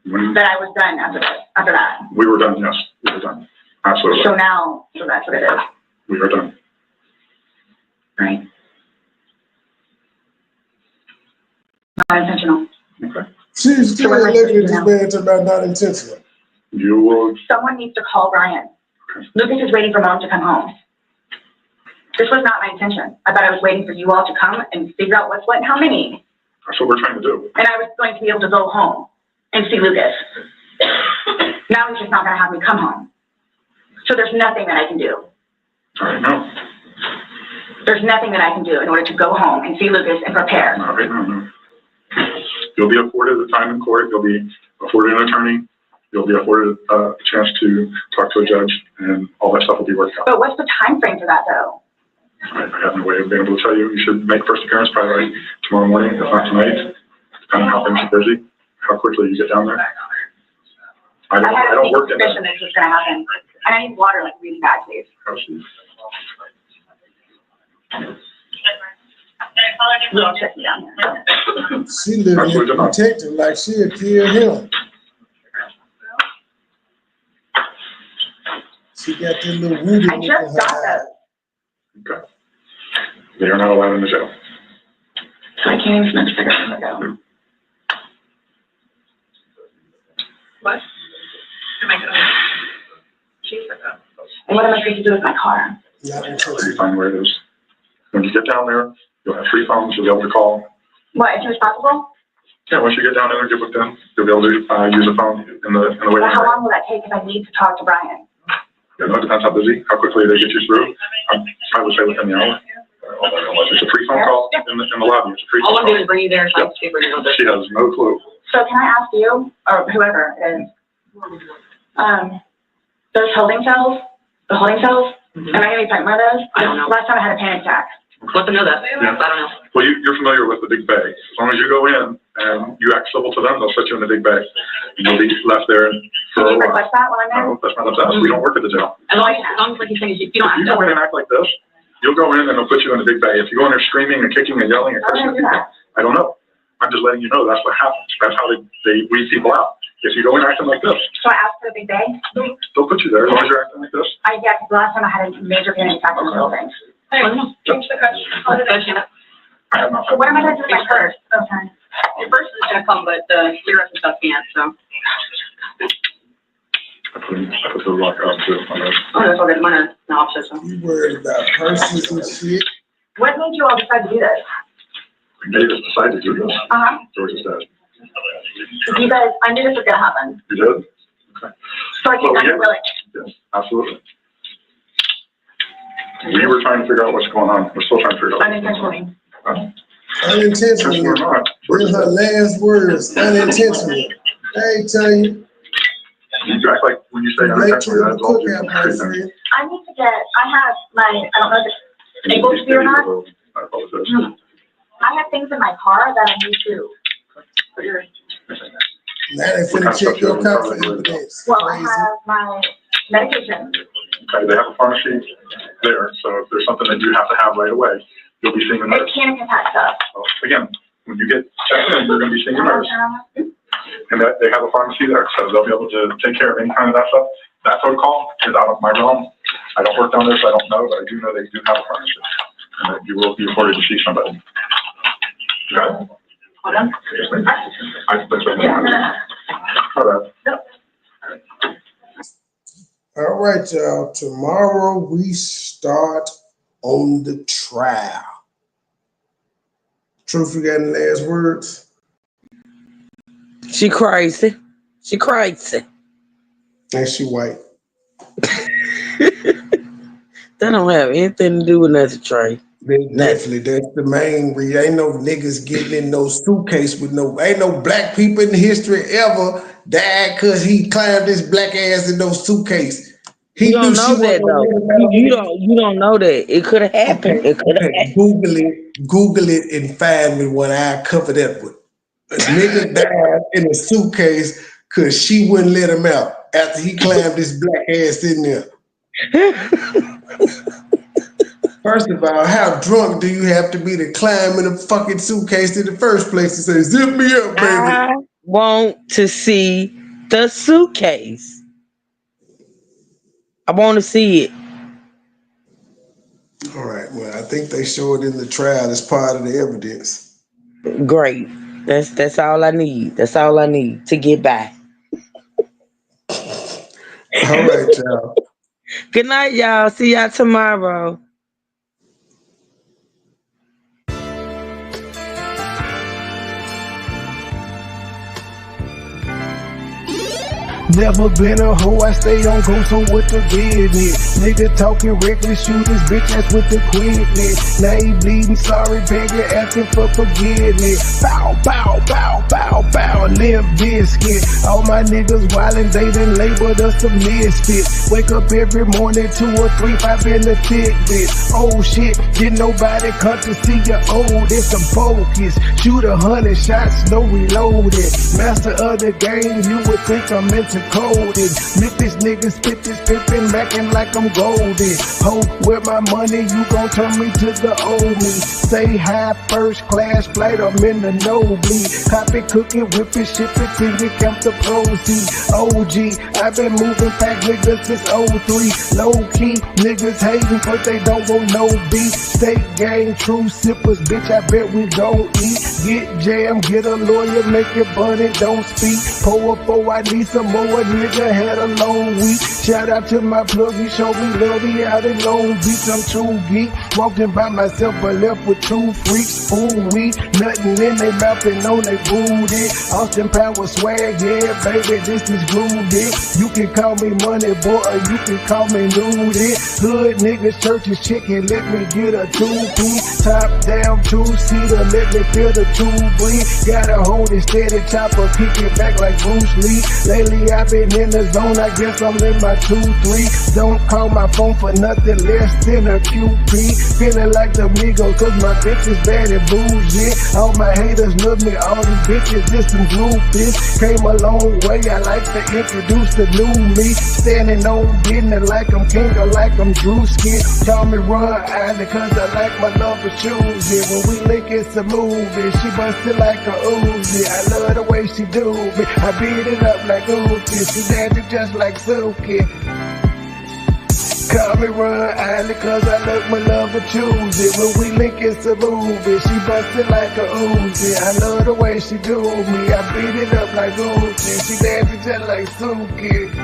That I was done after that. We were done, yes. We were done. Absolutely. So now, so that's what it is. We are done. Right? Not intentional. Okay. She's still looking at this man talking about not intentional. You will. Someone needs to call Brian. Okay. Lucas is waiting for Mom to come home. This was not my intention. I thought I was waiting for you all to come and figure out what's what and how many. That's what we're trying to do. And I was going to be able to go home and see Lucas. Now he's just not going to have me come home. So there's nothing that I can do. All right, no. There's nothing that I can do in order to go home and see Lucas and prepare. All right, no. You'll be afforded the time in court. You'll be afforded an attorney. You'll be afforded a chance to talk to a judge, and all that stuff will be worked out. But what's the time frame for that, though? I have no way of being able to tell you. You should make first appearance probably like tomorrow morning, if not tonight, depending on how things are busy, how quickly you get down there. I don't work in that. Suspicion that this was going to happen. And I need water like really bad, please. We'll check you down here. She living in protective like she'll kill him. She got this little wounded I look just in her got eye. those. Okay. They are not allowed in the jail. So I can't even smoke cigarettes in the go. What? And what am I supposed to do with my car? You find where it is. When you get down there, you'll have 3 phones. You'll be able to call. What, as soon as possible? Yeah, once you get down there and get with them, you'll be able to use a phone in the way. Well, how long will that take if I need to talk to Brian? Yeah, no, it depends how busy, how quickly they get you through. I would say within the hour. It's a free phone call in the lobby. It's a free phone call. All I'm doing is bring you there so I can see where you're She has no clue. So can I ask you, or whoever it is, those holding cells, the holding cells, am I going to be put in one of those? I don't know. Last time I had a panic attack. Let them know that. Yeah. I don't know. Well, you're familiar with the big bay. As long as you go in and you act civil to them, they'll put you in the big bay. And you'll be left there for Can a you while. request that while I'm there? No, that's not up to us. We don't work at the jail. As long as like you say, you don't If you have go to. in and act like this, you'll go in and they'll put you in the big bay. If you go in there screaming and kicking and yelling and How cursing do I do people, that? I don't know. I'm just letting you know that's what happens. That's how they weed people out. If you go in acting like this, So I asked for the big day? they'll put you there as long as you're acting like this. Yeah, because last time I had a major panic attack in the building. Hey, change the question. I have not. So what am I going to do with my purse? Okay. Your purse is gonna come, but the cigarettes and stuff can't, so. I put the rock out too. Oh, that's all good. Mine are the opposite, so. You worried about purses and shit? What made you all decide to do this? They just decided to do this. George's dad. You guys, I knew this was going to happen. You did? Okay. So I think I'm willing. Yes, absolutely. We were trying to figure out what's going on. We're still trying to figure out. Unintentionally. Unintentionally. In her last words, unintentionally. I tell you. You act like when you say unintentionally, that's all you can. I need to get, I don't know if it's able to be or not. I apologize. I have things in my car that I need to put your. Now they finna check your car for evidence. Well, I have my medication. Okay, they have a pharmacy there, so if there's something that you have to have right away, you'll be seeing a nurse. It's panic attack stuff. So, again, when you get checked in, you're going to be seeing a nurse. And that they have a pharmacy there, so they'll be able to take care of any kind of that stuff. That protocol is out of my realm. I don't work down there, so I don't know, but I do know they do have a pharmacy. And that you will be afforded to see somebody. Okay? Hold on. All right, y'all. Tomorrow we start on the trial. Truth, you got any last words? She crazy. She crazy. And she white. That don't have anything to do with nothing, Trey. Definitely, that's the main reason. Ain't no niggas getting in no suitcase with ain't no black people in history ever died because he climbed his black ass in those suitcase. You don't know that though. You don't know that. It could have happened. Okay. It could have happened. Google it and find me what I covered up with. Nigga died in a suitcase because she wouldn't let him out after he climbed his black ass in there. First of all, how drunk do you have to be to climb in a fucking suitcase in the first place and say, zip me up, baby? I want to see the suitcase. I want to see it. All right, well, I think they show it in the trial as part of the evidence. Great. That's all I need. That's all I need to get by. All right, y'all. Good night, y'all. See y'all tomorrow. Never been a hoe, I stay on go, so what the business? Nigga talking reckless, shoot his bitch ass with the quickness. Now he bleeding, sorry, begging, asking for forgiveness. Bow, bow, bow, bow, bow, limp biscuit. All my niggas wildin', they done labeled us the misfits. Wake up every morning, 2 or 3, 5 in the thick bitch. Oh shit, didn't nobody come to see you old, it's some focus. Shoot 100 shots, no reloaded. Master of the game, you would think I'm into coded. Memphis niggas spit this pimpin', mackin' like I'm golden. Ho, with my money, you gon' turn me to the old me. Say hi, first class flight, I'm in the nosebleed. Hop it, cook it, whip it, ship it till we count the proceeds. OG, I've been moving back niggas since 03. Low key, niggas hating, but they don't want no beef. State gang, true sippers, bitch, I bet we gon' eat. Get jammed, get a lawyer, make it bunny, don't speak. Pour up, oh, I need some more. A nigga had a long week. Shout out to my plug, he showed me love, he out in Long Beach. I'm true geek, walking by myself but left with 2 freaks. Ooh, we nothing in they mouth and on they booty. Austin Power swag, yeah, baby, this is groovy. You can call me money boy, or you can call me nudie. Hood niggas, churches, chicken, let me get a 2-piece. Top down, 2-seater, let me feel the 2 breathe. Gotta hold it steady, chopper, kick it back like Bruce Lee. Lately I've been in the zone, I guess I'm in my 2-3. Don't call my phone for nothing less than a QP. Feeling like the Migos, cause my bitch is bad and bougie. All my haters love me, all these bitches just some groupies. Came a long way, I like to introduce the new me. Standing on business like I'm king or like I'm Drewski. Call me Ron Island cause I like my love for choosy. When we link it's a movie, she bustin' like a Uzi. I love the way she do me, I beat it up like Uzi. She dancing just like Suitcase. Call me Ron Island cause I love my love for choosy. When we link it's a movie, she bustin' like a Uzi. I love the way she do me, I beat it up like Uzi. She dancing just like Suitcase.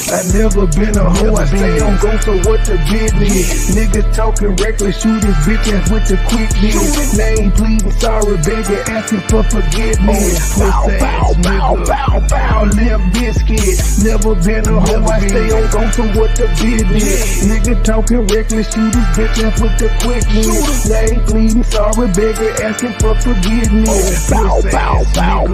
I never been a hoe, I stay on go, so what the business? Niggas talking reckless, shoot his bitch ass with the quickness. Name pleading, sorry, begging, asking for forgiveness. Bow, bow, bow, bow, bow, limp biscuit. Never been a hoe, I stay on go, so what the business? Nigga talking reckless, shoot his bitch ass with the quickness. Name pleading, sorry, begging, asking for forgiveness. Bow, bow, bow,